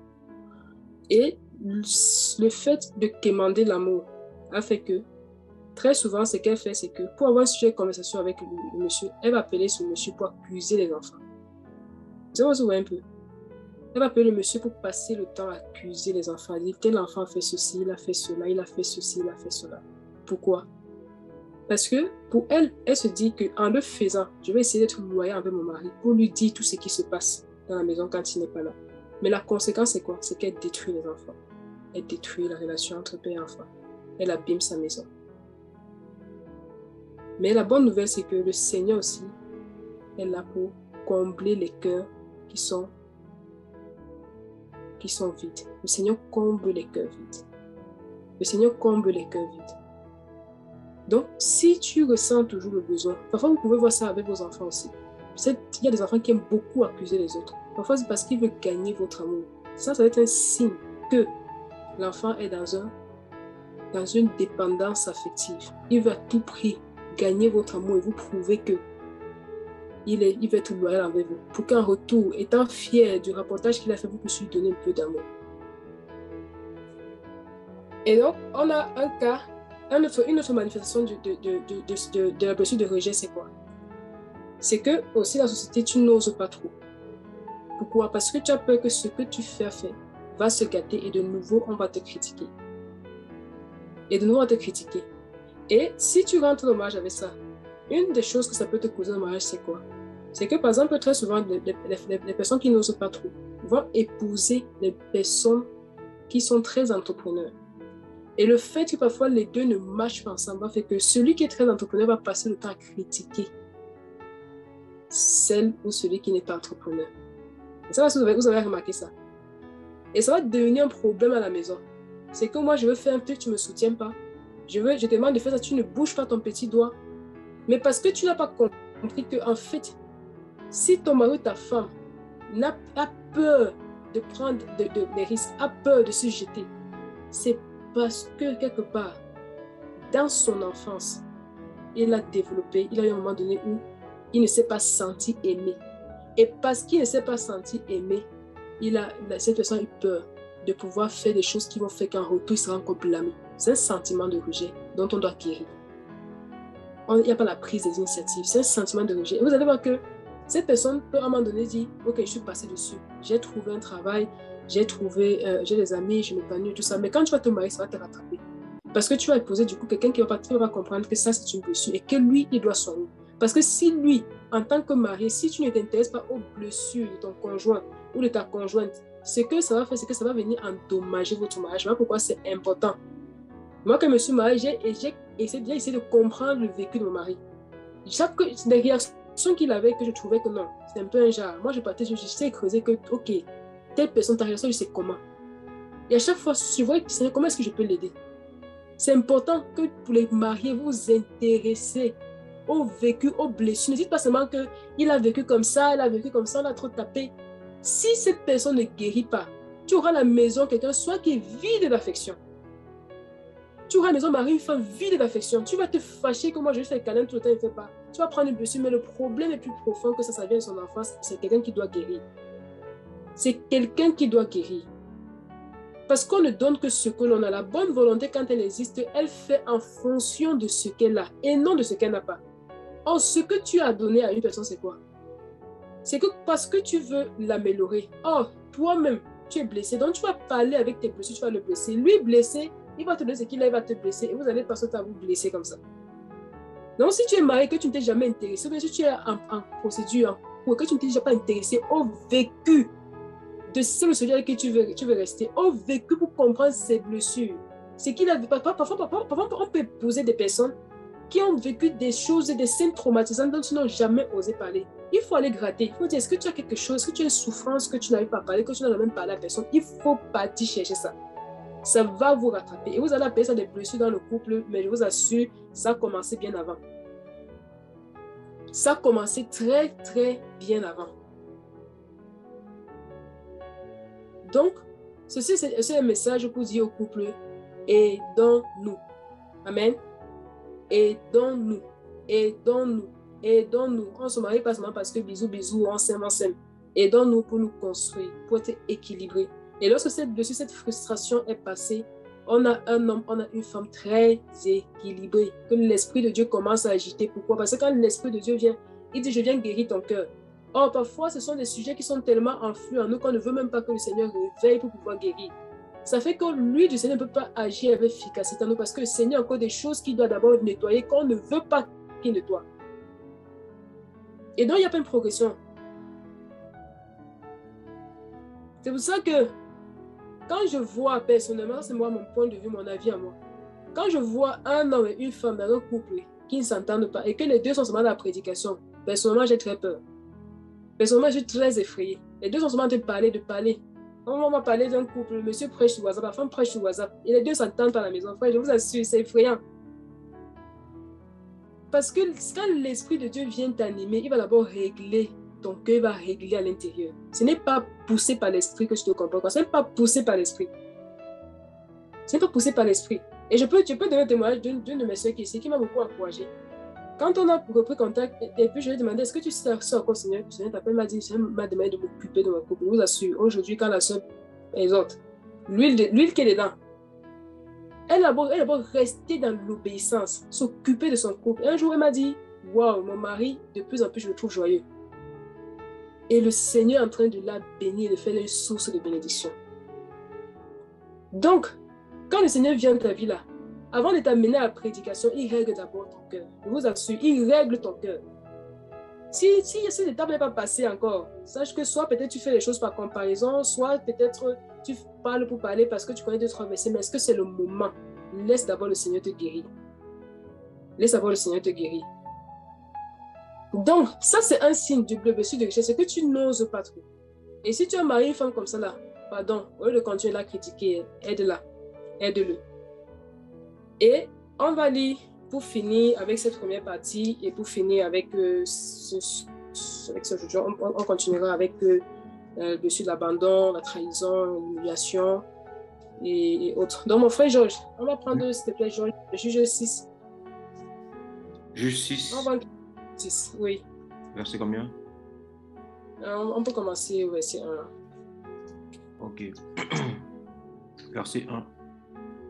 Et le fait de quémander l'amour a fait que très souvent, ce qu'elle fait, c'est que pour avoir un sujet de conversation avec le monsieur, elle va appeler ce monsieur pour accuser les enfants. Vous voyez un peu. Elle va appeler le monsieur pour passer le temps à accuser les enfants. Elle dit, tel enfant a fait ceci, il a fait cela, il a fait ceci, il a fait cela. Pourquoi? Parce que pour elle, elle se dit qu'en le faisant, je vais essayer d'être loyale avec mon mari pour lui dire tout ce qui se passe dans la maison quand il n'est pas là. Mais la conséquence, c'est quoi? C'est qu'elle détruit les enfants. Elle détruit la relation entre père et enfant. Elle abîme sa maison. Mais la bonne nouvelle, c'est que le Seigneur aussi est là pour combler les cœurs qui sont vides. Le Seigneur comble les cœurs vides. Le Seigneur comble les cœurs vides. Donc, si tu ressens toujours le besoin, parfois vous pouvez voir ça avec vos enfants aussi. Il y a des enfants qui aiment beaucoup accuser les autres. Parfois, c'est parce qu'ils veulent gagner votre amour. Ça va être un signe que l'enfant est dans une dépendance affective. Il veut à tout prix gagner votre amour et vous prouver que il va être loyal avec vous. Pour qu'en retour, étant fier du reportage qu'il a fait, vous puissiez lui donner un peu d'amour. Et donc, on a un cas, une autre manifestation de la blessure de rejet, c'est quoi? C'est que aussi la société, tu n'oses pas trop. Pourquoi? Parce que tu as peur que ce que tu fais va se gâter et de nouveau, on va te critiquer. Et si tu rentres au mariage avec ça, une des choses que ça peut te causer au mariage, c'est quoi? C'est que, par exemple, très souvent, les personnes qui n'osent pas trop vont épouser les personnes qui sont très entrepreneurs. Et le fait que parfois les deux ne marchent pas ensemble va faire que celui qui est très entrepreneur va passer le temps à critiquer celle ou celui qui n'est pas entrepreneur. Et ça, vous avez remarqué ça. Et ça va devenir un problème à la maison. C'est que moi, je veux faire un truc, tu ne me soutiens pas. Je te demande de faire ça, tu ne bouges pas ton petit doigt. Mais parce que tu n'as pas compris qu'en fait, si ton mari ou ta femme a peur de prendre des risques, a peur de se jeter, c'est parce que quelque part, dans son enfance, il a développé, il a eu un moment donné où il ne s'est pas senti aimé. Et parce qu'il ne s'est pas senti aimé, cette personne a eu peur de pouvoir faire des choses qui vont faire qu'en retour, il sera encore blâmé. C'est un sentiment de rejet dont on doit guérir. Il n'y a pas la prise des initiatives, c'est un sentiment de rejet. Et vous allez voir que cette personne peut à un moment donné dire, ok, je suis passé dessus, j'ai trouvé un travail, j'ai des amis, je m'épanouis, tout ça. Mais quand tu vas te marier, ça va te rattraper. Parce que tu vas épouser du coup quelqu'un qui ne va pas comprendre que ça c'est une blessure et que lui, il doit soigner. Parce que si lui, en tant que marié, si tu ne t'intéresses pas aux blessures de ton conjoint ou de ta conjointe, ce que ça va faire, c'est que ça va venir endommager votre mariage. Voilà pourquoi c'est important. Moi, quand je me suis mariée, j'ai essayé de comprendre le vécu de mon mari. Des réactions qu'il avait que je trouvais que non, c'est un peu un genre. Moi, je sais creuser que, ok, telle personne, ta réaction, je sais comment. Et à chaque fois, je vois comment est-ce que je peux l'aider. C'est important que pour les mariés, vous vous intéressez au vécu, aux blessures. Ne dites pas seulement qu'il a vécu comme ça, elle a vécu comme ça, on a trop tapé. Si cette personne ne guérit pas, tu auras à la maison quelqu'un soit qui est vide d'affection. Tu auras à la maison mari, une femme vide d'affection. Tu vas te fâcher que moi je lui fais le câlin tout le temps, il ne fait pas. Tu vas prendre une blessure, mais le problème est plus profond que ça vient de son enfance. C'est quelqu'un qui doit guérir. C'est quelqu'un qui doit guérir. Parce qu'on ne donne que ce que l'on a. La bonne volonté, quand elle existe, elle fait en fonction de ce qu'elle a et non de ce qu'elle n'a pas. Or, ce que tu as donné à une personne, c'est quoi? C'est que parce que tu veux l'améliorer. Or, toi-même, tu es blessé. Donc, tu vas parler avec tes blessures, tu vas le blesser. Lui, blessé, il va te donner ce qu'il a, il va te blesser. Et vous allez passer à vous blesser comme ça. Donc, si tu es marié, que tu ne t'es jamais intéressé, ou bien si tu es en procédure, ou que tu ne t'es déjà pas intéressé au vécu de celui avec qui tu veux rester, au vécu pour comprendre ses blessures. C'est qu'il a, parfois, on peut poser des personnes qui ont vécu des choses, des scènes traumatisantes dont ils n'ont jamais osé parler. Il faut aller gratter. Il faut dire, est-ce que tu as quelque chose, est-ce que tu as une souffrance que tu n'arrives pas à parler, que tu n'as même parlé à personne? Il faut partir chercher ça. Ça va vous rattraper. Et vous allez appeler ça des blessures dans le couple, mais je vous assure, ça a commencé bien avant. Ça a commencé très, très bien avant. Donc, ceci, c'est un message pour dire au couple, aidons-nous. Amen. Aidons-nous. Aidons-nous. Aidons-nous. On ne se marie pas seulement parce que bisous, bisous, on s'aime, on s'aime. Aidons-nous pour nous construire, pour être équilibrés. Et lorsque cette frustration est passée, on a un homme, on a une femme très équilibrée, que l'Esprit de Dieu commence à agiter. Pourquoi? Parce que quand l'Esprit de Dieu vient, il dit, je viens guérir ton cœur. Or, parfois, ce sont des sujets qui sont tellement enflus en nous qu'on ne veut même pas que le Seigneur réveille pour pouvoir guérir. Ça fait que lui, du Seigneur, ne peut pas agir avec efficacité en nous parce que le Seigneur a encore des choses qu'il doit d'abord nettoyer qu'on ne veut pas qu'il nettoie. Et donc, il n'y a pas une progression. C'est pour ça que quand je vois personnellement, c'est moi mon point de vue, mon avis à moi. Quand je vois un homme et une femme dans un couple qui ne s'entendent pas et que les deux sont seulement dans la prédication, personnellement, j'ai très peur. Personnellement, je suis très effrayée. Les deux sont seulement en train de parler. On va parler d'un couple, le monsieur prêche sur WhatsApp, la femme prêche sur WhatsApp, et les deux s'entendent pas à la maison. Frère, je vous assure, c'est effrayant. Parce que quand l'Esprit de Dieu vient t'animer, il va d'abord régler ton cœur, il va régler à l'intérieur. Ce n'est pas poussé par l'Esprit que je te comprends. Ce n'est pas poussé par l'Esprit. Ce n'est pas poussé par l'Esprit. Et je peux donner un témoignage d'une de mes soeurs qui est ici, qui m'a beaucoup encouragée. Quand on a repris contact, et puis je lui ai demandé, est-ce que tu sais encore, Seigneur? Le Seigneur t'appelle, m'a dit, le Seigneur m'a demandé de m'occuper de ma couple. Je vous assure, aujourd'hui, quand la soeur exhorte, l'huile qui est dedans, elle a beau rester dans l'obéissance, s'occuper de son couple. Et un jour, elle m'a dit, waouh, mon mari, de plus en plus, je le trouve joyeux. Et le Seigneur est en train de la bénir, de faire une source de bénédiction. Donc, quand le Seigneur vient dans ta vie là, avant de t'amener à la prédication, il règle d'abord ton cœur. Je vous assure, il règle ton cœur. Si cette étape n'est pas passée encore, sache que soit peut-être tu fais les choses par comparaison, soit peut-être tu parles pour parler parce que tu connais 2-3 versets, mais est-ce que c'est le moment? Laisse d'abord le Seigneur te guérir. Laisse d'abord le Seigneur te guérir. Donc, ça c'est un signe du blessure de richesse, c'est que tu n'oses pas trop. Et si tu as marié une femme comme ça là, pardon, au lieu de continuer à la critiquer, aide-la, aide-le. Et on va lire pour finir avec cette première partie et pour finir avec ce jour, on continuera avec le dessus de l'abandon, la trahison, l'humiliation et autres. Donc mon frère Georges, on va prendre s'il te plaît Georges, Juge 6. Juge 6. On va 6, oui. Verset combien? On peut commencer au verset 1. Ok. Verset 1.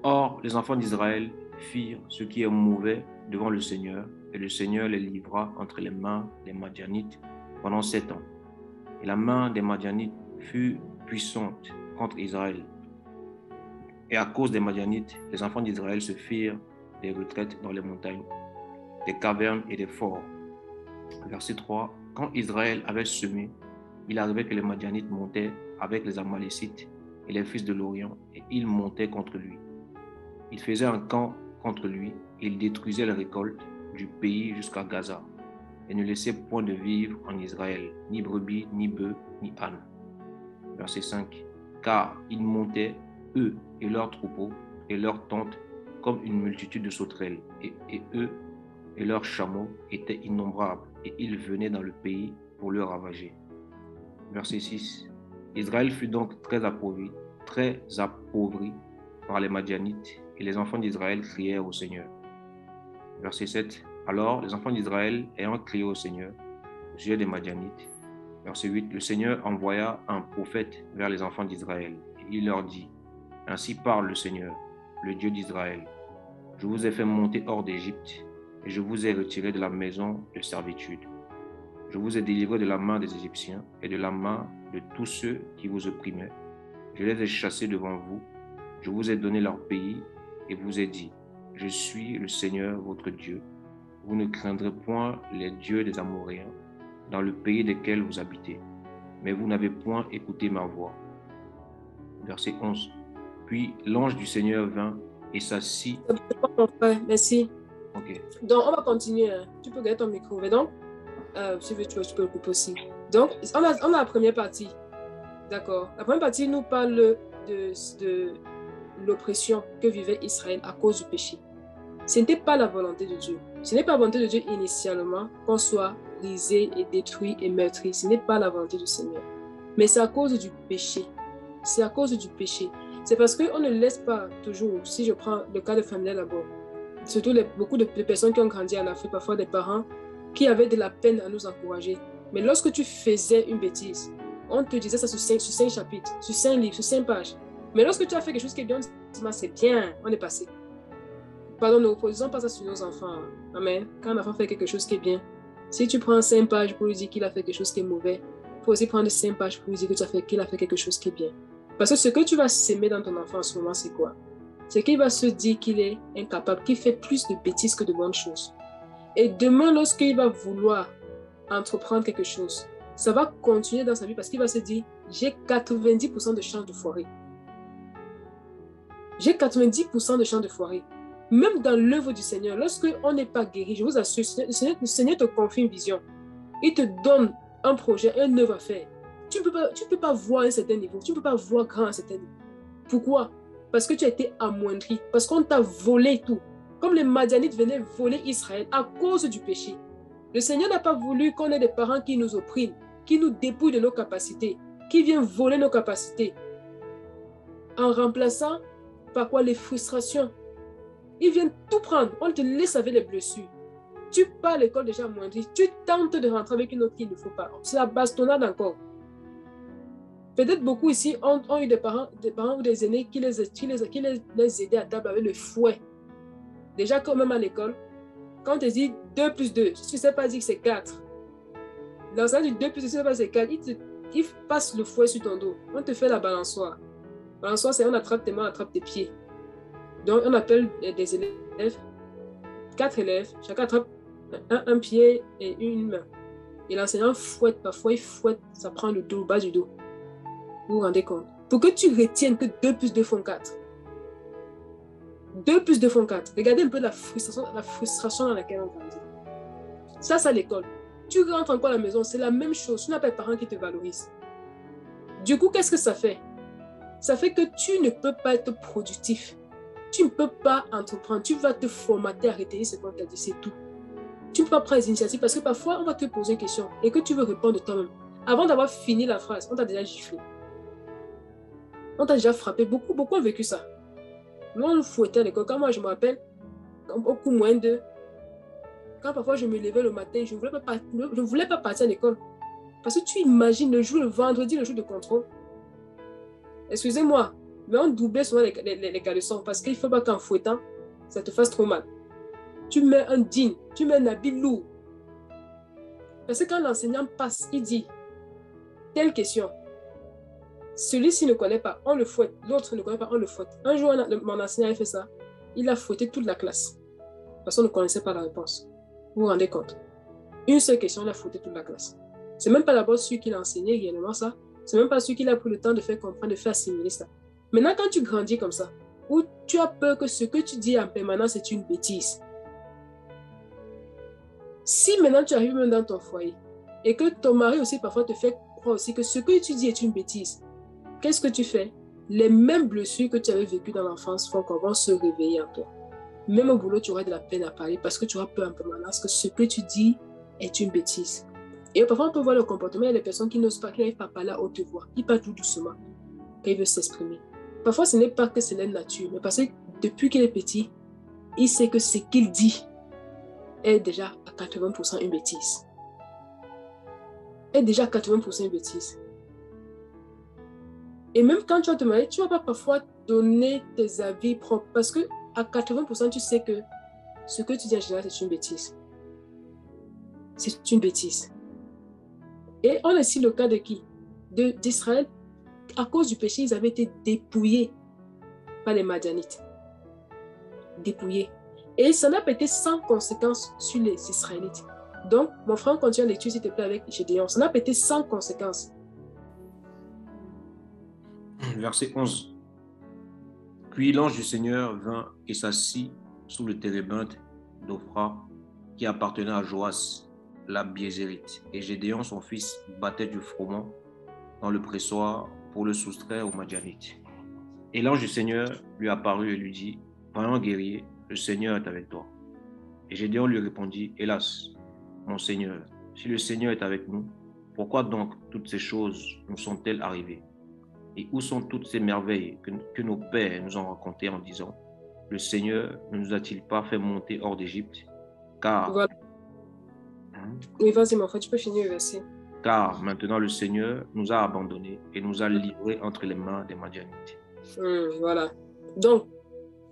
Or, les enfants d'Israël firent ce qui est mauvais devant le Seigneur, et le Seigneur les livra entre les mains des Madianites pendant 7 ans. Et la main des Madianites fut puissante contre Israël. Et à cause des Madianites, les enfants d'Israël se firent des retraites dans les montagnes, des cavernes et des forts. Verset 3. Quand Israël avait semé, il arrivait que les Madianites montaient avec les Amalécites et les fils de l'Orient, et ils montaient contre lui. Ils faisaient un camp contre lui, et ils détruisaient les récoltes du pays jusqu'à Gaza, et ne laissaient point de vivre en Israël, ni brebis, ni bœufs, ni ânes. Verset 5. Car ils montaient, eux et leurs troupeaux, et leurs tentes, comme une multitude de sauterelles, et eux et leurs chameaux étaient innombrables, et ils venaient dans le pays pour le ravager. Verset 6. Israël fut donc très appauvri par les Madianites, et les enfants d'Israël crièrent au Seigneur. Verset 7. Alors les enfants d'Israël, ayant crié au Seigneur au sujet des Madianites, verset 8, le Seigneur envoya un prophète vers les enfants d'Israël, et il leur dit, ainsi parle le Seigneur, le Dieu d'Israël. Je vous ai fait monter hors d'Égypte, et je vous ai retiré de la maison de servitude. Je vous ai délivré de la main des Égyptiens et de la main de tous ceux qui vous opprimaient. Je les ai chassés devant vous. Je vous ai donné leur pays et vous ai dit, je suis le Seigneur votre Dieu. Vous ne craindrez point les dieux des Amoréens dans le pays desquels vous habitez. Mais vous n'avez point écouté ma voix. Verset 11. Puis l'ange du Seigneur vint et s'assit. Merci. Ok. Donc, on va continuer. Tu peux garder ton micro. Mais donc, si tu peux le couper aussi. Donc, on a la première partie. D'accord. La première partie nous parle de l'oppression que vivait Israël à cause du péché. Ce n'était pas la volonté de Dieu. Ce n'est pas la volonté de Dieu initialement qu'on soit brisé et détruit et meurtri. Ce n'est pas la volonté du Seigneur. Mais c'est à cause du péché. C'est à cause du péché. C'est parce qu'on ne laisse pas toujours, si je prends le cas de famille d'abord, surtout beaucoup de personnes qui ont grandi en Afrique, parfois des parents qui avaient de la peine à nous encourager. Mais lorsque tu faisais une bêtise, on te disait ça sur 5 chapitres, sur 5 livres, sur 5 pages. Mais lorsque tu as fait quelque chose qui est bien, on dit, c'est bien, on est passé. Pardon, ne reposons pas ça sur nos enfants. Amen. Quand un enfant fait quelque chose qui est bien, si tu prends 5 pages pour lui dire qu'il a fait quelque chose qui est mauvais, il faut aussi prendre 5 pages pour lui dire qu'il a fait quelque chose qui est bien. Parce que ce que tu vas s'aimer dans ton enfant en ce moment, c'est quoi? C'est qu'il va se dire qu'il est incapable, qu'il fait plus de bêtises que de bonnes choses. Et demain, lorsqu'il va vouloir entreprendre quelque chose, ça va continuer dans sa vie parce qu'il va se dire, j'ai 90% de chances de foirer. J'ai 90% de chances de foirer. Même dans l'œuvre du Seigneur, lorsqu'on n'est pas guéri, je vous assure, le Seigneur te confie une vision. Il te donne un projet, une œuvre à faire. Tu ne peux pas voir un certain niveau. Tu ne peux pas voir grand à un certain niveau. Pourquoi? Parce que tu as été amoindri. Parce qu'on t'a volé tout. Comme les Madianites venaient voler Israël à cause du péché. Le Seigneur n'a pas voulu qu'on ait des parents qui nous oppriment, qui nous dépouillent de nos capacités, qui viennent voler nos capacités. En remplaçant, par quoi? Les frustrations. Ils viennent tout prendre. On te laisse avec les blessures. Tu pars à l'école déjà amoindri. Tu tentes de rentrer avec une autre qu'il ne faut pas. C'est la bastonnade encore. Peut-être beaucoup ici ont eu des parents ou des aînés qui les aidaient à table avec le fouet. Déjà, quand même à l'école, quand on te dit 2 plus 2, tu ne sais pas dire que c'est 4. Dans ça, du 2 plus 2, tu ne sais pas c'est 4. Ils passent le fouet sur ton dos. On te fait la balançoire. La balançoire, c'est on attrape tes mains, on attrape tes pieds. Donc, on appelle des élèves, 4 élèves, chacun attrape un pied et une main. Et l'enseignant fouette, parfois il fouette, ça prend le dos, le bas du dos. Vous vous rendez compte? Pour que tu retiennes que 2 plus 2 font 4. 2 plus 2 font 4. Regardez un peu la frustration dans laquelle on grandit. Ça, c'est à l'école. Tu rentres encore à la maison, c'est la même chose. Tu n'as pas de parents qui te valorisent. Du coup, qu'est-ce que ça fait? Ça fait que tu ne peux pas être productif. Tu ne peux pas entreprendre. Tu vas te formater à retenir ce qu'on t'a dit, c'est tout. Tu ne peux pas prendre des initiatives parce que parfois, on va te poser une question et que tu veux répondre de toi-même. Avant d'avoir fini la phrase, on t'a déjà giflé. On t'a déjà frappé. Beaucoup ont vécu ça. Nous, on nous fouettait à l'école. Quand moi, je me rappelle, beaucoup moins de... Quand parfois, je me levais le matin, je ne voulais pas partir à l'école. Parce que tu imagines le vendredi, le jour de contrôle. Excusez-moi, mais on doublait souvent les caleçons parce qu'il ne faut pas qu'en fouettant, ça te fasse trop mal. Tu mets un jean, tu mets un habit lourd. Parce que quand l'enseignant passe, il dit, telle question. Celui-ci ne connaît pas, on le fouette. L'autre ne connaît pas, on le fouette. Un jour, mon enseignant a fait ça. Il a fouetté toute la classe. Parce qu'on ne connaissait pas la réponse. Vous vous rendez compte? Une seule question, il a fouetté toute la classe. C'est même pas d'abord celui qui l'a enseigné réellement ça. C'est même pas celui qui a pris le temps de faire comprendre, de faire assimiler ça. Maintenant, quand tu grandis comme ça, où tu as peur que ce que tu dis en permanence est une bêtise. Si maintenant tu arrives même dans ton foyer et que ton mari aussi parfois te fait croire aussi que ce que tu dis est une bêtise, qu'est-ce que tu fais? Les mêmes blessures que tu avais vécues dans l'enfance font qu'on va se réveiller en toi. Même au boulot, tu auras de la peine à parler parce que tu auras peur en permanence que ce que tu dis est une bêtise. Et parfois, on peut voir le comportement, il y a des personnes qui n'osent pas, qui n'arrivent pas à parler à haute voix. Ils parlent tout doucement quand ils veulent s'exprimer. Parfois, ce n'est pas que c'est leur nature, mais parce que depuis qu'il est petit, il sait que ce qu'il dit est déjà à 80% une bêtise. Est déjà à 80% une bêtise. Et même quand tu vas te marier, tu ne vas pas parfois donner tes avis propres parce que à 80%, tu sais que ce que tu dis en général, c'est une bêtise. C'est une bêtise. Et on a ici le cas de qui? D'Israël. À cause du péché, ils avaient été dépouillés par les Madianites. Dépouillés. Et ça n'a pas été sans conséquence sur les Israélites. Donc, mon frère, continue la lecture, s'il te plaît, avec Gédéon. Ça n'a pas été sans conséquence. Verset 11. Puis l'ange du Seigneur vint et s'assit sous le térébinthe d'Ophra qui appartenait à Joas, l'Abiézérite. Et Gédéon, son fils, battait du froment dans le pressoir pour le soustraire aux Madianites. Et l'ange du Seigneur lui apparut et lui dit, « Vaillant guerrier, le Seigneur est avec toi. » Et Gédéon lui répondit, « Hélas, mon Seigneur, si le Seigneur est avec nous, pourquoi donc toutes ces choses nous sont-elles arrivées? Et où sont toutes ces merveilles que nos pères nous ont racontées en disant, le Seigneur ne nous a-t-il pas fait monter hors d'Égypte? Car... Voilà. Oui, vas-y, mon frère, tu peux finir le verset. Car maintenant le Seigneur nous a abandonnés et nous a livrés entre les mains des Madianites. Voilà. Donc,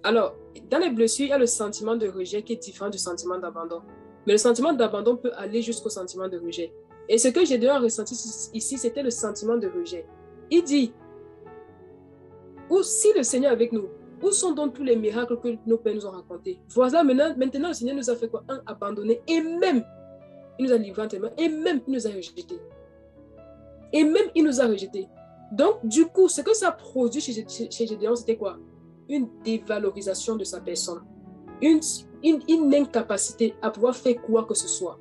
alors, dans les blessures, il y a le sentiment de rejet qui est différent du sentiment d'abandon. Mais le sentiment d'abandon peut aller jusqu'au sentiment de rejet. Et ce que j'ai déjà ressenti ici, c'était le sentiment de rejet. Il dit, ou si le Seigneur est avec nous, où sont donc tous les miracles que nos pères nous ont racontés? Voilà, maintenant le Seigneur nous a fait quoi? Un, abandonné, et même, il nous a livré entre les mains, et même, il nous a rejetés. Et même, il nous a rejetés. Donc, du coup, ce que ça a produit chez Gédéon, c'était quoi? Une dévalorisation de sa personne. Une incapacité à pouvoir faire quoi que ce soit.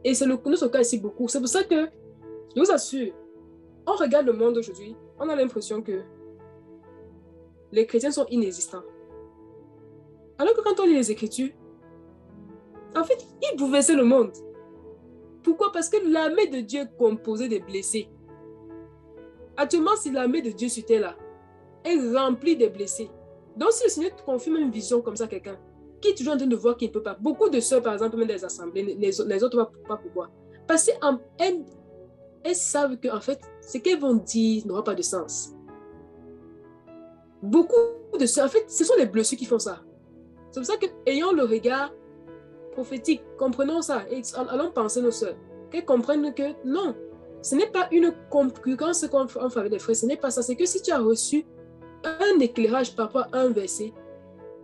Et c'est notre cas ici beaucoup. C'est pour ça que, je vous assure, on regarde le monde aujourd'hui, on a l'impression que les chrétiens sont inexistants. Alors que quand on lit les Écritures, en fait, ils bouleversaient le monde. Pourquoi? Parce que l'armée de Dieu est composée des blessés. Actuellement, si l'armée de Dieu sur terre là est remplie des blessés. Donc, si le Seigneur te confirme une vision comme ça à quelqu'un, qui est toujours en train de voir qu'il ne peut pas. Beaucoup de sœurs, par exemple, même des assemblées, les autres, pas pourquoi. Parce qu'elles savent qu'en fait, ce qu'elles vont dire n'aura pas de sens. Beaucoup de sœurs, en fait, ce sont les blessures qui font ça. C'est pour ça qu'ayant le regard prophétique, comprenons ça et allons penser nos sœurs, qu'elles comprennent que non, ce n'est pas une concurrence en faveur des frères, ce n'est pas ça. C'est que si tu as reçu un éclairage par rapport à un verset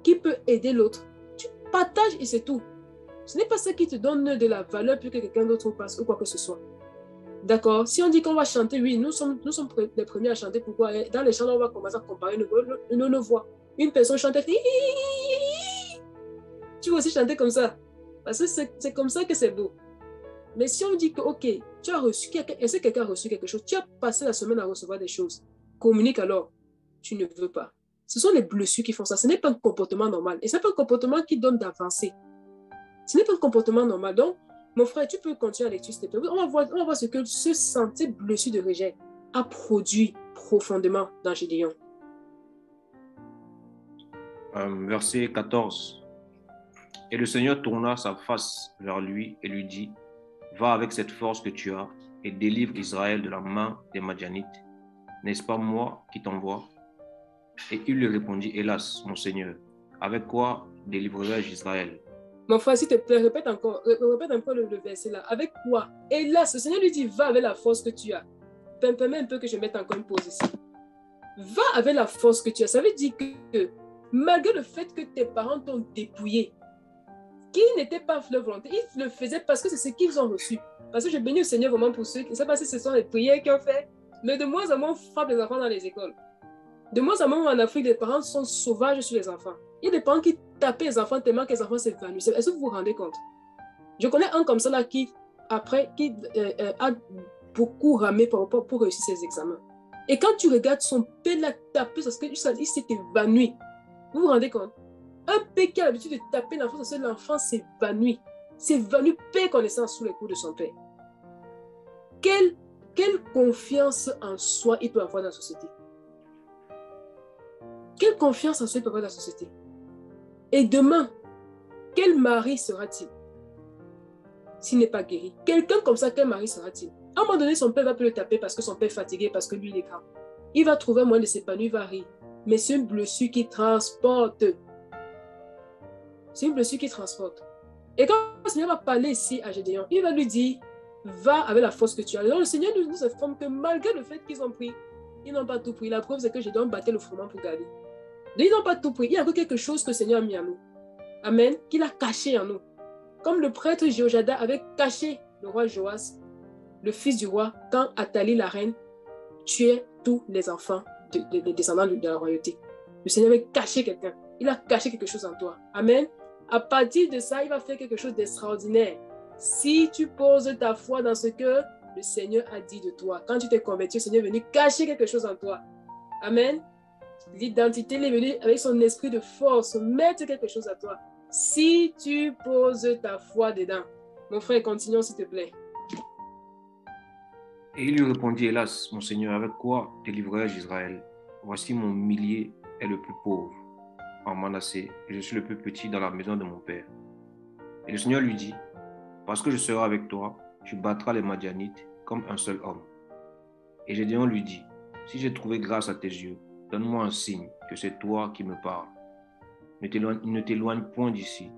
qui peut aider l'autre, tu partages et c'est tout. Ce n'est pas ça qui te donne de la valeur pour que quelqu'un d'autre passe ou quoi que ce soit. D'accord? Si on dit qu'on va chanter, oui, nous sommes les premiers à chanter. Pourquoi? Dans les chants, on va commencer à comparer nos voix. Une personne chante, tu vas aussi chanter comme ça. Parce que c'est comme ça que c'est beau. Mais si on dit que, ok, tu as reçu est-ce que quelqu'un a reçu quelque chose? Tu as passé la semaine à recevoir des choses. Communique alors. Tu ne veux pas. Ce sont les blessures qui font ça. Ce n'est pas un comportement normal. Et ce n'est pas un comportement qui donne d'avancer. Ce n'est pas un comportement normal. Donc, mon frère, tu peux continuer la lecture, s'il te plaît. On va voir ce que ce sentier blessure de rejet a produit profondément dans Gédéon. Verset 14. Et le Seigneur tourna sa face vers lui et lui dit, va avec cette force que tu as et délivre Israël de la main des Madianites. N'est-ce pas moi qui t'envoie? Et il lui répondit, hélas, mon Seigneur, avec quoi délivrerai-je Israël? Mon frère, s'il te plaît, répète un peu le verset là. Avec quoi? Hélas, le Seigneur lui dit, va avec la force que tu as. Permets un peu que je mette encore une pause ici. Va avec la force que tu as. Ça veut dire que malgré le fait que tes parents t'ont dépouillé, qui n'était pas leur volonté, ils le faisaient parce que c'est ce qu'ils ont reçu. Parce que je bénis le Seigneur vraiment pour ceux qui ne savent pas si ce sont les prières qu'ils ont fait, mais de moins en moins on frappe les enfants dans les écoles. De moins en moins en Afrique, les parents sont sauvages sur les enfants. Il y a des parents qui tapent les enfants tellement que les enfants s'évanouissent. Est-ce que vous vous rendez compte? Je connais un comme ça là qui a beaucoup ramé pour réussir ses examens. Et quand tu regardes son père l'a tapé parce qu'il s'est évanoui. Vous vous rendez compte? Un père qui a l'habitude de taper l'enfant parce que l'enfant s'évanouit. S'évanouit, perd connaissance sous les coups de son père. Quelle confiance en soi il peut avoir dans la société? Quelle confiance en soi il peut avoir dans la société? Et demain, quel mari sera-t-il s'il n'est pas guéri? Quelqu'un comme ça, quel mari sera-t-il? À un moment donné, son père va plus le taper parce que son père est fatigué, parce que lui, il est grand. Il va trouver un moyen de s'épanouir, il va rire. Mais c'est une blessure qui transporte. C'est une blessure qui transporte. Et quand le Seigneur va parler ici à Gédéon, il va lui dire, va avec la force que tu as. Donc le Seigneur nous informe que malgré le fait qu'ils ont pris, ils n'ont pas tout pris. La preuve, c'est que Gédéon battait le froment pour garder. Donc ils n'ont pas tout pris. Il y a quelque chose que le Seigneur a mis en nous. Amen. Qu'il a caché en nous. Comme le prêtre Jéhoiada avait caché le roi Joas, le fils du roi, quand Athalie, la reine, tuait tous les enfants des descendants de la royauté. Le Seigneur avait caché quelqu'un. Il a caché quelque chose en toi. Amen. À partir de ça, il va faire quelque chose d'extraordinaire. Si tu poses ta foi dans ce que le Seigneur a dit de toi, quand tu t'es converti, le Seigneur est venu cacher quelque chose en toi. Amen. L'identité est venue avec son esprit de force, mettre quelque chose à toi. Si tu poses ta foi dedans. Mon frère, continuons s'il te plaît. Et il lui répondit, hélas, mon Seigneur, avec quoi délivrerai-je Israël? Voici mon millier est le plus pauvre en Manassé, et je suis le plus petit dans la maison de mon père. Et le Seigneur lui dit, parce que je serai avec toi, tu battras les Madianites comme un seul homme. Et Gédéon lui dit, si j'ai trouvé grâce à tes yeux, Donne-moi un signe que c'est toi qui me parles. Ne t'éloigne point d'ici,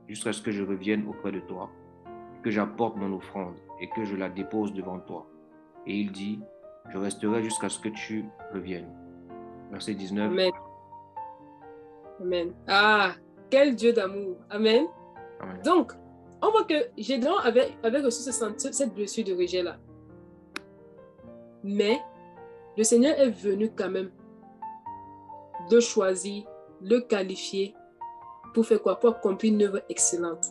jusqu'à ce que je revienne auprès de toi, que j'apporte mon offrande et que je la dépose devant toi. Et il dit, je resterai jusqu'à ce que tu reviennes. Verset 19. Amen. Amen. Ah, quel Dieu d'amour. Amen. Amen. Donc, on voit que Gédéon avait reçu cette blessure de rejet-là. Mais le Seigneur est venu quand même le choisir, le qualifier pour faire quoi? Pour accomplir une œuvre excellente.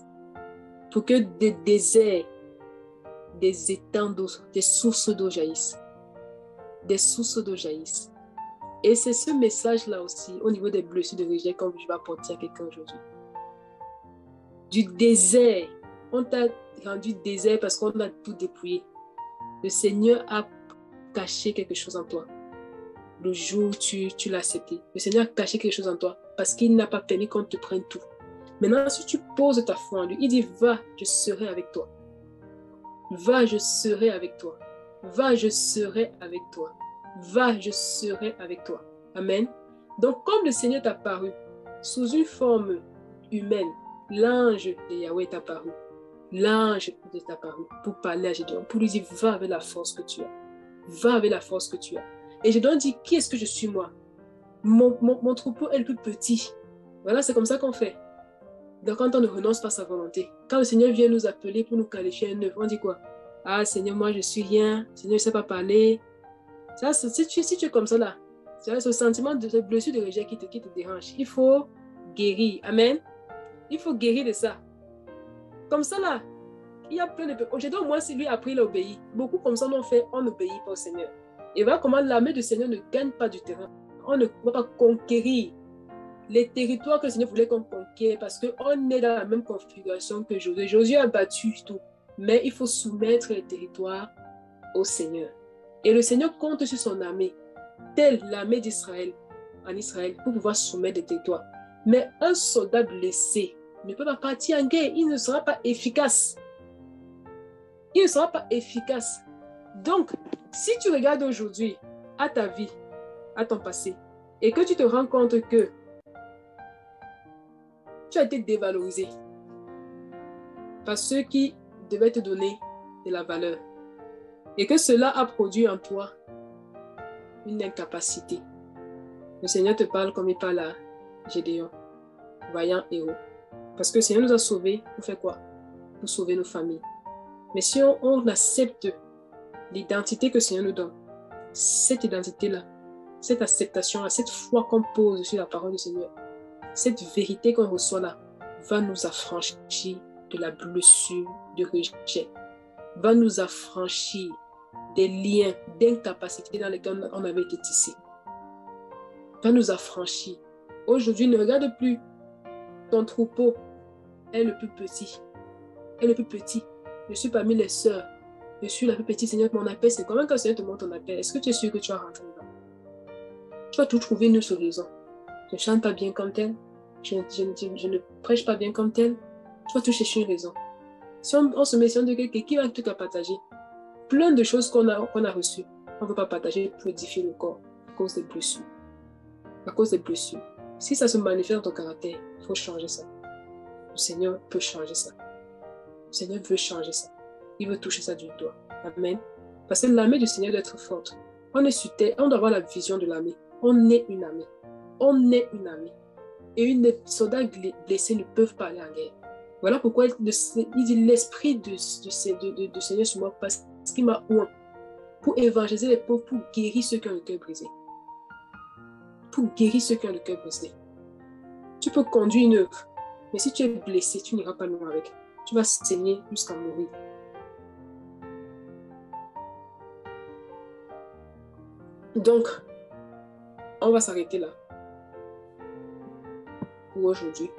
Pour que des déserts, des étangs d'eau, des sources d'eau jaillissent. Des sources d'eau jaillissent. Et c'est ce message-là aussi, au niveau des blessures de rejet, comme je vais apporter à quelqu'un aujourd'hui. Du désert. On t'a rendu désert parce qu'on a tout dépouillé. Le Seigneur a caché quelque chose en toi. Le jour où tu l'as accepté. Le Seigneur a caché quelque chose en toi parce qu'il n'a pas permis qu'on te prenne tout. Maintenant, si tu poses ta foi en lui, il dit, va, je serai avec toi. Va, je serai avec toi. Va, je serai avec toi. Va, je serai avec toi. Amen. Donc, comme le Seigneur t'a apparu sous une forme humaine, l'ange de Yahweh est apparu. L'ange est apparu pour parler à Gédéon, pour lui dire, va avec la force que tu as. Va avec la force que tu as. Et Gédéon dit, qui est-ce que je suis moi? Mon troupeau est le plus petit. Voilà, c'est comme ça qu'on fait. Donc, quand on ne renonce pas à sa volonté, quand le Seigneur vient nous appeler pour nous qualifier un œuvre, on dit quoi? Ah, Seigneur, moi, je suis rien. Seigneur, je ne sais pas parler. Ça, si tu es comme ça, là, c'est ce sentiment de cette blessure de rejet qui te dérange. Il faut guérir. Amen. Il faut guérir de ça. Comme ça, là, il y a plein de peuples. Aujourd'hui, moi, si lui a appris, il a obéi. Beaucoup comme ça, on n'obéit pas au Seigneur. Et voilà comment l'armée du Seigneur ne gagne pas du terrain. On ne va pas conquérir les territoires que le Seigneur voulait qu'on conquiert parce qu'on est dans la même configuration que Josué. Josué a battu tout. Mais il faut soumettre les territoires au Seigneur. Et le Seigneur compte sur son armée, telle l'armée d'Israël, en Israël, pour pouvoir soumettre des territoires. Mais un soldat blessé ne peut pas partir en guerre. Il ne sera pas efficace. Il ne sera pas efficace. Donc, si tu regardes aujourd'hui à ta vie, à ton passé, et que tu te rends compte que tu as été dévalorisé par ceux qui devaient te donner de la valeur, et que cela a produit en toi une incapacité. Le Seigneur te parle comme il parle à Gédéon, vaillant héros. Parce que le Seigneur nous a sauvés pour faire quoi? Pour sauver nos familles. Mais si on accepte l'identité que le Seigneur nous donne, cette identité-là, cette acceptation-là, cette foi qu'on pose sur la parole du Seigneur, cette vérité qu'on reçoit là, va nous affranchir de la blessure de rejet, va nous affranchir des liens d'incapacité dans lesquels on avait été tissés, va nous affranchir. Aujourd'hui, ne regarde plus ton troupeau est le plus petit, est le plus petit. Je suis parmi les sœurs, je suis la plus petite. Seigneur, mon appel, c'est comment quand le Seigneur te montre ton appel? Est-ce que tu es sûr que tu vas rentrer dedans? Tu vas tout trouver une autre raison. Je ne chante pas bien comme tel, je ne prêche pas bien comme tel. Tu vas tout chercher une raison. Si on se met sur de quelqu'un qui va tout à partager, plein de choses qu'on a reçues, on ne veut pas partager pour édifier le corps à cause des blessures. À cause des blessures. Si ça se manifeste dans ton caractère, il faut changer ça. Le Seigneur peut changer ça. Le Seigneur veut changer ça. Il veut toucher ça du doigt. Amen. Parce que l'armée du Seigneur doit être forte. On est sur terre, on doit avoir la vision de l'armée. On est une armée. On est une armée. Et les soldats blessés ne peuvent pas aller en guerre. Voilà pourquoi il dit l'esprit de Seigneur sur moi parce qu'il m'a oint pour évangéliser les pauvres, pour guérir ceux qui ont le cœur brisé. Pour guérir ceux qui ont le cœur brisé. Tu peux conduire une œuvre, mais si tu es blessé, tu n'iras pas loin avec. Tu vas saigner jusqu'à mourir. Donc, on va s'arrêter là pour aujourd'hui.